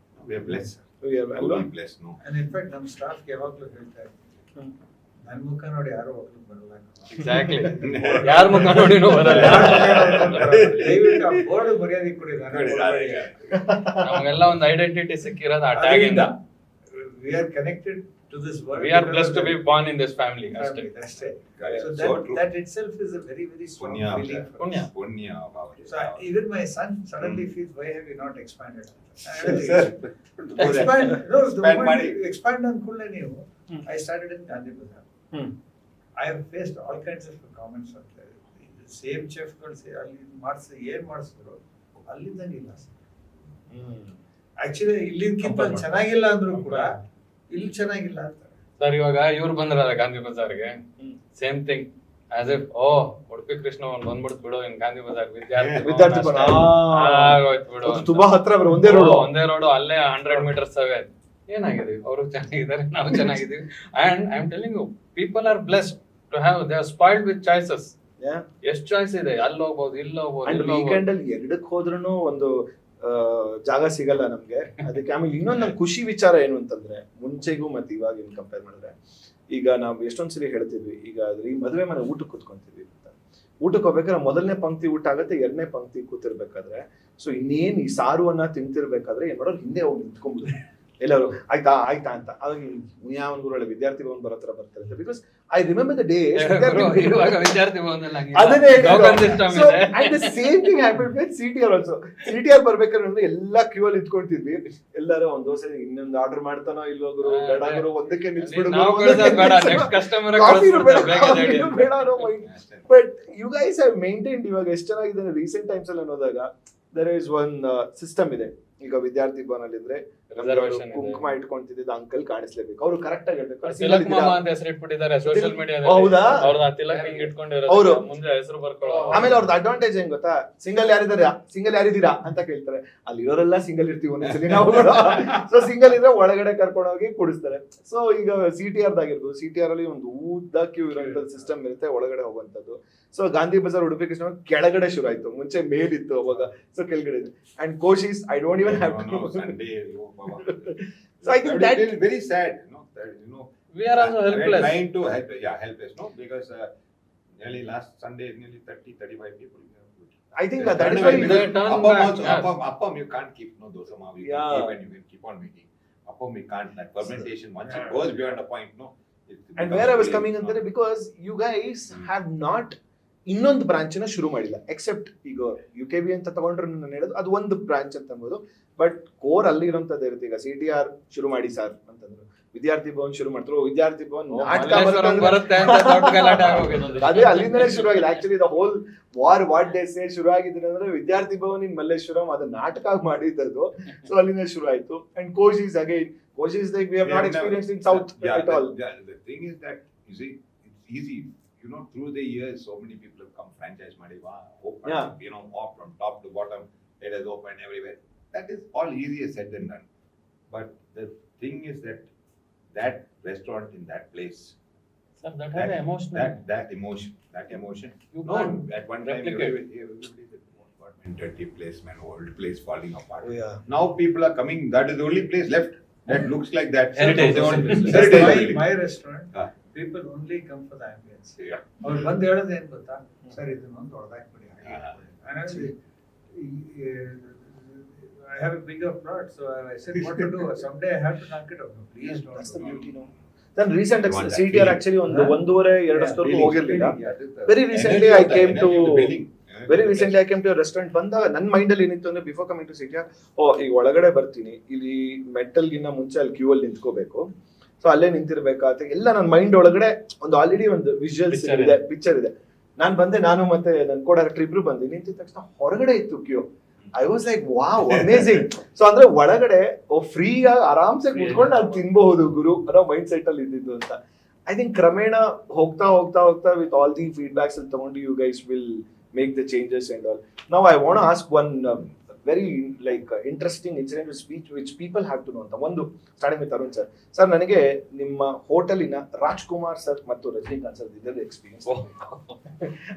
S2: We are blessed.
S1: We are
S2: Truly blessed, no?
S4: And in fact, ನಮ್ಮ ಸ್ಟಾಫ್ ಯಾವಾಗಲೂ ಹೇಳ್ತಾರೆ, ನನ್ನ ಮುಖ ನೋಡಿ ಯಾರು ಹೋಗ್ಲಿಕ್ಕೆ ಬರಲ್ಲ.
S3: ಎಕ್ಸಾಕ್ಟ್ಲಿ ಯಾರ ಮುಖ ನೋಡಿನೂ ಬರಲ್ಲ.
S4: ದಯವಿಟ್ಟು ಆ ಬೋರ್ಡ್ ಮರ್ಯಾದೆ ಕೊಡಿ.
S3: ನಮಗೆಲ್ಲ ಒಂದು ಐಡೆಂಟಿಟಿ ಸಿಕ್ಕಿರೋದು ಆ ಟ್ಯಾಗ್ ಇಂದ.
S4: We are connected to this world.
S3: We are blessed to be born in this family. ಅಷ್ಟೇ.
S4: So that itself is a very strong
S2: Punya,
S4: feeling.
S3: Punya.
S2: Punya, Bhavan.
S4: So even my son suddenly feels, why have you not expanded? Expand ಅನ್ಕೊಳ್ಳೆ ನೀವು. I started in Gandhi Bazaar. I have faced all kinds of comments on that. Same chef ಗಳು say ಅಲ್ಲಿ ಏನ್ ಮಾಡಿಸಿದ್ರು ಅಲ್ಲಿಂದಂಗಿಲ್ಲ. Actually ಇಲ್ಲಿಂದಕ್ಕಿಂತ ಚೆನ್ನಾಗಿಲ್ಲ ಅಂದ್ರೂ ಕೂಡ ಇಲ್ಲಿ ಚೆನ್ನಾಗಿಲ್ಲ ಅಂತಾರೆ.
S3: ಸರ್ ಇವಾಗ ಇವ್ರು ಬಂದ್ರಲ್ಲ ಗಾಂಧಿ ಬಜಾರ್ಗೆ, same thing as if Udupi Krishna ಅವ್ನು ಬಂದ್ಬಿಡ್ತು ಬಿಡು ಇನ್ ಗಾಂಧಿ ಬಜಾರ್ ವಿದ್ಯಾರ್ಥಿ ಆಗೋಯ್ತು ಬಿಡು.
S1: ತುಂಬಾ ಹತ್ರ ಒಂದೇ
S3: ರೋಡ್ ಅಲ್ಲೇ 100 meters ಅವೇ. ಏನಾಗಿದೆ, ಅವರು ಚೆನ್ನಾಗಿದ್ದಾರೆ, ನಾವು ಚೆನ್ನಾಗಿದ್ದೀವಿ. And I am telling you, people are blessed to have, they are spoiled with choices. ಎಷ್ಟು ಚಾಯ್ಸ್ ಇದೆ, ಅಲ್ಲಿ ಹೋಗ್ಬೋದು, ಇಲ್ಲಿ ಹೋಗ್ಬೋದು.
S1: ವೀಕೆಂಡ್ ಅಲ್ಲಿ ಎರಡಕ್ಕೆ ಹೋದ್ರೂ ಒಂದು ಜಾಗ ಸಿಗಲ್ಲ ನಮ್ಗೆ. ಅದಕ್ಕೆ ಆಮೇಲೆ ಇನ್ನೊಂದು ನಮ್ಗೆ ಖುಷಿ ವಿಚಾರ ಏನು ಅಂತಂದ್ರೆ, ಮುಂಚೆಗೂ ಮತ್ತೆ ಇವಾಗ ಕಂಪೇರ್ ಮಾಡಿದ್ರೆ, ಈಗ ನಾವು ಎಷ್ಟೊಂದ್ಸರಿ ಹೇಳ್ತಿದ್ವಿ, ಈಗ ಈ ಮದುವೆ ಮನೆ ಊಟಕ್ಕೆ ಕೂತ್ಕೊಂತೀವಿ ಅಂತ. ಊಟಕ್ಕೆ ಹೋಗ್ಬೇಕಾದ್ರೆ ಮೊದಲನೇ ಪಂಕ್ತಿ ಊಟ ಆಗುತ್ತೆ, ಎರಡನೇ ಪಂಕ್ತಿ ಕೂತಿರ್ಬೇಕಾದ್ರೆ, ಸೊ ಇನ್ನೇನ್ ಈ ಸಾರುವನ್ನ ತಿಂತಿರ್ಬೇಕಾದ್ರೆ ಏನ್ ಮಾಡೋರು, ಹಿಂದೆ ಹೋಗಿ ನಿಂತ್ಕೊಂಡ್ಬಿಡ್ತಾರೆ ಎಲ್ಲರೂ. ಆಯ್ತಾ ಅಂತ. ಅವಾಗ ಯಾವ ಗುರುಗಳ ವಿದ್ಯಾರ್ಥಿ ಭವನ್ ಬರೋ ಹತ್ರ ಬರ್ತಾರೆ. Because I remember the day
S3: Vidyarthi Bhavan
S1: same thing happened with CTR also. CTR ಬರ್ಬೇಕಾದ್ರೆ ಎಲ್ಲಾ ಕ್ಯೂ ಅಲ್ಲಿ ಇಟ್ಕೊಂತಿದ್ವಿ. ಎಲ್ಲರೂ ಒಂದ್ ದೋಸೆ ಇನ್ನೊಂದು ಆರ್ಡರ್ ಮಾಡ್ತಾನೋ ಇಲ್ವೋ ಗುರು, ಬೇಡ ಗುರು ಒಂದಕ್ಕೆ ನಿಲ್ಸ್ಬಿಡು, but you guys have maintained. ಇವಾಗ ಎಷ್ಟು ಚೆನ್ನಾಗಿದೆ ರೀಸೆಂಟ್ ಟೈಮ್ಸ್ ಅಲ್ಲಿ ಅನ್ನೋದಾಗ, ದೇರ್ ಇಸ್ ಒನ್ ಸಿಸ್ಟಮ್ ಇದೆ. ಈಗ ವಿದ್ಯಾರ್ಥಿ ಭವನ್ ಅಲ್ಲಿ ಇದ್ರೆ ಕುಂಕುಮ ಇಟ್ಕೊಂತಿದ್ದ ಅಂಕಲ್ ಕಾಣಿಸ್ಲೇಬೇಕು, ಅವ್ರು ಕರೆಕ್ಟ್ ಆಗಿ ಹೇಳ್ಬೇಕು. ಆಮೇಲೆ ಅವ್ರದ್ದು ಅಡ್ವಾಂಟೇಜ್ ಏನ್ ಗೊತ್ತಾ, ಸಿಂಗಲ್ ಯಾರಿದ್ದೀರಾ ಅಂತ ಕೇಳ್ತಾರೆ. ಅಲ್ಲಿ ಇರೋರೆಲ್ಲ ಸಿಂಗಲ್ ಇರ್ತೀವಿ ಒಂದ್ಸಲಿ ನಾವು. ಸೊ ಸಿಂಗಲ್ ಇದ್ರೆ ಒಳಗಡೆ ಕರ್ಕೊಂಡು ಹೋಗಿ ಕುಡಿಸ್ತಾರೆ. ಸೊ ಈಗ CTR ದಾಗಿರ್ಬೋದು, CTR ಅಲ್ಲಿ ಒಂದು ಉದ್ದ ಕ್ಯೂ ಇರುವಂತ ಸಿಸ್ಟಮ್ ಇರುತ್ತೆ ಒಳಗಡೆ ಹೋಗುವಂತದ್ದು. ಸೊ ಗಾಂಧಿ ಬಜಾರ್ ಉಡುಪಿ ಕೃಷ್ಣ ಕೆಳಗಡೆ ಶುರು ಆಯ್ತು, ಮುಂಚೆ ಮೇಲಿತ್ತು ಅವಾಗ, ಸೊ ಕೆಳಗಡೆ. ಅಂಡ್ ಕೋಶಿಸ್ I don't even have to. So I think that
S2: is very sad,
S3: we are also helpless.
S2: Trying to helpless, because nearly last Sunday nearly 30-35 people.
S1: I think that is why
S2: Appam you can't keep dosama, you can keep and you can keep on making. Appam we can't, that fermentation once it goes beyond a point,
S1: and where I was coming ಅಂತಂದ್ರೆ, because you guys have not ಇನ್ನೊಂದು branch ನ ಶುರು ಮಾಡಿಲ್ಲ, accept ಈಗ UKB ಅಂತ ತಗೊಂಡ್ರೆ ನಾನು ಹೇಳೋದು ಅದು ಒಂದು ಬ್ರಾಂಚ್ ಅಂತ ಅನ್ಬೋದು. ಬಟ್ ಕೋರ್ ಅಲ್ಲಿ ಇರೋಂಥದ್ದು ಇರುತ್ತೆ. ಈಗ CTR ಶುರು ಮಾಡಿ ಸರ್ ಅಂತಂದ್ರು, ವಿದ್ಯಾರ್ಥಿ ಭವನ್ ಶುರು ಮಾಡ್ತಾರೆ. ವಿದ್ಯಾರ್ಥಿ ಭವನ್ ಅದೇ ಅಲ್ಲಿಂದಲೇ ಶುರು ಆಗಿದೆ. Actually the whole what they say ಶುರು ಆಗಿದ್ರೆ ಅಂದ್ರೆ ವಿದ್ಯಾರ್ಥಿ ಭವನ್ ಇನ್ ಮಲ್ಲೇಶ್ವರಂ, ಅದು ನಾಟಕ ಮಾಡಿದ್ದದು. ಸೊ ಅಲ್ಲಿಂದ ಶುರು ಆಯ್ತು. ಅಂಡ್ ಕೋಶಿಸ್ ಅಗೈನ್, ಕೋಶಿಸ್ like we have not experienced in south at all.
S2: The thing is that you see, it's easy. Through the years, so many people have come franchise Madiva, open, off from top to bottom, it has opened everywhere. That is all easier said than done. But the thing is that restaurant in that place,
S3: sir, that has emotion.
S2: That emotion.
S3: You can't
S2: at one time everybody said, what man, dirty place, man, old place falling apart.
S1: Oh, yeah.
S2: Now people are coming. That is the only place left that looks like that.
S4: My restaurant. People only come for the ambience. ಅವ್ರು ಬಂದು ಹೇಳೋದು ಏನ್ ಗೊತ್ತಾ, sir ಇದನ್ನೊಂದು ಹೊಡೆದಾಕ್ಬಿಡಿ. I have a bigger plot, so I said what to do. Someday I have to knock it out. Please don't. That's the beauty,
S1: Then recent CTR actually ಒಂದು 1.5-2 ವರ್ಷದವರೆಗೂ ಹೋಗಿರ್ಲಿಲ್ಲ. Very recently I came to a restaurant. ಬಂದಾಗ ನನ್ನ mind ಅಲ್ಲಿ ಏನಿತ್ತು ಅಂದ್ರೆ, before coming to CTR, ಈಗ ಒಳಗಡೆ ಬರ್ತೀನಿ, ಇಲ್ಲಿ ಮೆಟಲ್ ಗಿನ್ನ ಮುಂಚೆ ಅಲ್ಲಿ ಕ್ಯೂ ಅಲ್ಲಿ ನಿಂತ್ಕೋಬೇಕು, ಸೊ ಅಲ್ಲೇ ನಿಂತಿರ್ಬೇಕಾತ ಎಲ್ಲ ನನ್ನ ಮೈಂಡ್ ಒಳಗಡೆ ಒಂದು ಆಲ್ರೆಡಿ ಒಂದು ವಿಜುವಲ್ಸ್ ಇದೆ, ಪಿಕ್ಚರ್ ಇದೆ. ನಾನು ಬಂದೆ, ನಾನು ಮತ್ತೆ ನನ್ನ ಕೋ-ಡೈರೆಕ್ಟರ್ ಇಬ್ರು ಬಂದು ನಿಂತಿದ ತಕ್ಷಣ ಹೊರಗಡೆ ಇತ್ತು queue. I was like wow, amazing. So ಅಂದ್ರೆ ಒಳಗಡೆ ಫ್ರೀ ಆಗಿ ಆರಾಮ್ಸೆ ಕುತ್ಕೊಂಡು ನಾನು ತಿನ್ಬಹುದು ಗುರು ಅನ್ನೋ ಮೈಂಡ್ ಸೆಟ್ ಅಲ್ಲಿ ಇದ್ದಿದ್ದು ಅಂತ. ಐ ಥಿಂಕ್ ಕ್ರಮೇಣ ಹೋಗ್ತಾ ವಿತ್ ಆಲ್ ದಿ ಫೀಡ್ಬ್ಯಾಕ್ಸ್ ಅಲ್ಲಿ ತಗೊಂಡು you guys will make the changes and all. Now I want to ask one very like interesting incident which people have to know ಅಂತ. ಒಂದು starting with Arun sir, ನನಗೆ ನಿಮ್ಮ ಹೋಟೆಲಿನ Rajkumar sir ಮತ್ತು Rajinikanth sir ಇದರ experience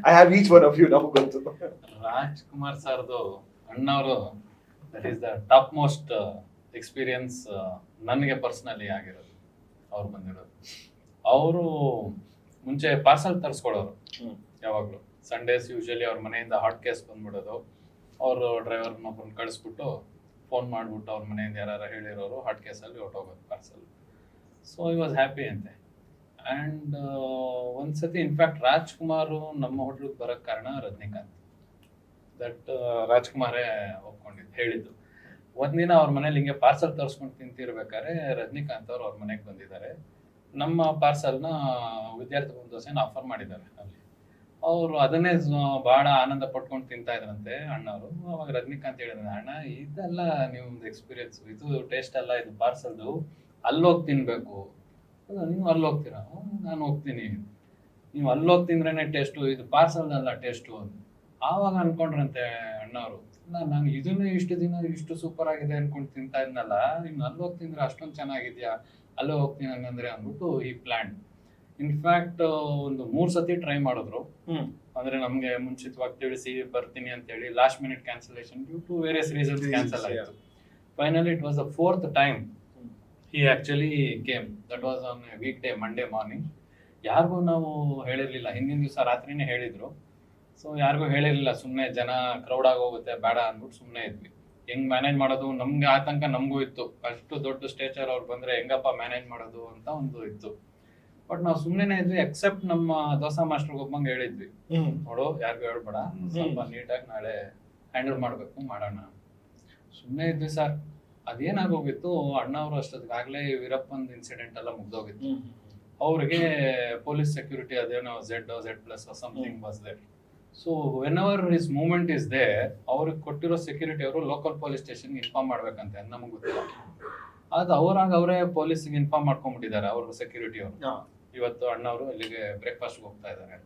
S1: I have each one of you. ನಾವು ಗೊತ್ತು
S3: ರಾಜ್ಕುಮಾರ್ ಸರ್ದು ಅಣ್ಣವರು that is the top most experience ನನಗೆ ಪರ್ಸನಲಿ ಆಗಿರೋದು. ಅವ್ರು ಬಂದಿರೋದು, ಅವರು ಮುಂಚೆ ಪಾರ್ಸಲ್ ತರಿಸ್ಕೊಡೋರು ಯಾವಾಗಲೂ. ಸಂಡೇಸ್ ಯೂಶಲಿ ಅವ್ರ ಮನೆಯಿಂದ ಹಾಟ್ ಕೇಸ್ ಬಂದ್ಬಿಡೋದು. ಅವರು ಡ್ರೈವರ್ನೊಬ್ಬರನ್ನ ಕಳಿಸ್ಬಿಟ್ಟು ಫೋನ್ ಮಾಡಿಬಿಟ್ಟು ಅವ್ರ ಮನೆಯಿಂದ ಯಾರು ಹೇಳಿರೋರು ಹಾಟ್ ಕೇಸಲ್ಲಿ ಹೊಟ್ಟೋಗೋದು parcel. So I was happy ಅಂತೆ. ಆ್ಯಂಡ್ ಒಂದ್ಸತಿ ಇನ್ಫ್ಯಾಕ್ಟ್ ರಾಜ್ಕುಮಾರು ನಮ್ಮ ಹೋಟ್ಲಿಗೆ ಬರೋಕ್ಕೆ ಕಾರಣ ರಜನಿಕಾಂತ್. ದಟ್ ರಾಜ್ಕುಮಾರೇ ಒಪ್ಕೊಂಡಿದ್ದು, ಹೇಳಿದ್ದು. ಒಂದಿನ ಅವ್ರ ಮನೇಲಿ ಹಿಂಗೆ ಪಾರ್ಸಲ್ ತರಿಸ್ಕೊಂಡು ತಿಂತಿರ್ಬೇಕಾದ್ರೆ ರಜನಿಕಾಂತ್ ಅವ್ರು ಅವ್ರ ಮನೆಗೆ ಬಂದಿದ್ದಾರೆ. ನಮ್ಮ ಪಾರ್ಸಲ್ನ ವಿದ್ಯಾರ್ಥಿ ಬಂದು ದೋಸೆನ ಆಫರ್ ಮಾಡಿದ್ದಾರೆ ಅಲ್ಲಿ. ಅವರು ಅದನ್ನೇ ಬಹಳ ಆನಂದ ಪಟ್ಕೊಂಡು ತಿಂತಾ ಇದ್ರಂತೆ ಅಣ್ಣವರು. ಅವಾಗ ರಜನಿಕಾಂತ್ ಹೇಳಿದ್ರೆ, ಅಣ್ಣ ಇದೆಲ್ಲ ನಿಮ್ದು ಎಕ್ಸ್ಪೀರಿಯನ್ಸ್, ಇದು ಟೇಸ್ಟ್ ಅಲ್ಲ, ಇದು ಪಾರ್ಸಲ್ದು, ಅಲ್ಲೋಗಿ ತಿನ್ಬೇಕು. ನೀವು ಅಲ್ಲಿ ಹೋಗ್ತೀರಾ? ನಾನು ಹೋಗ್ತೀನಿ. ನೀವು ಅಲ್ಲೋಗಿ ತಿಂದ್ರೇನೆ ಟೇಸ್ಟು, ಇದು ಪಾರ್ಸಲ್ದಲ್ಲ ಟೇಸ್ಟು ಅಂತ. ಆವಾಗ ಅನ್ಕೊಂಡ್ರಂತೆ ಅಣ್ಣವರು, ನಾನು ಇದನ್ನೇ ಇಷ್ಟು ದಿನ ಇಷ್ಟು ಸೂಪರ್ ಆಗಿದೆ ಅನ್ಕೊಂಡು ತಿಂತಾ ಇದ್ನಲ್ಲ, ಇನ್ನು ಅಲ್ಲೋಗಿ ತಿಂದ್ರೆ ಅಷ್ಟೊಂದು ಚೆನ್ನಾಗಿದ್ಯಾ, ಅಲ್ಲೇ ಹೋಗ್ತೀನಿ ಹಂಗಂದ್ರೆ ಅಂದ್ಬಿಟ್ಟು ಈ ಪ್ಲಾನ್. ಇನ್ಫ್ಯಾಕ್ಟ್ ಒಂದು 3 ಸತಿ ಟ್ರೈ ಮಾಡಿದ್ರು. ಅಂದ್ರೆ ನಮ್ಗೆ ಮುಂಚಿತವಾಗಿ ತಿಳಿಸಿ ಬರ್ತೀನಿ ಅಂತ ಹೇಳಿ last minute cancellation due to various reasons cancel ಆಯಿತು. Finally it was the 4th time he actually came. That was on a weekday, Monday morning. ಯಾರಿಗೂ ನಾವು ಹೇಳಿರ್ಲಿಲ್ಲ, ಹಿಂದಿನ ದಿವಸ ರಾತ್ರಿನೇ ಹೇಳಿದ್ರು. ಸೊ ಯಾರಿಗೂ ಹೇಳಿರ್ಲಿಲ್ಲ, ಸುಮ್ಮನೆ ಜನ ಕ್ರೌಡ್ ಆಗೋಗುತ್ತೆ ಬೇಡ ಅಂದ್ಬಿಟ್ಟು ಸುಮ್ಮನೆ ಇದ್ವಿ. ಹೆಂಗ್ ಮ್ಯಾನೇಜ್ ಮಾಡೋದು ನಮ್ಗೆ ಆತಂಕ ನಮಗೂ ಇತ್ತು. ಅಷ್ಟು ದೊಡ್ಡ ಸ್ಟೇಚರ್ ಅವ್ರು ಬಂದ್ರೆ ಹೆಂಗಪ್ಪ ಮ್ಯಾನೇಜ್ ಮಾಡೋದು ಅಂತ ಒಂದು ಇತ್ತು. ಬಟ್ ನಾವು ಸುಮ್ಮನೆ ಇದ್ವಿ. ಎಕ್ಸೆಪ್ಟ್ ನಮ್ಮ ದೋಸಾ ಮಾಸ್ಟರ್ಗೆ ಒಬ್ಬಂಗೆ ಹೇಳಿದ್ವಿ, ನೋಡು ಯಾರಿಗೂ ಹೇಳ್ಬೇಡ, ಸ್ವಲ್ಪ ನೀಟಾಗಿ ನಾಳೆ ಹ್ಯಾಂಡಲ್ ಮಾಡಬೇಕು, ಮಾಡೋಣ. ಸುಮ್ಮನೆ ಇದ್ವಿ ಸರ್. ಅದೇನಾಗೋಗಿತ್ತು, ಅಣ್ಣವರು ಅಷ್ಟೊತ್ತಿಗಾಗಲೇ ವೀರಪ್ಪಂದು ಇನ್ಸಿಡೆಂಟ್ ಎಲ್ಲ ಮುಗ್ದೋಗಿತ್ತು. ಅವ್ರಿಗೆ ಪೊಲೀಸ್ ಸೆಕ್ಯೂರಿಟಿ ಅದೇನೋ Z++ something was there. So whenever his movement is there, ಅವ್ರಿಗೆ ಕೊಟ್ಟಿರೋ ಸೆಕ್ಯೂರಿಟಿ ಅವರು ಲೋಕಲ್ ಪೊಲೀಸ್ ಸ್ಟೇಷನ್ಗೆ ಇನ್ಫಾರ್ಮ್ ಮಾಡ್ಬೇಕಂತೆ, ನಮಗೆ ಗೊತ್ತಿಲ್ಲ. ಅದು ಅವರೇ ಪೊಲೀಸ್ಗೆ ಇನ್ಫಾರ್ಮ್ ಮಾಡ್ಕೊಂಡ್ಬಿಟ್ಟಿದ್ದಾರೆ ಅವ್ರ ಸೆಕ್ಯೂರಿಟಿ ಅವರು. ಇವತ್ತು ಅಣ್ಣವರು ಅಲ್ಲಿಗೆ ಬ್ರೇಕ್ಫಾಸ್ಟ್ಗೆ ಹೋಗ್ತಾ ಇದ್ದಾರೆ.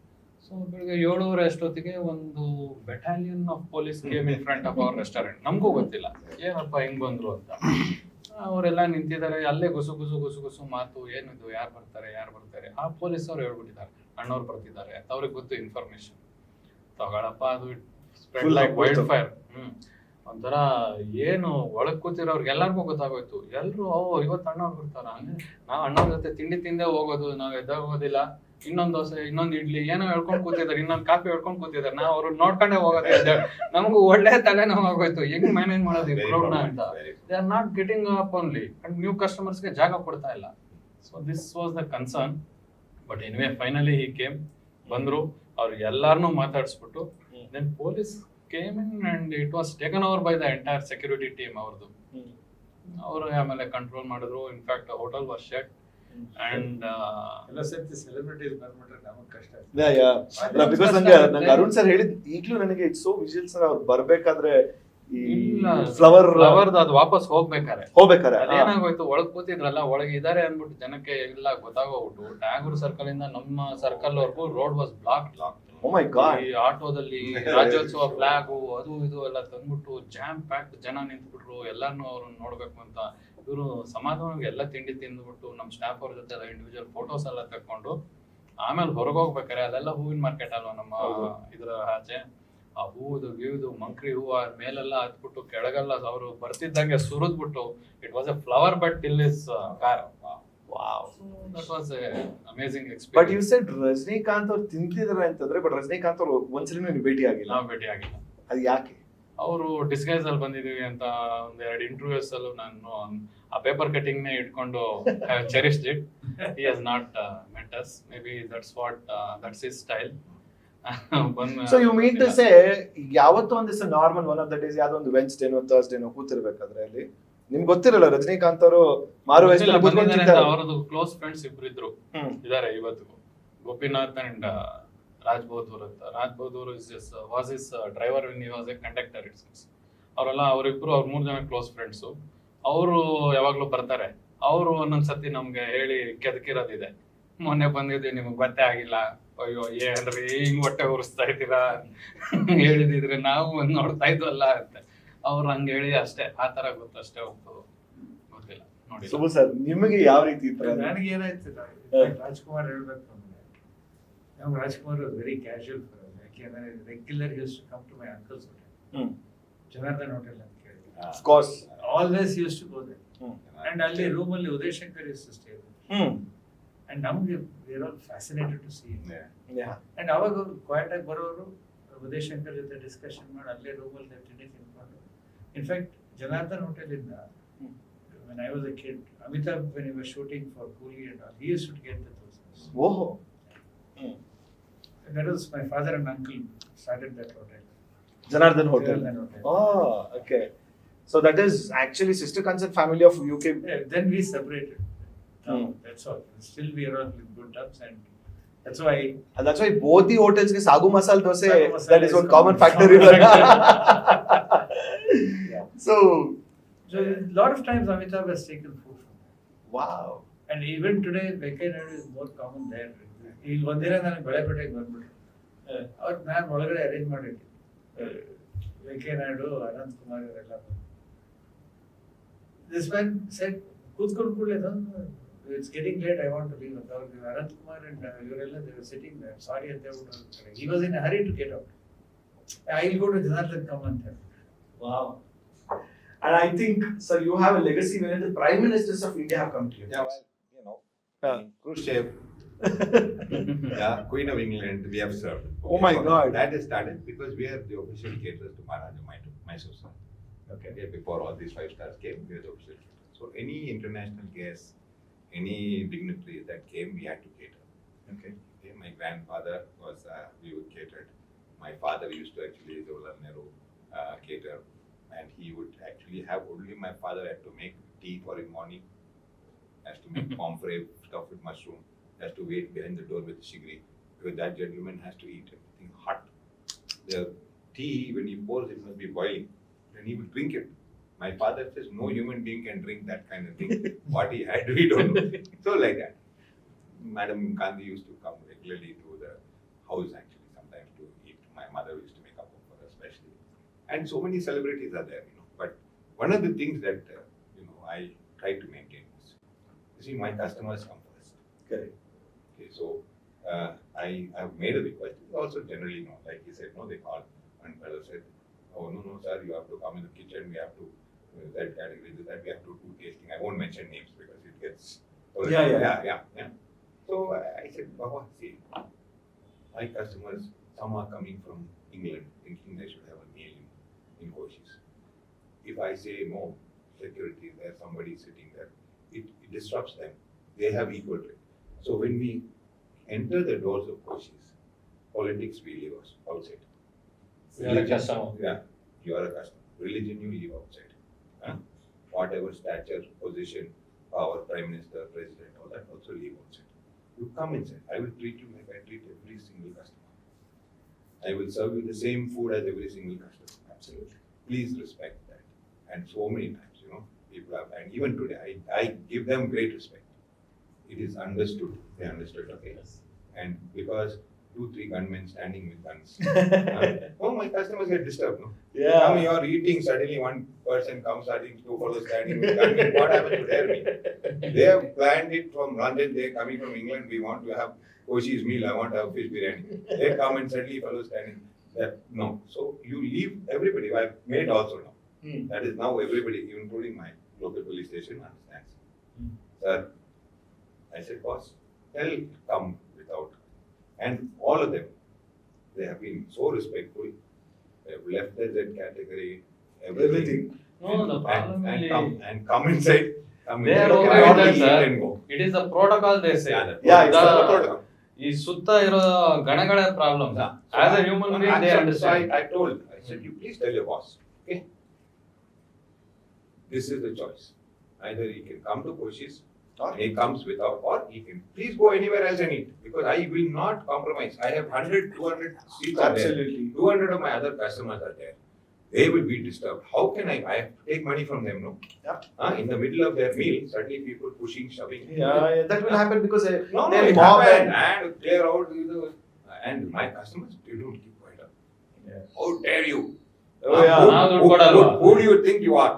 S3: ಸೊ ಬೆಳಿಗ್ಗೆ 7:30 ಅಷ್ಟೊತ್ತಿಗೆ ಒಂದು battalion of police came in front of our restaurant. ನಮಗೂ ಗೊತ್ತಿಲ್ಲ ಏನಪ್ಪ ಹಿಂಗ್ ಬಂದ್ರು ಅಂತ. ಅವರೆಲ್ಲ ನಿಂತಿದ್ದಾರೆ, ಅಲ್ಲೇ ಗುಸು ಮಾತು, ಏನಿದು, ಯಾರು ಬರ್ತಾರೆ. ಆ ಪೊಲೀಸ್ ಅವ್ರು ಹೇಳ್ಬಿಟ್ಟಿದ್ದಾರೆ ಅಣ್ಣವ್ರು ಬರ್ತಿದ್ದಾರೆ ಅಂತ. ಅವ್ರಿಗೆ ಗೊತ್ತು ಇನ್ಫಾರ್ಮೇಶನ್. ತಗೊಳಪ್ಪ, ಅದು ಸ್ಪ್ರೆಡ್ ಲೈಕ್ ವೈಲ್ಡ್ ಫೈರ್. ಒಂಥರ ಏನು ಒಳಗ್ ಕೂತಿರೋರ್ಗೆ ಎಲ್ಲರಿಗೂ ಗೊತ್ತಾಗೋಯ್ತು. ಎಲ್ರು ಇವತ್ತು ಅಣ್ಣವ್ರು ಬರ್ತಾರ, ನಾವು ಅಣ್ಣವ್ರ ಜೊತೆ ತಿಂಡಿ ತಿಂದೇ ಹೋಗೋದು, ನಾವ್ ಎದ್ದಾಗೋದಿಲ್ಲ. ಇನ್ನೊಂದ್ ದೋಸೆ, ಇನ್ನೊಂದ್ ಇಡ್ಲಿ ಏನೋ ಹೇಳ್ಕೊಂಡ್ ಕೂತಿದ್ದಾರೆ, ಇನ್ನೊಂದ್ ಕಾಫಿ ಹೇಳ್ಕೊಂಡ್ ಕೂತಿದ್ದಾರೆ. ನಾವು ಅವ್ರು ನೋಡ್ಕೊಂಡೇ ಹೋಗೋದು. ನಮಗೂ ಒಳ್ಳೆ ತಲೆನೋವು ಆಗೋಯ್ತು, ಹೆಂಗ್ ಮ್ಯಾನೇಜ್ ಮಾಡೋದು ಕ್ರೌಡ್ನ ಅಂತ. They are not getting up only, and new ಕಸ್ಟಮರ್ಸ್ಗೆ ಜಾಗ ಕೊಡ್ತಾ ಇಲ್ಲ. So this was the concern. But anyway finally he came, ಬಂದ್ರು. ಅವ್ರು ಎಲ್ಲಾರನ್ನೂ ಮಾತಾಡಿಸ್ಬಿಟ್ಟು then police came in and it was taken over by the entire security team ಅವ್ರದ್ದು. ಅವರು ಆಮೇಲೆ ಕಂಟ್ರೋಲ್ ಮಾಡಿದ್ರು. In fact hotel was shut and
S4: ಎಲ್ಲ ಸೇರ್ತಿ ಸೆಲೆಬ್ರಿಟೀಸ್ ಬಂದ್ಬಿಟ್ರೆ ನಮಗೆ ಕಷ್ಟ.
S1: ಬಿಕಾಸ್ ನಂಗೆ ಅರುಣ್ ಸರ್ ಹೇಳಿದ್ ಈಗಲೂ ನನಗೆ ಇಟ್ಸ್ ಸೋ ವಿಜುವಲ್ ಸರ್. ಅವ್ರು ಬರ್ಬೇಕಾದ್ರೆ ಈ ಫ್ಲವರ್
S3: ಅದು ವಾಪಸ್ ಹೋಗ್ಬೇಕಾರೆ ಅದೇನಾಗೋಯ್ತು, ಒಳಗ್ ಕೂತಿದ್ರಲ್ಲ, ಒಳಗೆ ಇದಾರೆ ಅಂದ್ಬಿಟ್ಟು ಜನಕ್ಕೆ ಎಲ್ಲ ಗೊತ್ತಾಗೋಗ್ಬಿಟ್ಟು ಟ್ಯಾಗೂರ್ ಸರ್ಕಲ್ ಇಂದ ನಮ್ಮ ಸರ್ಕಲ್ ವರ್ಗು road was block.
S1: Oh my God.
S3: ಈ ಆಟೋದಲ್ಲಿ ರಾಜ್ಯೋತ್ಸವ ಫ್ಲಾಗು ಅದು ಇದು ಎಲ್ಲ ತಂದ್ಬಿಟ್ಟು ಜಾಮ್ ಪ್ಯಾಕ್ಡ್ ಜನ ನಿಂತ್ಬಿಟ್ರು. ಎಲ್ಲಾರ್ನು ಅವ್ರನ್ನ ನೋಡ್ಬೇಕು ಅಂತ. ಇವರು ಸಮಾಧಾನವಾಗಿ ಎಲ್ಲ ತಿಂಡಿ ತಿಂದ್ಬಿಟ್ಟು ನಮ್ಮ ಸ್ಟಾಫ್ ಅವ್ರ ಜೊತೆ ಎಲ್ಲ ಇಂಡಿವಿಜುವಲ್ ಫೋಟೋಸ್ ಎಲ್ಲ ತಕೊಂಡು ಆಮೇಲೆ ಹೊರಗೆ ಹೋಗ್ಬೇಕಾರೆ ಅಲ್ಲೆಲ್ಲ ಹೂವಿನ ಮಾರ್ಕೆಟ್ ಅಲ್ವಾ ನಮ್ಮ ಇದ್ರ ಆಚೆ. ಆ ಹೂವುದು ಗೀವುದು ಮಂಕ್ರಿ ಹೂವು ಮೇಲೆಲ್ಲ ಹತ್ಬಿಟ್ಟು ಕೆಳಗೆಲ್ಲ ಅವರು ಬರ್ತಿದ್ದಂಗೆ ಸುರಿದ್ಬಿಟ್ಟು it was a flower but till is car.
S1: Wow.
S3: That was an amazing experience.
S1: But you said Rajinikanth ಅವ್ರು ತಿಂತಿದಾರೆ ಅಂತಂದ್ರೆ, ಬಟ್ ರಜನಿಕಾಂತ್ ಅವ್ರು ಒಂದ್ಸಲ ನೀವು ಭೇಟಿ ಆಗಿಲ್ಲ.
S3: ನಾವು ಭೇಟಿ ಆಗಿಲ್ಲ.
S1: ಅದು ಯಾಕೆ?
S3: ಅವರು ಡಿಸ್ಗೈಸ್ ಅಲ್ಲಿ ಬಂದಿದೀವಿ ಅಂತ ಒಂದೆರಡು ಇಂಟರ್ವ್ಯೂಸ್ ಅಲ್ಲೂ ನಾನು ಆ ಪೇಪರ್ ಕಟಿಂಗ್ ನೇ ಇಟ್ಕೊಂಡು cherished it. He has not met us. Maybe that's his style.
S1: So you mean to say ಯಾವತ್ತೋ ಒಂದ್ ದಿವಸ normal one of the days ಯಾವ್ದೋ ಒಂದು ವೆನ್ಸ್ಡೇನೋ ಥರ್ಸ್ಡೇನೋ ಕೂತಿರ್ಬೇಕಾದ್ರೆ ಅಲ್ಲಿ ನಿಮ್ಗೆ ಗೊತ್ತಿರಲ್ಲ ರಜನಿಕಾಂತ್ ಅವರು ಮಾರು
S3: ಅವರದು ಕ್ಲೋಸ್ ಫ್ರೆಂಡ್ಸ್ ಇಬ್ರು ಇದಾರೆ ಇವತ್ತು, ಗೋಪಿನಾಥ್ ಅಂಡ್ ರಾಜ್ ಬಹದ್ದೂರ್ ಅಂತ. Raj Bahadur was his driver when he was a conductor. It seems ಅವರೆಲ್ಲ ಅವರಿಬ್ರು 3 ಜನ ಕ್ಲೋಸ್ ಫ್ರೆಂಡ್ಸು. ಅವರು ಯಾವಾಗ್ಲೂ ಬರ್ತಾರೆ. ಅವರು ಒಂದೊಂದ್ಸತಿ ನಮ್ಗೆ ಹೇಳಿ ಕೆದಕಿರೋದಿದೆ, ಮೊನ್ನೆ ಬಂದಿದ್ವಿ ನಿಮಗ್ ಗೊತ್ತೇ ಆಗಿಲ್ಲ, ಅಯ್ಯೋ ಏನ್ರಿ ಹಿಂಗ್ ಹೊಟ್ಟೆ ಉರಿಸ್ತಾ ಇದ್ದೀರಾ ಹೇಳಿದಿದ್ರೆ ನಾವು ನೋಡ್ತಾ ಇದ್ವಲ್ಲ ಅಂತ. ಅವ್ರು ಹಂಗೆ ಹೇಳಿ ಅಷ್ಟೇ ಆ ತರ ಗೊತ್ತು ಅಷ್ಟೇ ಹೊರತು ಗೊತ್ತಿಲ್ಲ ನೋಡಿ.
S1: ಸುಬು ಸರ್, ನಿಮಗೆ ಯಾವ ರೀತಿ ಇತ್ತು?
S4: ನನಗೆ ಏನಾಯ್ತು, ರಾಜ್ಕುಮಾರ್ ಹೇಳ್ಬೇಕು ಅಂದ್ರೆ, ನಾವು Rajkumar very casual for us. ಯಾಕೆಂದ್ರೆ regular use to come to my uncle's hotel, Janardhan hotel ಅಂತ ಕೇಳಿ.
S1: Of course.
S4: Always used to go there. And ಅಲ್ಲಿ ರೂಮ್ ಅಲ್ಲಿ Uday Shankar used to stay there. And ನಮ್ಗೆ we are all fascinated to see him.
S1: Yeah.
S4: And ಅವಾಗ quite ಆಗಿ ಬರೋರು ಉದಯ್ ಶಂಕರ್ ಜೊತೆ discussion ಮಾಡಿ ಅಲ್ಲೇ ರೂಮಲ್ಲಿ ತಿಂಡಿ ತಿನ್ಕೊಂಡು. ಇನ್ಫ್ಯಾಕ್ಟ್ ಜನಾರ್ದನ್ ಹೋಟೆಲ್ ಇಂದ when I was a kid, Amitabh, when he was shooting for Coolie and all, he used to get the dosas.
S1: Oh.
S4: And that was my father and uncle started that hotel.
S1: Janardhan Hotel.
S4: Janardhan Hotel.
S1: Oh, okay. So that is actually sister concern family of UK.
S4: Yeah, then we separated. That's all. Still we are all in good terms, and that's why.
S1: And that's why both the hotels ke sagu masala dosa,
S4: Sagu masala
S1: that is
S4: is
S1: one common
S4: common
S1: factor.
S4: Yeah.
S1: So
S4: So a lot of times Amitabh has taken food from there.
S1: wow.
S4: And even today, Venkaiah is more common there. He'll ಒಂದಿನ ನನಗೆ ಬೆಳಪೇಟೆಗೆ ಬಂದ್ಬಿಟ್ರು. ಅವ್ರು ನಾನು ಒಳಗಡೆ arrange ಮಾಡಿದ್ದೆ. ವೆಂಕಯ್ಯ ನಾಯ್ಡು, ಅನಂತ್ ಕುಮಾರ್ ಇವರೆಲ್ಲ ಬಂದು. This man said, ಕೂತ್ಕೊಂಡು ಕೂಡಲೇ it's getting late, I want to leave. Ananth Kumar and ಇವರೆಲ್ಲ they were sitting there. Sorry ಅಂತ ಹೇಳ್ಬಿಟ್ಟು. He was in a hurry to get out. I'll go to Janardhan, come ಅಂತ ಹೇಳಿ.
S1: Wow. And I think, sir, you have a legacy where the Prime Ministers of India have come to you.
S2: Yeah, well, you know, Khrushchev, yeah, Queen of England, we have served.
S1: Oh my God.
S2: That is started because we are the official caterers to Maharaja Mayuurra. Okay. Before all these 5 stars came, we were the official caterers. So any international guest, any dignitary that came, we had to cater. Okay. My grandfather was, we would cater. My father used to actually, Jawaharlal Nehru, cater. And he would actually have only my father had to make tea for him morning, has to make pomfret stuffed with mushroom, has to wait behind the door with shigri, because that gentleman has to eat everything hot. The tea, when he pours, it must be boiling, and he will drink it. My father says no human being can drink that kind of thing. What he had, we don't know. So like that. Madam Gandhi used to come regularly to the house actually, sometimes to eat. My mother used to make up for her especially. And so many celebrities are there, you know. But one of the things that, I try to maintain is, you see, my customers come first.
S1: Correct.
S2: Okay, so I have made a request. Also generally, like he said, no, they called. And fellow said, oh, no, sir, you have to come in the kitchen. We have to, that category, that we have to do tasting. I won't mention names because it gets... Yeah. So I said, Baba, see, my customers, some are coming from England, thinking they should have a meal in Koshys. If I say no, security there, somebody sitting there, it disrupts them. They have equal right. So when we enter the doors of Koshys, politics we leave outside.
S3: You are a customer.
S2: Yeah, you are a customer. Religion you leave outside. Whatever stature, position, power, prime minister, president, all that also leave outside. You come inside. I will treat you like I treat every single customer. I will serve you the same food as every single customer. Absolutely. Please respect that. And so many times, people have, and even today, I give them great respect. It is understood. They understood, okay? Yes. And because 2-3 gunmen standing with guns, my customers get disturbed, no?
S1: Yeah.
S2: Now you are eating, suddenly one person comes, I think 2 fellows standing with gunmen. What happened to their meal? They have planned it from London, they are coming from England, we want to have Koshys meal, I want to have fish biryani. They come and suddenly fellows standing. No. So you leave everybody. I've made also now. That is now everybody, including my local police station, understands. Sir, I said, boss, they'll come without. And all of them, they have been so respectful. They have left the Z category, everything.
S3: No, the problem
S2: and come inside.
S3: They are okay with that, sir. It is the protocol they say.
S1: It's the protocol.
S3: ಈ ಸುತ್ತ ಇರೋ ಗಣಗಳ problem as a human being they understand.
S2: I said, you please tell your boss, okay? This is the choice. Either he can come to Koshys, or he comes without, or he can please go anywhere else and eat, because I will not compromise. I have 100, 200 seats are there.
S1: Absolutely.
S2: 200 of my other customers are there. They will be disturbed. How can I have to take money from them, no?
S1: Yeah.
S2: In the middle of their meal, suddenly people pushing, shoving.
S1: Yeah, that will happen because
S2: No,
S1: they'll
S2: it
S1: mob
S2: happened, and clear out. And my customers, they don't keep quiet.
S1: Yeah.
S2: How dare you?
S1: Oh, yeah.
S3: ನಾವು ದುಡ್ಡು ಕೊಡಲ್ವಾ?
S2: Who do you think you are?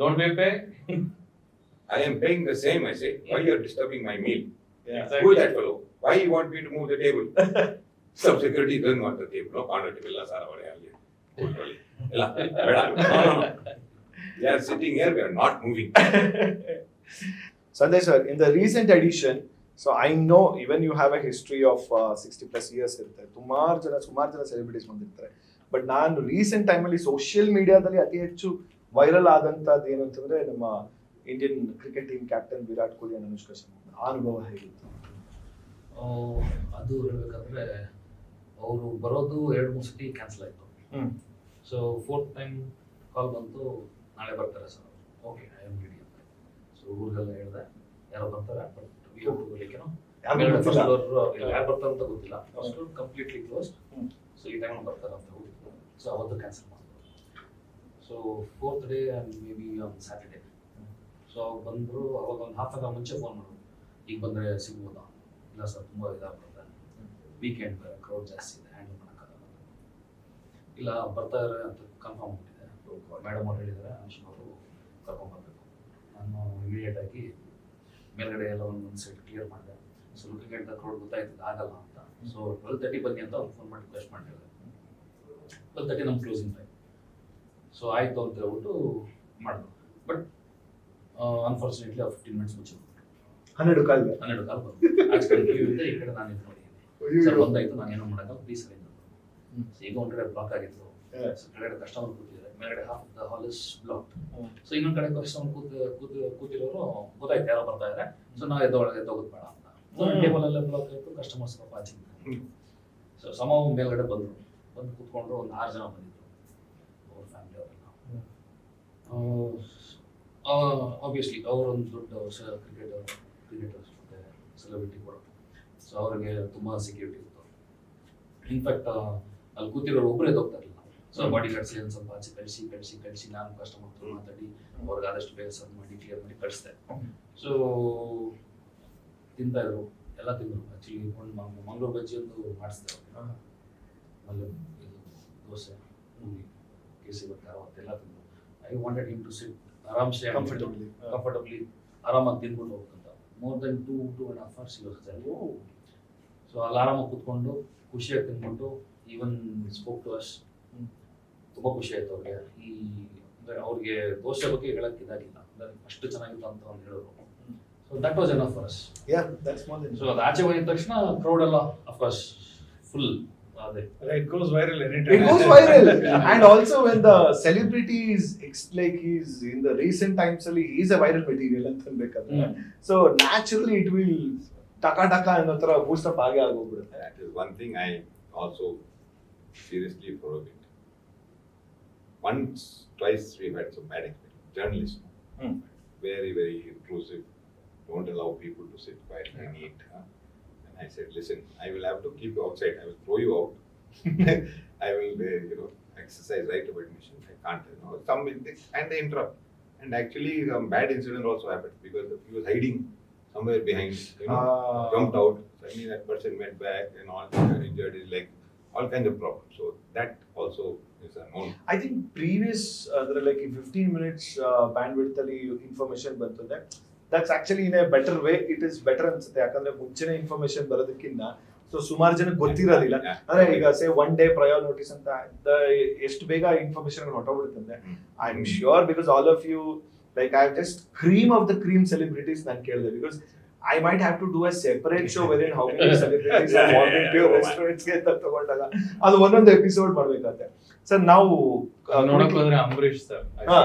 S3: Don't we pay?
S2: I am paying the same. I say, why you are disturbing my meal?
S1: Yeah.
S2: Who is that fellow? Why you want me to move the table? Some security doesn't want the table. No, convertible sir avare alli. Illa, beda. No. We are sitting here. We are not moving.
S1: Sandesh sir, in the recent edition, so I know even you have a history of 60 plus years ಇರುತ್ತೆ. ಸುಮಾರು ಜನ celebrities ಬಂದಿರ್ತಾರೆ. But ನಾನು recent ಟೈಮಲ್ಲಿ social ಮೀಡಿಯಾದಲ್ಲಿ ಅತಿ ಹೆಚ್ಚು viral ಆದಂತದ್ದು ಏನು ಅಂತಂದ್ರೆ ನಮ್ಮ Indian cricket team captain Virat Kohli and Anushka Sharma. ಆ ಅನುಭವ ಹೇಗಿತ್ತು?
S5: ಅದು ಹೇಳ್ಬೇಕಂದ್ರೆ ಅವರು ಬರೋದು 2-3 ಸತಿ ಕ್ಯಾನ್ಸಲ್ ಆಯಿತು. ಸೊ 4th ಟೈಮ್ ಕಾಲ್ ಬಂತು, ನಾಳೆ ಬರ್ತಾರೆ sir. Okay, I am ready ಅಂತ. ಸೊ ಊರಿಗೆಲ್ಲ ಹೇಳಿದೆ, ಯಾರೋ ಬರ್ತಾರೆ, but we have to like ಯಾರು ಬರ್ತಾರೆ ಅಂತ ಗೊತ್ತಿಲ್ಲ. First completely closed. ಸೊ ಈ ಟೈಮ್ ಬರ್ತಾರೆ ಅಂತ ಹೋಗಿತ್ತು. ಸೊ ಅವತ್ತು ಕ್ಯಾನ್ಸಲ್ ಮಾಡಿದ್ರು. So 4th day and maybe on Saturday. So ಅವ್ರು ಬಂದರು. ಅವಾಗ ಒಂದು ಹಾಫ್ ಅವರ್ ಮುಂಚೆ ಫೋನ್ ಮಾಡೋದು, ಈಗ ಬಂದರೆ ಸಿಗ್ಬೋದಾ? ಇಲ್ಲ ಸರ್, ತುಂಬ ಇದಾಗ್ಬಿಡುತ್ತೆ, ವೀಕೆಂಡ್ ಕ್ರೌಡ್ ಜಾಸ್ತಿ ಇದೆ, ಹ್ಯಾಂಡಲ್ ಮಾಡೋಕ್ಕಾಗಲ್ಲ. ಇಲ್ಲ, ಬರ್ತಾರೆ ಅಂತ ಕನ್ಫರ್ಮ್ ಆಗ್ಬಿಟ್ಟಿದೆ. ಮೇಡಮ್ ಅವ್ರು ಹೇಳಿದ್ದಾರೆ, ಅನುಷ್ಕಾ ಅವರು ಕರ್ಕೊಂಡ್ಬರ್ಬೇಕು. ನಾನು ಇಮಿಡಿಯೇಟ್ ಆಗಿ ಮೇಲ್ಗಡೆ ಎಲ್ಲ ಒಂದು ಸೈಡ್ ಕ್ಲಿಯರ್ ಮಾಡಿದೆ. So looking at the crowd ಗೊತ್ತಾಯ್ತದೆ ಆಗಲ್ಲ ಅಂತ. ಸೊ 12:30 ಬನ್ನಿ ಅಂತ ಅವ್ರು ಫೋನ್ ಮಾಡಿ ರಿಕ್ವೆಸ್ಟ್ ಮಾಡಿದ್ದಾರೆ. 12:30 ನಮ್ಮ ಕ್ಲೋಸಿಂಗ್ ಟೈಮ್. ಸೊ ಆಯಿತು ಅಂತ ಹೇಳ್ಬಿಟ್ಟು ಮಾಡಿದ್ರು. ಬಟ್ ಅನ್ಫಾರ್ಚುನೇಟ್ಲಿ ಅವ್ರು 15 ಮಿನಿಟ್ಸ್ ಮುಂಚೆ 12 ಕಾಲ್ ಬಂದು ಆಚೆ ಕಡೆ ಕ್ಯೂ ಇದೆ, ಈ ಕಡೆ ನಾನು ಇದು ನೋಡಿದ್ದೀನಿ. ಸರ್ ಬಂದಾಯ್ತು, ನಾನು ಏನೋ ಮಾಡೋಕ್ಕಲ್ಲ, ಪ್ಲೀಸ್ ಅರೇಂಜ್ ಅಂತ. ಈಗ ಒಂದು ಕಡೆ ಬ್ಲಾಕ್ ಆಗಿತ್ತು. ಸೊ ಕೆಳಗಡೆ ಕಸ್ಟಮರ್ ಕೂತಿದ್ದಾರೆ, ಮೇಲ್ಗಡೆ half the hall is block. So ಇನ್ನೊಂದು ಕಡೆ ಕಸ್ಟಮರ್ ಕೂತಿರೋರು ಗೊತ್ತಾಯ್ತು ಯಾರೋ ಬರ್ತಾ ಇದ್ದಾರೆ. ಸೊ ನಾವು ಎದ್ದೋಗೋದು ಬೇಡ ಅಂತ. ಟೇಬಲ್ ಎಲ್ಲ ಬ್ಲಾಕ್ ಆಯಿತು, ಕಸ್ಟಮರ್ಸ್ ಸ್ವಲ್ಪ ಆಚೆ. ಸೊ ಸಮಾವು ಮೇಲ್ಗಡೆ ಬಂದರು, ಬಂದು ಕೂತ್ಕೊಂಡ್ರು. ಒಂದು 6 ಜನ ಬಂದಿದ್ರು, ಅವ್ರ ಫ್ಯಾಮಿಲಿ ಅವರೆಲ್ಲ. ಆಬ್ವಿಯಸ್ಲಿ ಅವರೊಂದು ದೊಡ್ಡ ಕ್ರಿಕೆಟರ್ಸ್ ಮತ್ತು ಸೆಲೆಬ್ರಿಟಿ ಕೂಡ. ಸೊ ಅವ್ರಿಗೆ ತುಂಬ ಸೆಕ್ಯೂರಿಟಿ ಇತ್ತು. ಇನ್ಫ್ಯಾಕ್ಟ್ ಅಲ್ಲಿ ಕೂತಿರೋರು ಒಬ್ಬರೇ ಹೋಗ್ತಾ ಇರಲಿಲ್ಲ. ಸೊ ಬಾಡಿ ಗಾರ್ಡ್ಸ್ ಏನು ಸ್ವಲ್ಪ ಆಚೆ ಕಳಿಸಿ ನಾನು ಕಸ್ಟಮರ್ ಹತ್ರ ಮಾತಾಡಿ ಅವ್ರಿಗೆ ಆದಷ್ಟು ಬೇಗ ಸರ್ವ್ ಮಾಡಿ ಕ್ಲಿಯರ್ ಮಾಡಿ ಕಳಿಸ್ದೆ. ಸೊ ತಿಂತಾಯಿದ್ರು, ಎಲ್ಲ ತಿಂದರು. ಆ್ಯಕ್ಚುಲಿ ಒಂದು ಮಂಗಳೂರು ಬಜ್ಜಿ ಒಂದು ಮಾಡಿಸ್ದೆ ಅವ್ರಿಗೆ. ಆಮೇಲೆ ಇದು ದೋಸೆ, ಮುಗಿ, ಕೇಸರಿ ಬಾತ್, ಅವತ್ತೆಲ್ಲ ತಿಂದರು. I wanted him to sit ಆರಾಮ್ಸೆ ಕಂಫರ್ಟಬ್ಲಿ ಆರಾಮಾಗಿ ತಿನ್ಬಿಟ್ಟು ಹೋಗ್ಬೇಕಂತ. ಮೋರ್ ದೆನ್ 2.5 hours ಇರುತ್ತೆ. ಸೊ ಅಲ್ಲಿ ಆರಾಮಾಗಿ ಕೂತ್ಕೊಂಡು ಖುಷಿಯಾಗಿ ತಿನ್ಬಿಟ್ಟು ಈವನ್ ಸ್ಪೋಕ್ ಟು ಅಸ್. ತುಂಬ ಖುಷಿ ಆಯ್ತು ಅವ್ರಿಗೆ. ಈ ಅಂದರೆ ಅವ್ರಿಗೆ ದೋಸೆ ಬಗ್ಗೆ ಹೇಳಕ್ಕೆ ಇದಾಗಿಲ್ಲ, ಅಂದರೆ ಅಷ್ಟು ಚೆನ್ನಾಗಿತ್ತು ಅಂತ ಒಂದು ಹೇಳೋರು. So that was enough for us. So ಅದು ಆಚೆ ಬಂದಿದ ತಕ್ಷಣ ಕ್ರೌಡ್ ಎಲ್ಲ of course full.
S4: It goes viral anytime.
S1: It goes viral. And also when the celebrity is like he's in the recent times only he's a viral material ಅಂತ ಅನ್ಬೇಕಾದ್ರೆ. So naturally it will ಟಕ ಅನ್ನೋ ತರ ಬೂಸ್ಟ್ up ಆಗೇ ಆಗೋಗ್ಬಿಡುತ್ತೆ.
S2: That is one thing I also seriously forgot. Once, twice we had some bad experience. Journalists, very, very intrusive. Don't allow people to sit quietly and eat. And I said, listen, I will have to keep you outside. I will throw you out. I will, exercise right of admission. I can't, and they interrupt. And actually, some bad incident also happened because he was hiding somewhere behind, jumped out. Suddenly that person went back and all injured, is like all kinds of problems. So that also is a known.
S1: I think previous like 15 minutes bandwidth ಅಲ್ಲಿ information ಬಂತಂದ್ರೆ that's actually in a better way. It is better ಅನ್ಸುತ್ತೆ. ಯಾಕಂದ್ರೆ ಮುಂಚೆನೆ information ಬರೋದಕ್ಕಿಂತ so ಸುಮಾರು ಜನ ಗೊತ್ತಿರೋದಿಲ್ಲ. ಅಂದ್ರೆ ಈಗ ಸೇ 1 day prior notice ಅಂತ ಎಷ್ಟು ಬೇಗ ಇನ್ಫಾರ್ಮೇಶನ್ ಹೊರಟೋಗ್ಬಿಡುತ್ತೆ ಅಂದ್ರೆ I am sure because all of you like I have just cream of the cream celebrities ನಾನು ಕೇಳಿದೆ because I might have to do a separate show wherein how many celebrities are walked into your restaurants ಗೆ ತಗೊಂಡಾಗ ಅದು ಒಂದೊಂದು episode ಮಾಡ್ಬೇಕಾಗುತ್ತೆ. Sir ನಾವು
S3: ನೋಡಕ್ ಹೋದ್ರೆ Ambareesh sir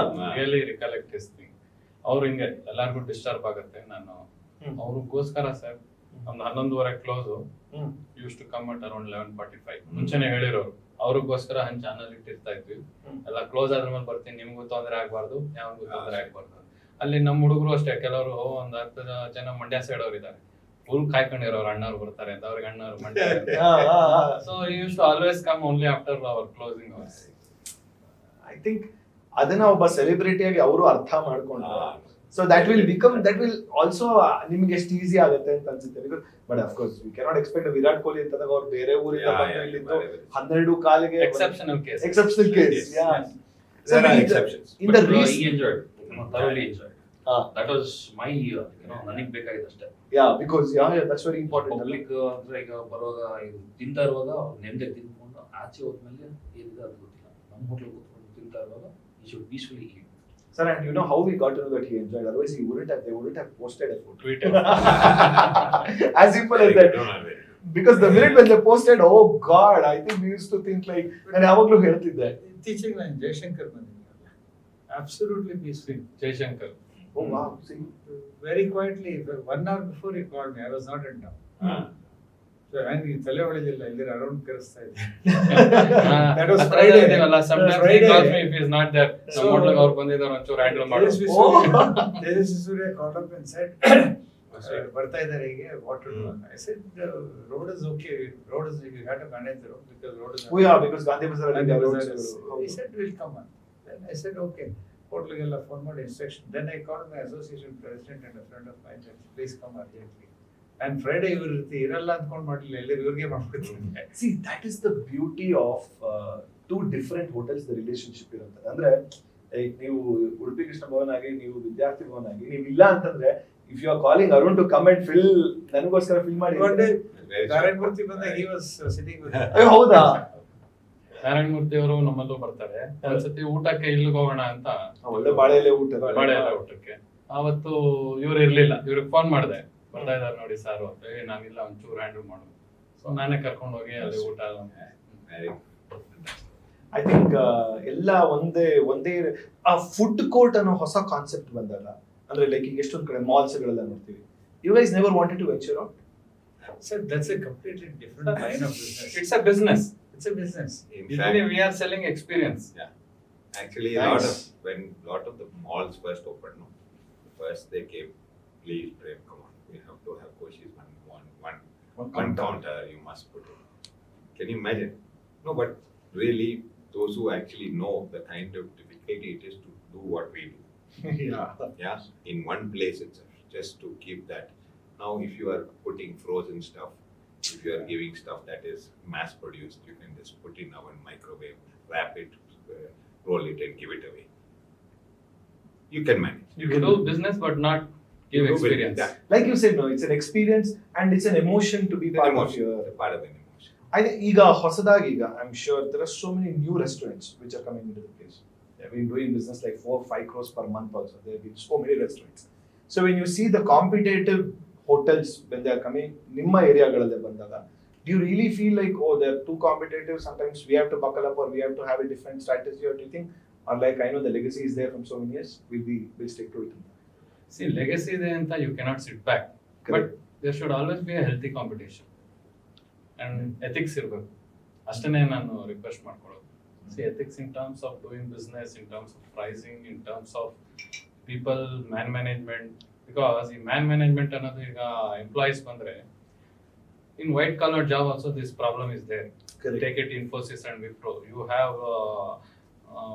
S3: really recollect is thing. ಅವ್ರು ಹಿಂಗೆ ಎಲ್ಲಾರ್ಗು ಡಿಸ್ಟರ್ಬ್ ಆಗುತ್ತೆ. ನಾನು ಅವ್ರಿಗೋಸ್ಕರ ಸರ್ ಒಂದು 11:30 close use to come at around 11:45 ಮುಂಚೆನೆ ಹೇಳಿರೋರು. ಅವ್ರಿಗೋಸ್ಕರ ಹಂಗೆ ಚಾನಲ್ ಇಟ್ಟಿರ್ತಾ ಇದ್ವಿ. ಎಲ್ಲ ಕ್ಲೋಸ್ ಆದ್ರ ಮೇಲೆ ಬರ್ತೀನಿ, ನಿಮ್ಗೂ ತೊಂದರೆ ಆಗ್ಬಾರ್ದು, ಯಾವಾಗೂ ತೊಂದರೆ ಆಗ್ಬಾರ್ದು. ಅಲ್ಲಿ ನಮ್ಮ ಹುಡುಗರು ಅಷ್ಟೇ, ಕೆಲವರು ಒಂದು 10 ಜನ ಮಂಡ್ಯ ಸೈಡ್ ಅವ್ರು ಇದ್ದಾರೆ, ಫುಲ್ ಕಾಯ್ಕೊಂಡಿರೋರು ಅಣ್ಣವ್ರು ಬರ್ತಾರೆ ಅಂತ. ಅವ್ರಿಗೆ ಅಣ್ಣವ್ರು Mandya. So used to always come only after our closing hours.
S1: I think ಅದನ್ನ ಒಬ್ಬ ಸೆಲೆಬ್ರಿಟಿಯಾಗಿ ಅವರು ಅರ್ಥ ಮಾಡ್ಕೊಂಡು So that will also ನಿಮಗೆ ಎಷ್ಟು ಈಸಿ ಆಗುತ್ತೆ ಅಂತ ಅನ್ಸುತ್ತೆ. Because but of course we cannot expect a Virat Kohli ಅಂತಂದಾಗ ಅವ್ರು ಬೇರೆ ಊರಿಂದ ಬಂದು ಇಲ್ಲಿದ್ದು 12 ಕಾಲಿಗೆ
S3: Exceptional case.
S1: Yeah.
S2: There are exceptions.
S1: In the
S5: he enjoyed, thoroughly enjoyed. That was my ನನಗೆ ಬೇಕಾಗಿದ್ದು ಅಷ್ಟೇ.
S1: Yeah, because that's very important.
S5: Public ಅಂದ್ರೆ ಈಗ ಬರುವಾಗ ತಿಂತಾ ಇರುವಾಗ ನೆಮ್ಮದಿ ತಿನ್ಕೊಂಡು ಆಚೆ ಹೋದ್ಮೇಲೆ ಏನಿದೆ ಅದು ಗೊತ್ತಿಲ್ಲ. ನಮ್ಮ ಹೋಟೆಲ್ ಕೂತ್ಕೊಂಡು ತಿಂತಾ ಇರುವಾಗ he should peacefully eat.
S1: Sir, and you know how we got to know that he enjoyed? Otherwise, they wouldn't have posted a photo.
S3: Tweet.
S1: As simple as that. Because the minute when they posted, oh God, I think we used to think like, and ಯಾವಾಗಲೂ ಹೇಳ್ತಿದ್ದೆ.
S4: ಇತ್ತೀಚೆಗೆ ನಾನು ಜಯಶಂಕರ್ ಬಂದಿದ್ದೆ. Absolutely peaceful.
S3: Jayshankar.
S1: Oh wow, see.
S4: Very quietly, 1 hour before he called me, I was not in town. So ನನಗೆ ತಲೆ ಹೊಳೆದಿಲ್ಲ, ಇಲ್ಲಿ around ಕರೆಸ್ತಾ ಇದ್ದೆ. That was Friday.
S3: Sometimes he calls me if he's not there. ನಮ್ಮ ಹೋಟೆಲ್ಗೆ ಅವ್ರು ಬಂದಿದ್ದಾರೆ ಒಂಚೂರು handle ಮಾಡಿ.
S4: Tejasvi Surya called up and said, ಬರ್ತಾ ಇದ್ದಾರೆ ಹೀಗೆ, what to do? I said, road is okay. Road is, you have to manage the road because road is.
S1: Oh yeah, because Gandhi Bazaar ಅಲ್ಲಿ roads.
S4: He said, we'll come on. Then I said, okay. ಹೋಟ್ಲಿಗೆಲ್ಲ phone ಮಾಡಿ instruction. Then I called my association president and a friend of mine that please come urgently. And Friday ಇವ್ರ ಇರಲ್ಲ ಅಂದ್ಕೊಂಡು ಮಾಡಲಿಲ್ಲ, ಎಲ್ಲರೂ ಇವ್ರಿಗೆ ಮಾಡ್ಬಿಡ್ತೀನಿ.
S1: See, that is the beauty of two different hotels, the relationship ಇರುತ್ತೆ. ಅಂದ್ರೆ ನೀವು ಉಡುಪಿ ಕೃಷ್ಣ ಭವನ್ ಆಗಿ, ನೀವು ವಿದ್ಯಾರ್ಥಿ ಭವನ್ ಆಗಿ, ನೀವು ಇಲ್ಲ ಅಂತಂದ್ರೆ if you are calling Arun to come and fill, ನನಗೋಸ್ಕರ ಫಿಲ್ ಮಾಡಿ.
S4: One day ನಾರಾಯಣಮೂರ್ತಿ ಬಂದಾಗ he was sitting with.
S1: ಹೌದಾ?
S3: ನಾರಾಯಣಮೂರ್ತಿ ಅವರು ನಮ್ಮಲ್ಲೂ ಬರ್ತಾರೆ. ಒಂದ್ಸತಿ ಊಟಕ್ಕೆ ಇಲ್ಲಿಗೆ ಹೋಗೋಣ ಅಂತ,
S1: ಒಳ್ಳೆ ಬಾಳೆ ಎಲೆ
S3: ಊಟಕ್ಕೆ. ಅವತ್ತು ಇವ್ರು ಇರ್ಲಿಲ್ಲ, ಇವ್ರಿಗೆ ಫೋನ್ ಮಾಡಿದೆ, ಬರ್ತಾ ಇದಾರೆ ನೋಡಿ ಸಾರು ಅಂತ. ನಾನಿಲ್ಲ, ಒಂಚೂರು ಹ್ಯಾಂಡಲ್ ಮಾಡು. ಸೊ ನಾನೇ ಕರ್ಕೊಂಡು ಹೋಗಿ ಅಲ್ಲಿ ಊಟ.
S1: ಐ ಥಿಂಕ್ ಎಲ್ಲ ಒಂದೇ ಫುಡ್ ಕೋರ್ಟ್ ಅನ್ನೋ ಹೊಸ ಕಾನ್ಸೆಪ್ಟ್ ಬಂದಾಗ, ಅಂದ್ರೆ ಲೈಕ್ ಈಗ ಎಷ್ಟೊಂದು ಕಡೆ ಮಾಲ್ಸ್ ಗಳೆಲ್ಲ ನೋಡ್ತೀವಿ. You guys never wanted to venture out?
S4: Sir, that's a completely different line of business.
S3: It's a business.
S4: It's a business.
S2: In
S3: Usually
S2: fact,
S3: we are selling experience.
S2: yeah. Actually,
S1: Nice.
S2: lot of the malls first opened, no, first they came, please, Prem, come on, we have to have Koshys one counter, you must put it. Can you imagine? No, but really, those who actually know the kind of difficulty it is to do what we do. Yeah, in one place itself, just to keep that. Now, if you are putting frozen stuff, if you are giving stuff that is mass produced, you can just put in oven, microwave, wrap it, roll it and give it away. You can manage.
S3: You can do business but not give experience.
S2: Yeah.
S1: Like you said, no, it's an experience and it's an emotion to be
S2: It's an
S1: part
S2: emotion.
S1: of your.
S2: It's a part of an emotion.
S1: I think ಈಗ ಹೊಸದಾಗಿ ಈಗ I'm sure there are so many new restaurants which are coming into the place. They've been doing business like 4-5 crores per month also. There have been so many restaurants. So when you see the competitive hotels when they are coming, ನಿಮ್ಮ ಏರಿಯಾಗಳಲ್ಲೇ ಬಂದಾಗ, do you really feel like, oh, they're too competitive, sometimes we have to buckle up or we have to have a different strategy, or do you think, or like I know the legacy is there from so many years, we'll stick to it?
S3: See, legacy ಇದೆ ಅಂತ you cannot sit back. But there should always be a healthy competition. And ethics ಇರಬೇಕು. ಅಷ್ಟೇ ನಾನು request ಮಾಡ್ಕೊಳ್ಳೋದು. See, ethics in terms of doing business, in terms of pricing, in terms of people, man management. Because ಈ man management ಅನ್ನೋದು ಈಗ employees ಬಂದ್ರೆ, in white collar job also this problem is there.
S1: Correct.
S3: Take it Infosys and Wipro. You have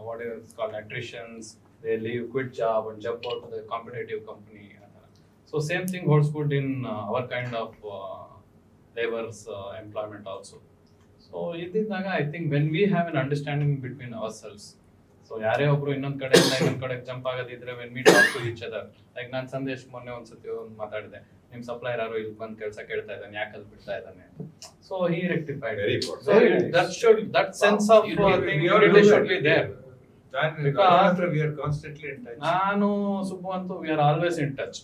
S3: what is called attritions. They leave, quit job and jump out to the competitive company. So same thing holds good in our kind of labor's employment also. So ಇದ್ದಾಗ I think when we have an understanding between ourselves, so ಯಾರೇ ಒಬ್ರು ಇನ್ನೊಂದ್ ಕಡೆಯಿಂದ ಇನ್ನೊಂದ್ ಕಡೆ jump ಆಗೋದಿದ್ರೆ when we talk to each other, like ನಾನು ಸಂದೇಶ್ ಮೊನ್ನೆ ಒಂದ್ಸತಿ ಮಾತಾಡಿದೆ, ನಿಮ್ ಸಪ್ಲೈಯರ್ ಯಾರೋ ಇಲ್ಲಿ ಬಂದು ಕೆಲಸ ಕೇಳ್ತಾ ಇದ್ದಾನೆ, ಯಾಕೆ ಅಲ್ಲಿ ಬಿಡ್ತಾ ಇದ್ದಾನೆ. So he rectified.
S2: Very good.
S3: So that sense of thing really should be there.
S4: Because we are constantly in touch.
S3: ನಾನು ಸುಬ್ಬು ಅಂತೂ we are always in touch.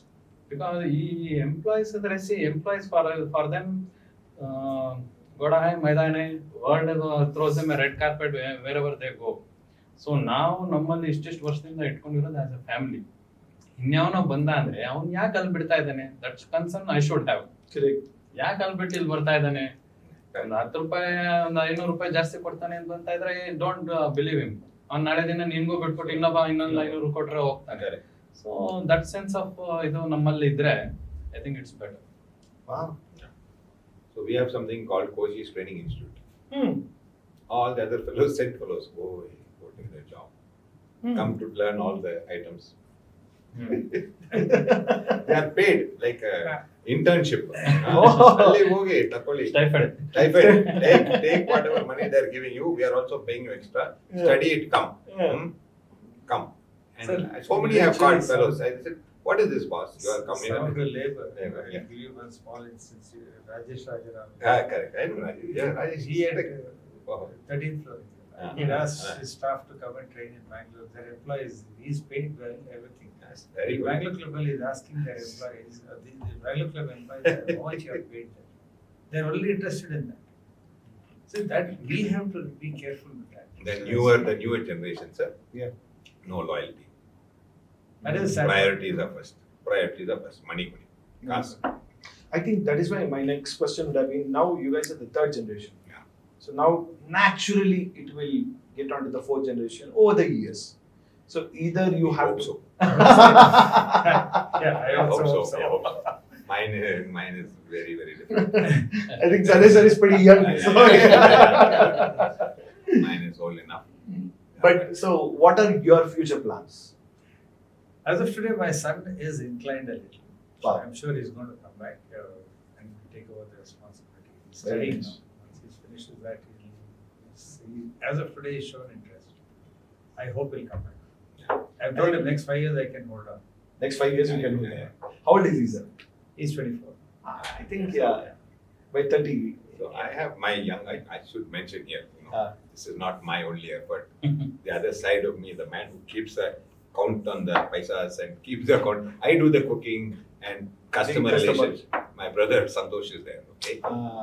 S3: Because ಈ ಎಂಪ್ಲಾಯೀಸ್ ಇದ್ರೆ, see, employees for them ಗೋಡ ಹೈ ಮೈದಾನ world throws them red carpet wherever they go. So ನಾವು ನಮ್ಮಲ್ಲಿ ಇಷ್ಟಿಷ್ಟು ವರ್ಷದಿಂದ ಇಟ್ಕೊಂಡಿರೋದು ಆಸ್ ಎ ಫ್ಯಾಮಿಲಿ. ಇನ್ಯಾವನೋ ಬಂದ ಅಂದ್ರೆ ಅವ್ನು ಯಾಕೆ ಅಲ್ಲಿ ಬಿಡ್ತಾ ಇದ್ದಾನೆ, that's concern I should have. ಯಾಕೆ ಅಲ್ಲಿ ಬಿಟ್ಟು ಇಲ್ಲಿ ಬರ್ತಾ ಇದ್ದಾನೆ, ಒಂದು 10 ರೂಪಾಯಿ ಒಂದು 500 ರೂಪಾಯಿ ಜಾಸ್ತಿ ಕೊಡ್ತಾನೆ ಅಂತ ಇದ್ರೆ ಡೋಂಟ್ ಬಿಲೀವ್ ಹಿಮ್. ಅವ್ನು ನಾಳೆ ದಿನ ನಿನ್ಗೂ ಬಿಟ್ಕೊಟ್ಟು ಇನ್ನೊಂದು 500 ಕೊಟ್ರೆ ಹೋಗ್ತಾನೆ. ಸೊ ದಟ್ ಸೆನ್ಸ್ ಆಫ್ ಇದು ನಮ್ಮಲ್ಲಿ ಇದ್ರೆ I think it's better.
S2: So we have something called Koshys Training Institute. All the other fellows, go to their job. Come to learn all the items. They are paid like internship. ಅಲ್ಲಿ ಹೋಗಿ ತಕೊಳ್ಳಿ.
S3: Stipend.
S2: Take whatever money they are giving you. We are also paying you extra. Study it. Come. Come. And so many have called fellows. I said, what is this, boss? You are coming.
S4: Sound to labor.
S2: Labor,
S4: I'll
S2: yeah.
S4: give you one small instance. Rajesh Rajaram.
S2: Correct. I know Rajesh. Yeah, Rajesh.
S4: He had
S2: Wow.
S4: 13th floor. He asked his staff to come and train in Bangalore. Their employees, he's paid well, everything.
S2: That's very good.
S4: Bangalore Club is asking their employees, the Bangalore Club employees, how much you have paid them. They're only interested in that. So that we have to be careful with that.
S2: The newer generation, sir.
S1: Yeah.
S2: No loyalty.
S4: That is sad.
S2: Priorities are first. Money.
S1: Yes. I think that is why my next question would have been, now you guys are the third generation.
S2: Yeah.
S1: So now naturally it will get onto the fourth generation over the years. So either you have
S2: Hope
S1: to.
S2: so.
S4: Yeah, I also hope so.
S2: I hope so. Mine is very, very different.
S1: I think Sanesh sir is pretty young. So
S2: Mine is old enough.
S1: But so what are your future plans?
S4: As of today, my son is inclined a little.
S1: Wow.
S4: I'm sure he's going to come back and take over the responsibility. He's
S1: Very
S4: studying
S1: nice.
S4: now. Once he finishes that, as of today, he's shown interest. I hope he'll come back. I've told him next 5 years I can hold on.
S1: Next 5 years you can do that. How old is he, sir?
S4: He's 24.
S1: I think by 30.
S2: So I have my young, I should mention here, this is not my only effort. The other side of me, the man who keeps a count on the paisas and keeps the count. I do the cooking and customer relations. My brother Santosh is there, okay?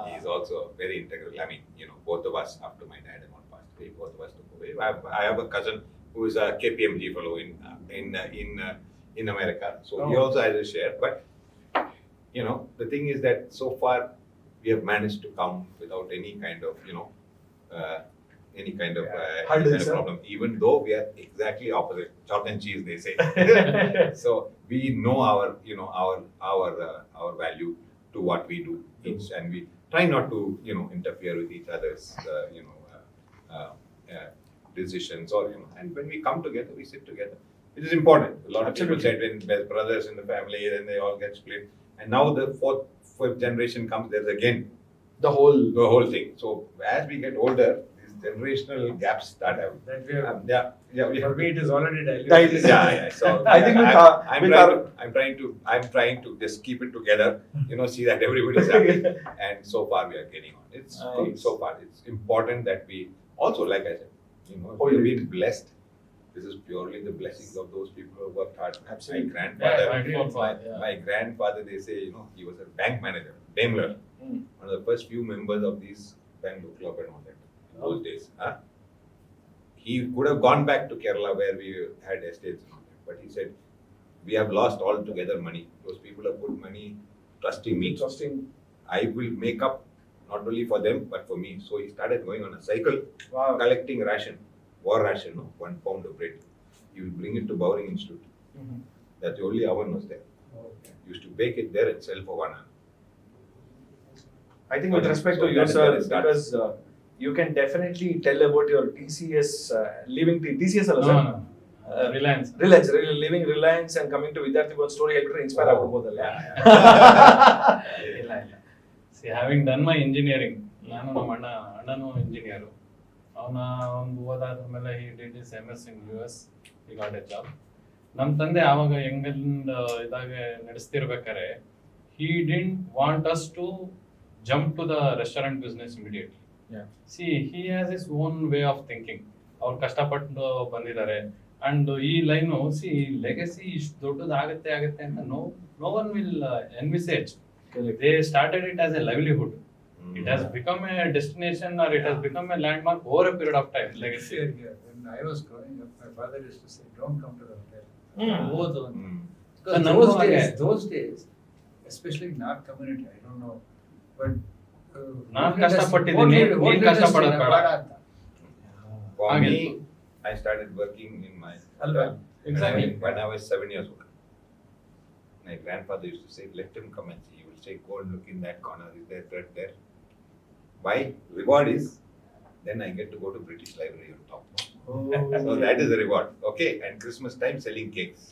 S2: He is also very integral. I mean, both of us, after my dad and all passed away, both of us took away. I have a cousin who is a KPMG fellow in America. So he also has a share. But, the thing is that so far we have managed to come without any kind of, problem. Even though we are exactly opposite, chalk and cheese, they say. So we know our value to what we do each, and we try not to interfere with each other's decisions, or and when we come together, we sit together. It is important. A lot of people said when there's brothers in the family, then they all get split. And now the fifth generation comes, there's again
S1: The whole
S2: thing. So as we get older, these generational gaps start happening.
S4: That we have,
S2: For
S4: me, it is already diluted.
S2: Yeah. So
S1: I think
S2: I'm trying to just keep it together. See that everybody's happy, and so far we are getting on. It's good so far. It's important that we also, like I said, we've been blessed. This is purely the blessings of those people who worked hard.
S1: Absolutely.
S2: My grandfather, they say, he was a bank manager, Daimler, one of the first few members of these Bangalore club and all that in those days. He could have gone back to Kerala where we had estates and all that, but he said, we have lost altogether money. Those people have put money trusting me. I will make up not only for them, but for me. So he started going on a cycle, collecting war ration, 1 pound of bread. He will bring it to Bowring Institute. That the only oven was there. Used to bake it there and sell for 1 hour.
S1: I think with respect to you, sir, because you can definitely tell about your TCS, leaving TCS,
S3: Reliance.
S1: leaving Reliance and coming to Vidyarthi story helped to inspire ಆಗ್ಬೋದಲ್ಲ.
S3: See, having done my engineering, ನಾನು ನಮ್ಮ ಅಣ್ಣನೂ engineer. ಅವನ ಒಂದು ಓದಾದ್ಮೇಲೆ he did his MS in US, he got a job. ನಮ್ಮ ತಂದೆ ಆವಾಗ ಹೆಂಗಂದ್ ಇದಾಗ ನಡೆಸ್ತಿರ್ಬೇಕಾರೆ he didn't want us to jump to the restaurant business immediately. See, he has his own way of thinking. ಅವ್ರು ಕಷ್ಟಪಟ್ಟು ಬಂದಿದ್ದಾರೆ, ಅಂಡ್ ಈ ಲೈನು ಲೆಗಸಿ ಇಷ್ಟು ದೊಡ್ಡದಾಗತ್ತೆ ಅಂತ no one will envisage. They started it as a livelihood. It has become a destination, or it has become a landmark over a period of time. Legacy.
S4: When I was growing up, my father used to say, "Don't come to the hotel." Because those days, especially in our community, I don't know, but
S3: ನಾನು ಕಷ್ಟಪಟ್ಟಿದ್ದೀನಿ, ನೀನು ಕಷ್ಟಪಡೋದು ಬೇಡ.
S2: For me, I started working in my when I was 7 years old. My grandfather used to say, "Let him come and see." He will say, "Go and look in that corner. Is there thread there?" Why? Reward is, then I get to go to British Library on top. So that is the reward. Okay, and Christmas time selling cakes.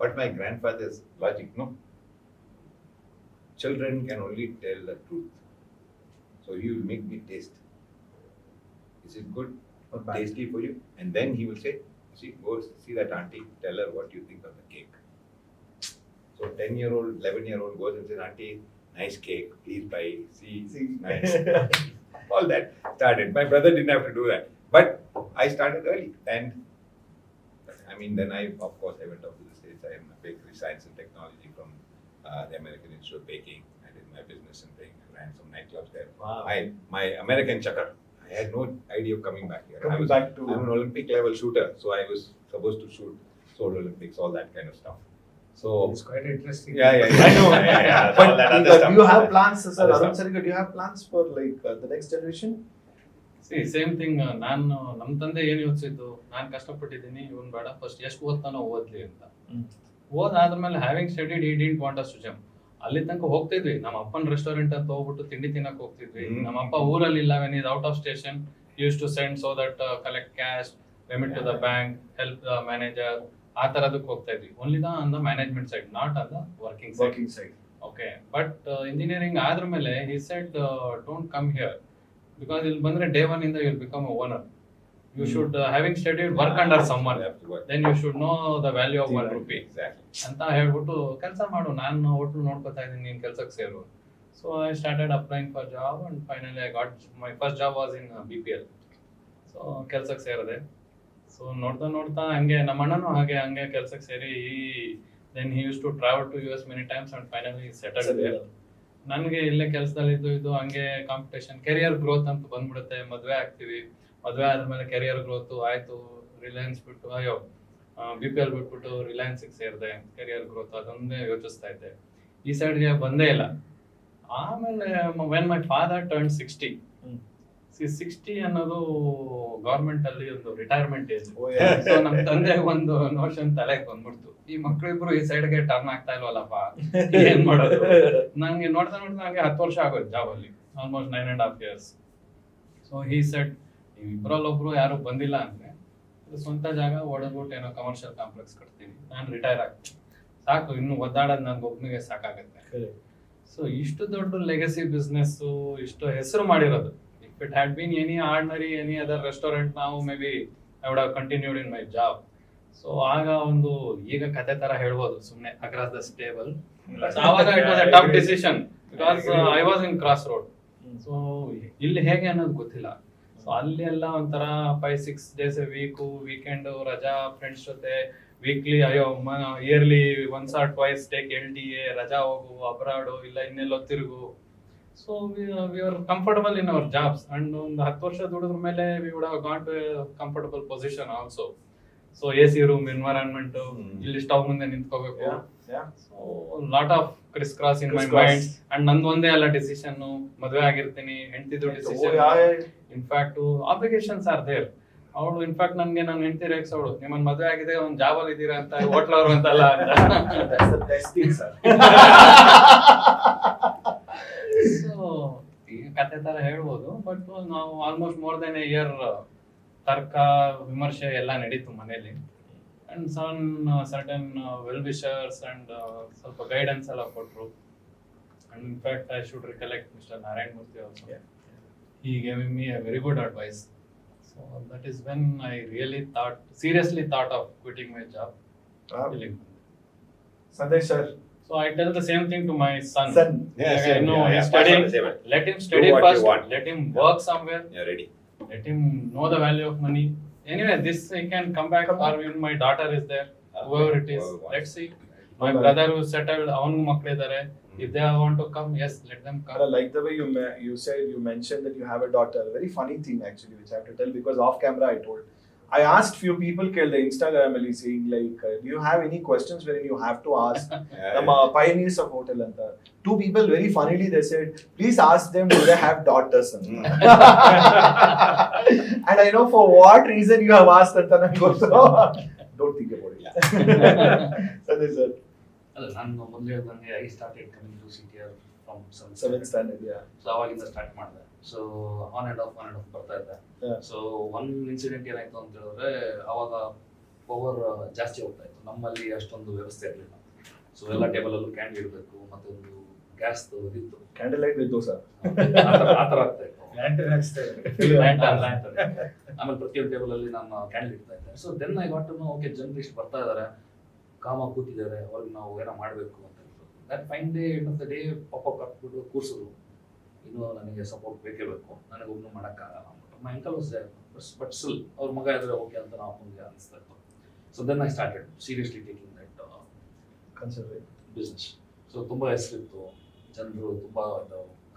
S2: But my grandfather's logic, no. Children can only tell the truth. So he will make me taste. Is it good or tasty for you? And then he will say, see, go see that auntie, tell her what you think of the cake. So 10-year-old, 11-year-old goes and says, auntie, nice cake, please buy, see, nice. All that started. My brother didn't have to do that. But I started early. And I mean, then of course, I went off to the States. I am a bakery science and technology from the American Institute of Baking. I did my business and thing. I ran some nightclubs there.
S1: Wow.
S2: My American chakra. I had no idea of coming back here.
S1: I'm an
S2: Olympic level shooter, so I was supposed to shoot Seoul Olympics, all that kind of stuff. So
S4: It's quite interesting.
S2: yeah. I know. Yeah.
S1: But
S2: all that other
S1: do
S2: stuff.
S1: you have plans, sir?
S2: Other
S1: Arun
S2: stuff.
S1: Sarika, do you have plans for like the next generation?
S3: Same thing ನಾನು ನಮ್ಮ ತಂದೆ ಏನು ಯೋಚಿಸಿದ್ದು, ನಾನು ಕಷ್ಟಪಟ್ಟಿದ್ದೀನಿ, ಇವನ್ ಬೇಡ, first ಎಷ್ಟು ಓದ್ತಾನೋ ಓದ್ಲಿ ಅಂತ. ಓದಾದ್ಮೇಲೆ having studied he didn't want us to jump. ಅಲ್ಲಿ ತನಕ ಹೋಗ್ತಿದ್ವಿ, ನಮ್ಮ ಅಪ್ಪನ ರೆಸ್ಟೋರೆಂಟ್ ಅಂತ ಹೋಗ್ಬಿಟ್ಟು ತಿಂಡಿ ತಿನ್ನಕ್ ಹೋಗ್ತಿದ್ವಿ. ನಮ್ಮ ಅಪ್ಪ ಊರಲ್ಲಿ ಇಲ್ಲ, when is out of station used to send so that collect cash, remit to the bank, help the manager, ಆ ತರದಕ್ಕೆ ಹೋಗ್ತಾ ಇದ್ವಿ. Only on the management side, not on the working
S1: side.
S3: Okay, but engineering ಆದ್ಮೇಲೆ he said don't come here, because ಇಲ್ಲಿ ಬಂದ್ರೆ day one ಇಂದ will become a owner. You should having studied work under someone, then you should know the value of 1 rupee ಅಂತ ಹೇಳ್ಬಿಟ್ಟು ಕೆಲಸ ಮಾಡು, ನಾನು hotel ನೋಡ್ಕೊತಾ ಇದ್ದೀನಿ, ನೀನ್ ಕೆಲ್ಸಕ್ಕೆ ಸೇರು. So I started applying for job and finally I got my first job was in BPL. So ಕೆಲ್ಸಕ್ಕೆ ಸೇರಿದೆ. ಸೊ ನೋಡ್ತಾ ಹಂಗೆ ನಮ್ಮ ಅಣ್ಣನೂ ಹಂಗೆ ಕೆಲ್ಸಕ್ಕೆ ಸೇರಿ, then he use to travel to US many times and finally settled there. ನನಗೆ ಇಲ್ಲೇ ಕೆಲಸದಲ್ಲಿ ಇದು ಹಂಗೆ ಕಾಂಪಿಟೇಷನ್, ಕೆರಿಯರ್ ಗ್ರೋತ್ ಅಂತ ಬಂದ್ಬಿಡುತ್ತೆ. ಮದುವೆ ಆಗ್ತೀವಿ, ಮದುವೆ ಆದ್ಮೇಲೆ ಕೆರಿಯರ್ ಗ್ರೋತ್ ಆಯ್ತು. ರಿಲಯನ್ಸ್ ಬಿಟ್ಟು BPL ಬಿಟ್ಬಿಟ್ಟು ರಿಲಯನ್ಸ್ಗೆ ಸೇರಿದೆ. ಕೆರಿಯರ್ ಗ್ರೋತ್ ಅದೊಂದೇ ಯೋಚಿಸ್ತಾ ಇದ್ದೆ, ಈ ಸೈಡ್ಗೆ ಬಂದೇ ಇಲ್ಲ. ಆಮೇಲೆ ವೆನ್ ಮೈ ಫಾದರ್ ಟರ್ನ್ 60, 60 ಅನ್ನೋದು ಗೌರ್ಮೆಂಟ್ ಅಲ್ಲಿ ಒಂದು ರಿಟೈರ್ಮೆಂಟ್ ಏಜ್. ಸೊ ನಮ್ ತಂದೆ ಒಂದು ನೋಷನ್ ತಲೆಗೆ ಬಂದ್ಬಿಡ್ತು, ಈ ಮಕ್ಳಿಬ್ರು ಈ ಸೈಡ್ಗೆ ಟರ್ನ್ ಆಗ್ತಾ ಇಲ್ವಲ್ಲಪ್ಪ, ಏನ್ ಮಾಡೋದು. ನಂಗೆ ನೋಡ್ತಾ ನಂಗೆ 10 ವರ್ಷ ಆಗೋಯ್ತು ಜಾಬ್ ಅಲ್ಲಿ, almost 9.5 years. So he said, ನೀವು ಇಬ್ಬರಲ್ಲೊಬ್ರು ಯಾರು ಬಂದಿಲ್ಲ ಅಂದ್ರೆ ಸ್ವಂತ ಜಾಗ ಹೊಡೆದ್ಬಿಟ್ಟು ಏನೋ ಕಮರ್ಷಿಯಲ್ ಕಾಂಪ್ಲೆಕ್ಸ್ ಕಟ್ತೀನಿ, ನಾನು ರಿಟೈರ್ ಆಗ್ತೀನಿ, ಸಾಕು, ಇನ್ನು ಒದ್ದಾಡೋದು ನನ್ಗೆ ಒಬ್ಬನಿಗೆ ಸಾಕಾಗತ್ತೆ. ಸೊ ಇಷ್ಟು ದೊಡ್ಡ ಲೆಗಸಿ ಬಿಸ್ನೆಸ್, ಇಷ್ಟು ಹೆಸರು ಮಾಡಿರೋದು. If it had been any ordinary any other restaurant, ನಾವು maybe I would have continued in my job. So ಆಗ ಒಂದು ಈಗ ಕತೆ ತರ ಹೇಳ್ಬೋದು ಸುಮ್ನೆ ಅಕ್ರಾಸ್ ದ ಸ್ಟೇಬಲ್. ಆವಾಗ it was a tough decision because I was in cross road. So ಇಲ್ಲಿ ಹೇಗೆ ಅನ್ನೋದು ಗೊತ್ತಿಲ್ಲ. ಸೊ ಅಲ್ಲಿ ಎಲ್ಲ ಒಂಥರ 5-6 days a week, ವೀಕೆಂಡ್ ರಜಾ, ಫ್ರೆಂಡ್ಸ್ ಜೊತೆ weekly yearly once or twice take LTA, ರಜಾ ಹೋಗು, ಅಬ್ರಾಡು, ಇಲ್ಲ ಇನ್ನೆಲ್ಲೋ ತಿರುಗು. So we are comfortable in our jobs and ಒಂದು 10 ವರ್ಷ ದುಡಿದ್ರ ಮೇಲೆ we would have got to comfortable position also. So AC room environment, ಇಲ್ಲಿ ಸ್ಟವ್ ಮುಂದೆ ನಿಂತ್ಕೋಬೇಕು. So lot of criss cross in my mind. And ನಂದು ಒಂದೇ ಅಲ್ಲ ಡಿಸಿಷನ್, ಮದುವೆ ಆಗಿರ್ತೀನಿ, ಹೆಂಡತಿದು ಡಿಸಿಷನ್. In fact obligations are there. ಅವಳು ಇನ್ಫ್ಯಾಕ್ಟ್ ನನ್ಗೆ ನನ್ನ ಹೆಂಡತಿ ರೇಗ್ಸವಳು, ನಿಮ್ಮನ್ ಮದುವೆ ಆಗಿದೆ, ಒಂದ್ ಜಾಬ್ ಅಲ್ಲಿ ಇದ್ದೀರಾ ಅಂತ, ಹೋಟ್ಲವ್ರು ಅಂತಲ್ಲ ಅಂತ. ಸೊ ಈಗ ಕತೆ ತರ ಹೇಳ್ಬೋದು, ಬಟ್ ನಾವು almost more than A year ತರ್ಕ ವಿಮರ್ಶೆ ಎಲ್ಲ ನಡೀತು ಮನೇಲಿ. And certain well wishers and ಸ್ವಲ್ಪ ಗೈಡೆನ್ಸ್ ಎಲ್ಲ ಕೊಟ್ರು. And in fact I should recollect mister Narayan Murthy also. He gave me a very good advice. So that is when I really seriously thought of quitting my job.
S1: Sandesh sir.
S3: So I tell the same thing to my son.
S2: Yes,
S3: he's studying. Let him study first. Let him work somewhere.
S2: You're ready.
S3: Let him know the value of money. Anyway, this he can come back, or even my daughter is there, whoever it is. Let's see. My brother who settled, avanu makkಳು ಇದ್ದಾರೆ. If they want to come, yes, let them come.
S1: I like the way you said, you mentioned that you have a daughter. A very funny thing actually, which I have to tell, because off camera I asked few people the Instagram saying like, do you have any questions wherein you have to ask pioneers of hotel anta. 2 people very funnily they said, please ask them do they have daughters. And I know for what reason you have asked anta nange gotthu. Don't think about it. Sandesh sir.
S5: ನಾನು ಮೊದಲು ಹೇಳ್ದಂಗೆ I started coming to CTR from
S1: 7th standard.
S5: So ಅವಾಗಿಂದ start ಮಾಡಿದೆ. So on and off ಬರ್ತಾ ಇದ್ದೆ. So one incident ಏನಾಯ್ತು ಅಂತ ಹೇಳಿದ್ರೆ, ಅವಾಗ ಪವರ್ ಜಾಸ್ತಿ ಹೋಗ್ತಾ ಇತ್ತು. ನಮ್ಮಲ್ಲಿ ಅಷ್ಟೊಂದು ವ್ಯವಸ್ಥೆ ಇರಲಿಲ್ಲ. ಸೊ ಎಲ್ಲ ಟೇಬಲಲ್ಲೂ ಕ್ಯಾಂಡಲ್ ಇರಬೇಕು, ಮತ್ತೆ ಒಂದು ಗ್ಯಾಸ್ ಇತ್ತು,
S1: ಕ್ಯಾಂಡಲ್ ಲೈಟ್ ವಿತ್ ದೋಸೆ
S5: ಆ ಥರ ಆಗ್ತಾ ಇತ್ತು. ಆಮೇಲೆ ಪ್ರತಿಯೊಂದು ಟೇಬಲಲ್ಲಿ ನಾನು ಕ್ಯಾಂಡಲ್ ಇಡ್ತಾ ಇದ್ದೆ. So then I got to know, okay, ಜನರು ಇಷ್ಟು ಬರ್ತಾ ಇದ್ದಾರೆ, ಕಾಮ ಕೂತಿದ್ದಾರೆ, ಅವ್ರಿಗೆ ನಾವು ಏನೋ ಮಾಡಬೇಕು ಅಂತ. That fine day end of the day ಪಾಪ ಕಟ್ಬಿಟ್ಟು ಕೂರ್ಸೋದು, ಇನ್ನೂ ನನಗೆ ಸಪೋರ್ಟ್ ಬೇಕೇ ಬೇಕು, ನನಗೊಬ್ಬನು ಮಾಡೋಕ್ಕಾಗಲ್ಲ ಅಂದ್ಬಿಟ್ಟು. My uncle was there, but still ಅವ್ರ ಮಗ ಇದ್ರೆ ಓಕೆ ಅಂತ ನಾವು ಅಪ್ಪನಿಗೆ ಅನಿಸ್ತಾ ಇತ್ತು. So then I started seriously taking that business. So ತುಂಬ ಹೆಸರಿತ್ತು, ಜನರು ತುಂಬ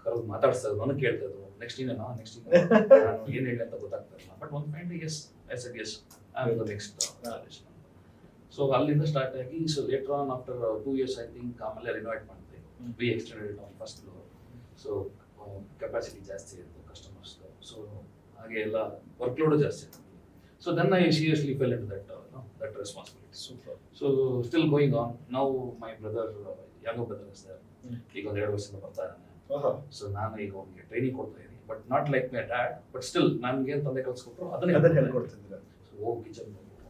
S5: ಕರೆದು ಮಾತಾಡ್ತಾ ಇದ್ರು, ನನಗೆ ಕೇಳ್ತಾ ಇದ್ರು, ನೆಕ್ಸ್ಟ್ ಇನ್ನೇನಾ ನಾನು ಏನು ಹೇಳಿ ಅಂತ ಗೊತ್ತಾಗ್ತಾ ಇಲ್ಲ. ಬಟ್ ಒಂದು fine day yes I said yes, I am the next generation. So ಅಲ್ಲಿಂದ ಸ್ಟಾರ್ಟ್ ಆಗಿ, so later on after 2 years I think ಆಮೇಲೆ ರಿನೋವೇಟ್ ಮಾಡಿದ್ವಿ. We extended it on first floor. So capacity ಜಾಸ್ತಿ ಇತ್ತು ಕಸ್ಟಮರ್ಸ್. ಸೊ ಹಾಗೆ ಎಲ್ಲ workload ಜಾಸ್ತಿ ಇತ್ತು. So then I seriously fell in that responsibility. Super. So still going on. Now my brother, younger brother is there. ಈಗ ಒಂದು 2 ವರ್ಷದಿಂದ ಬರ್ತಾ ಇದ್ದಾನೆ. ಸೊ ನಾನು ಈಗ ಅವನಿಗೆ ಟ್ರೈನಿಂಗ್ ಕೊಡ್ತಾ ಇದ್ದೀನಿ, but not like my dad, but still ನನಗೆ ತಂದೆ ಕಲ್ಸ್ಕೊಟ್ರು ಅದನ್ನೇ ಹೇಳ್ಕೊಡ್ತಿದ್ದೀರಾ. ಸೊ ಹೋಗಿ ಕಿಚನ್ ನೋಡಿಕೊ,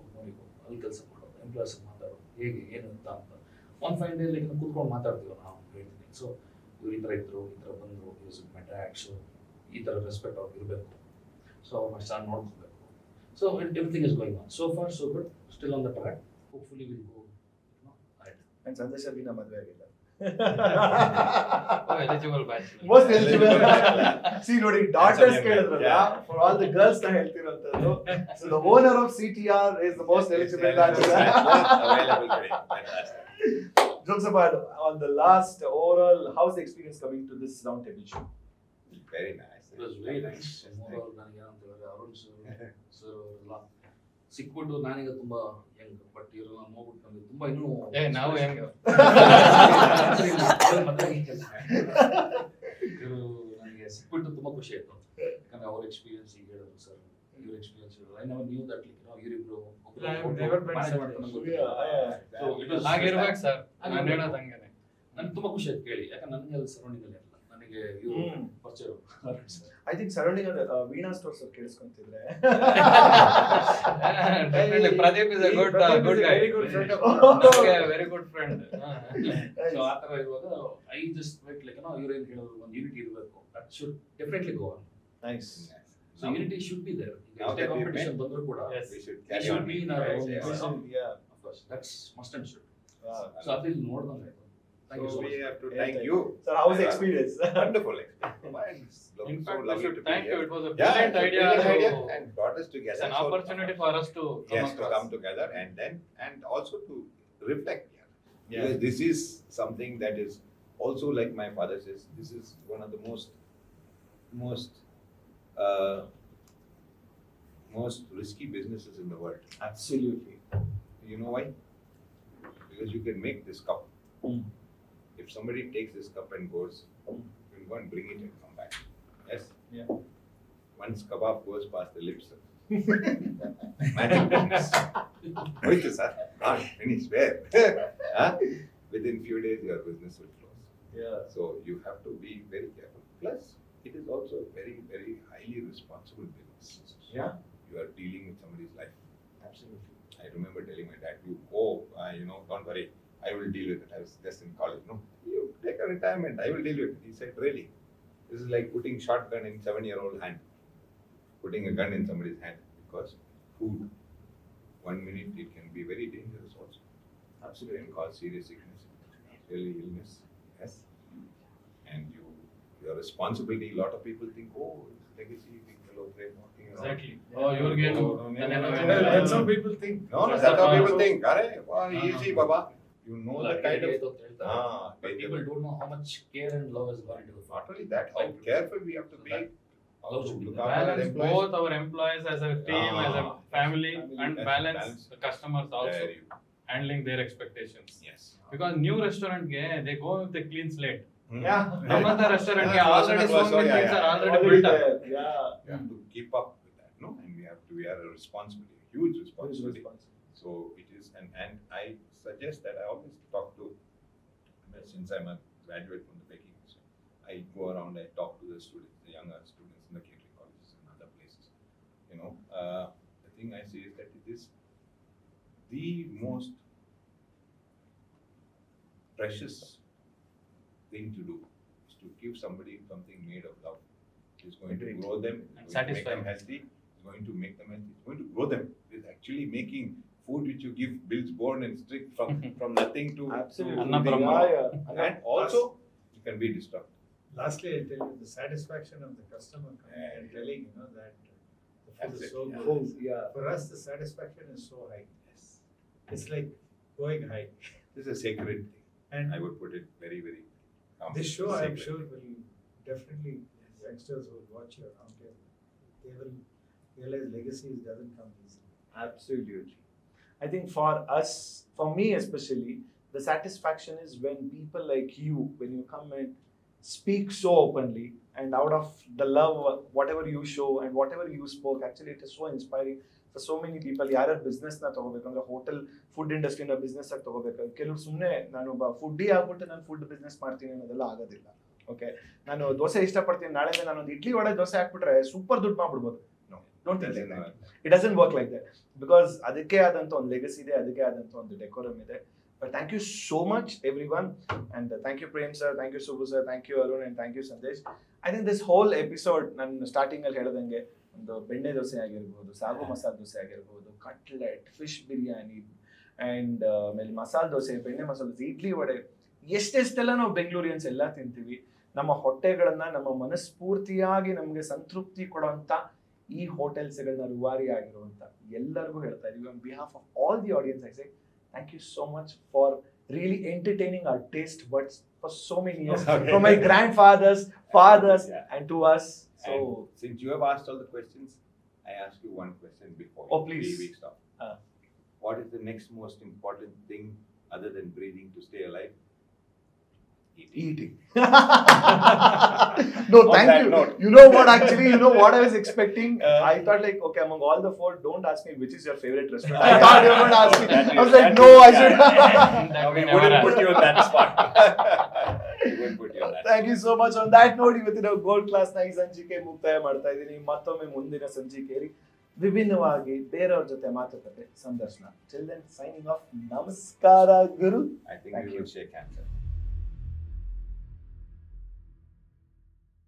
S5: ಅಲ್ಲಿ ಕೆಲಸ ಮಾಡೋದು, ಎಂಪ್ಲಾಯ್ಸ್ ಮಾತಾಡೋದು, ಹೇಗೆ ಏನು ಅಂತ ಒಂದು ಫೈನ್ ಡೇ ಲೈಕ್ ಕೂತ್ಕೊಂಡು ಮಾತಾಡ್ತೀವಿ ನಾವು, ಹೇಳ್ತೀನಿ. ಸೊ ಇವ್ರು ಈ ಥರ ಇದ್ರು, ಈ ಥರ ಬಂದರು, ಯೂಸ್ ಮೈ ಡ್ಯಾಡ್. ಸೊ ಈ ಥರ ರೆಸ್ಪೆಕ್ಟ್ ಅವ್ರಿಗೆ ಇರಬೇಕು. ಸೊ ಅವ್ರನ್ನ ಚೆನ್ನಾಗಿ ನೋಡ್ಕೋಬೇಕು. So everything is going on. So far so good. Still on the track. Hopefully we'll go ahead.
S1: And Sandesh Abhina madve agilla.
S3: Oh, eligible bachelor.
S1: Most eligible. See, ನೋಡಿ daughters ಕೇಳಿದ್ರಲ್ಲ, for all the girls na ಹೇಳ್ತಿರೋಂತದ್ದು. So the owner of CTR is the most eligible bachelor.
S2: Available today.
S1: Jokes apart, on the last oral, how's the experience coming to this round table show?
S2: Very nice.
S5: It was very nice. Moreover, ನನಗೆ ಏನಂತ ಹೇಳಿದ್ರೆ Arun sir ಎಲ್ಲ ಸಿಕ್ಬಿಟ್ಟು, ನಾನೀಗ ತುಂಬಾ Young, but ಇವರೆಲ್ಲ ನೋಡ್ಬಿಟ್ಟು ನಮಗೆ ತುಂಬಾ ಇನ್ನೂ
S3: ನಾವು ಹೆಂಗ
S5: ಇವರು ನನಗೆ ಸಿಕ್ಬಿಟ್ಟು ತುಂಬಾ ಖುಷಿ ಆಯ್ತು. ಯಾಕಂದ್ರೆ ಅವ್ರ ಎಕ್ಸ್ಪೀರಿಯನ್ಸ್ ಈಗ ಹೇಳಿದ್ರು ಸರ್, ಇವ್ರ ಎಕ್ಸ್ಪೀರಿಯನ್ಸ್ ಹೇಳಿದ್ರು. ಐ ನೆವರ್ ನ್ಯೂ ದಟ್ ಇವರಿಬ್ರು
S3: ಹಾಗಿರ್ಬೇಕು ಸರ್. ನಾನು ಹೇಳೋದು ಹಂಗೇನೆ.
S5: ನನ್ಗೆ ತುಂಬಾ ಖುಷಿ ಆಯ್ತು ಕೇಳಿ, ಯಾಕಂದ್ರೆ ನನಗೆ ಅಲ್ಲಿ ಸರೌಂಡಿಂಗ್ ಅಲ್ಲಿ ಇರಲ್ಲ, ನನಗೆ ಇವರು ಪರಿಚಯ.
S1: I think surrounding Veena stores ಕೇಳಿಸ್ಕೊಂತಿದ್ರೆ.
S3: Definitely Pradeep is a good guy.
S1: Very good friend.
S3: Very good friend.
S5: So ಆ ತರ ಇರುವಾಗ ಐ ಜಸ್ಟ್ ವೇಟ್ ಲೈಕ್ ಇವ್ರೇನು ಹೇಳೋದು, ಒಂದು ಯೂನಿಟಿ ಇರಬೇಕು. That should definitely go on.
S1: Nice.
S5: So unity should be there.
S2: Now that
S5: competition ಬಂದರೂ ಕೂಡ
S2: we should
S5: we
S2: carry
S5: should
S2: on.
S5: be in our own.
S1: Yeah.
S5: Of course, that's must and should.
S1: Wow.
S5: So ಅದಿಲ್ಲಿ ನೋಡ್ದಂಗೆ ಆಯ್ತು. Thank you so
S2: So we
S5: much.
S2: have to thank you.
S1: Sir, how was the experience?
S2: Wonderful experience.
S3: In
S2: So
S3: fact, we
S2: lovely
S3: should
S2: to be
S3: thank you.
S2: here.
S3: It was a
S2: Yeah,
S3: brilliant
S2: it's a
S3: idea.
S2: brilliant idea
S3: to-
S2: and brought us
S3: It's
S2: together.
S3: an
S2: So,
S3: opportunity for us to
S2: yes, to
S3: across.
S2: come together and also to reflect here.
S1: Yeah.
S2: Because this is something that is also, like my father says, this is one of the most risky businesses in the world.
S1: Absolutely.
S2: You know why? Because you can make this cup. If somebody takes this cup and goes, you can go and bring it and come back. Yes?
S1: Yeah.
S2: Once kebab goes past the lips, magic happens. Wait, sir. Gone. Finished. Where? Huh? Within few days, your business will close.
S1: Yeah.
S2: So you have to be very careful. Plus, it is also a very, very highly responsible business.
S1: Yeah.
S2: You are dealing with somebody's life.
S1: Absolutely.
S2: I remember telling my dad, don't worry, I will deal with it. I was just in college. No, you take a retirement, I will deal with it. He said, really? This is like putting shotgun in 7-year-old hand, putting a gun in somebody's hand, because food, 1 minute it can be very dangerous also. Absolutely. It can cause serious sickness, really illness. Yes. And your responsibility, a lot of people think, oh, it's legacy, big fellow, great, walking around.
S3: Exactly. Oh, you'll
S1: That's how people think.
S2: No, that's how people think. Easy, Baba. You know the kind of.
S5: But people don't know how much care and love has gone into the
S2: Not
S5: farm.
S2: only that, how careful we have to be.
S5: Love should be
S2: Look
S5: there.
S2: after
S3: Balance
S2: employees.
S3: both our employees as a team, as a family, and
S2: Yes,
S3: balance
S2: balance.
S3: the customers also,
S2: Very good.
S3: handling their expectations.
S2: Yes.
S3: Because new restaurant they go with a clean slate.
S1: Yeah.
S3: Another restaurant
S2: Yeah,
S3: already so
S2: close,
S3: many
S2: yeah,
S3: things
S2: yeah.
S3: are already built up.
S1: Yeah.
S2: We have to keep up with that, no? And we are a responsibility, huge responsibility. So it is, and I suggest that I always talk to, since I'm a graduate from the baking, so I go around, I talk to the students, the younger students in the catering colleges and other places. The thing I say is that it is the most precious thing to do is to give somebody something made of love. It's going to grow them, it's going to make them healthy, it's going to make them healthy, it's going to grow them. It's actually making food which you give bills born and strict from nothing to
S1: Absolutely.
S3: Anna
S2: to-
S3: Brahma.
S2: and also it can be destructive.
S4: Lastly, I tell you, the satisfaction of the customer coming and telling, that the food is so
S2: Absolutely.
S4: good.
S1: Yeah.
S4: For us, the satisfaction is so high. It's like going high.
S2: This is a sacred thing.
S4: And
S2: I would put it very, very
S4: this show, I'm
S2: sacred.
S4: sure, will definitely, youngsters who will watch your roundtable, they will realize legacies doesn't come easy.
S1: Absolutely. I think for us, for me especially, the satisfaction is when people like you, when you come and speak so openly and out of the love, whatever you show and whatever you spoke, actually it is so inspiring for so many people. ಯಾರ business ನ ತಗೋಬೇಕಂದ್ರೆ hotel food ಇಂಡಸ್ಟ್ರಿನ business ಆಗಿ ತಗೋಬೇಕು. ಕೆಲವರು ಸುಮ್ಮನೆ ನಾನು ಒಬ್ಬ foodie ಆಗ್ಬಿಟ್ಟು ನಾನು ಫುಡ್ ಬಿಸ್ನೆಸ್ ಮಾಡ್ತೀನಿ ಅನ್ನೋದೆಲ್ಲ ಆಗೋದಿಲ್ಲ. ಓಕೆ, ನಾನು ದೋಸೆ ಇಷ್ಟಪಡ್ತೀನಿ, ನಾಳೆಯಿಂದ ನಾನು ಒಂದು ಇಡ್ಲಿ ವಡೆ ದೋಸೆ ಹಾಕ್ಬಿಟ್ರೆ ಸೂಪರ್ ದುಡ್ಡು ಮಾಡ್ಬಿಡ್ಬೋದು. Don't think like that. It doesn't work like that because ಅದಕ್ಕೆ ಆದಂತ ಒಂದು ಲೆಗಸಿ ಇದೆ, ಅದಕ್ಕೆ ಆದಂತ ಒಂದು ಡೆಕೋರಮ್ ಇದೆ. But thank you so much everyone, and thank you Prem sir, thank you Subbu sir, thank you Arun, and thank you Sandesh. I think this whole episode ನಾನು starting ಅಲ್ಲಿ ಹೇಳಿದಂಗೆ ಒಂದು ಬೆಣ್ಣೆ ದೋಸೆ ಆಗಿರ್ಬೋದು, ಸಾಗು ಮಸಾಲ ದೋಸೆ ಆಗಿರ್ಬೋದು, ಕಟ್ಲೆಟ್, ಫಿಶ್ ಬಿರಿಯಾನಿ ಅಂಡ್ ಆಮೇಲೆ ಮಸಾಲ ದೋಸೆ, ಬೆಣ್ಣೆ ಮಸಾಲ ದೋಸೆ, ಇಡ್ಲಿ ವಡೆ, ಎಷ್ಟೆಷ್ಟೆಲ್ಲ ನಾವು ಬೆಂಗಳೂರಿಯನ್ಸ್ ಎಲ್ಲ ತಿಂತೀವಿ. ನಮ್ಮ ಹೊಟ್ಟೆಗಳನ್ನ ನಮ್ಮ ಮನಸ್ಫೂರ್ತಿಯಾಗಿ ನಮಗೆ ಸಂತೃಪ್ತಿ ಕೊಡುವಂತ ಈ ಹೋಟೆಲ್ಸ್ಗಳನ್ನ ರೂವಾರಿ ಆಗಿರುವಂತ ಎಲ್ಲರಿಗೂ ಹೇಳ್ತಾ ಇದೀವಿ. On behalf of all the audience I say thank you so much for really entertaining our taste buds for so many years, from my grandfathers, fathers, and to us. So
S2: And since you have asked all the questions, I ask you one question before
S1: please.
S2: we stop. What is the next most important thing other than breathing to stay alive?
S1: eating. No,
S2: On
S1: thank
S2: that
S1: you.
S2: note.
S1: You know what? Actually, you know what I was expecting. I thought like, okay, among all the four, don't ask me which is your favorite restaurant. I thought you were going to ask me. I was like, no, I should.
S2: We wouldn't put you on that spot. We wouldn't put you on that.
S1: Thank you so much. On that note, ಇವತ್ತಿನ gold class ನ ಈ ಸಂಚಿಕೆ ಮುಕ್ತಾಯ ಮಾಡ್ತಾ ಇದ್ದೀನಿ. ಮತ್ತೊಮ್ಮೆ ಮುಂದಿನ ಸಂಚಿಕೆಯಲ್ಲಿ ವಿಭಿನ್ನವಾಗಿ ಬೇರೆಯವ್ರ ಜೊತೆ ಮಾತುಕತೆ, ಸಂದರ್ಶನ. Till then, signing off. ನಮಸ್ಕಾರ ಗುರು.
S2: I think we will shake hands.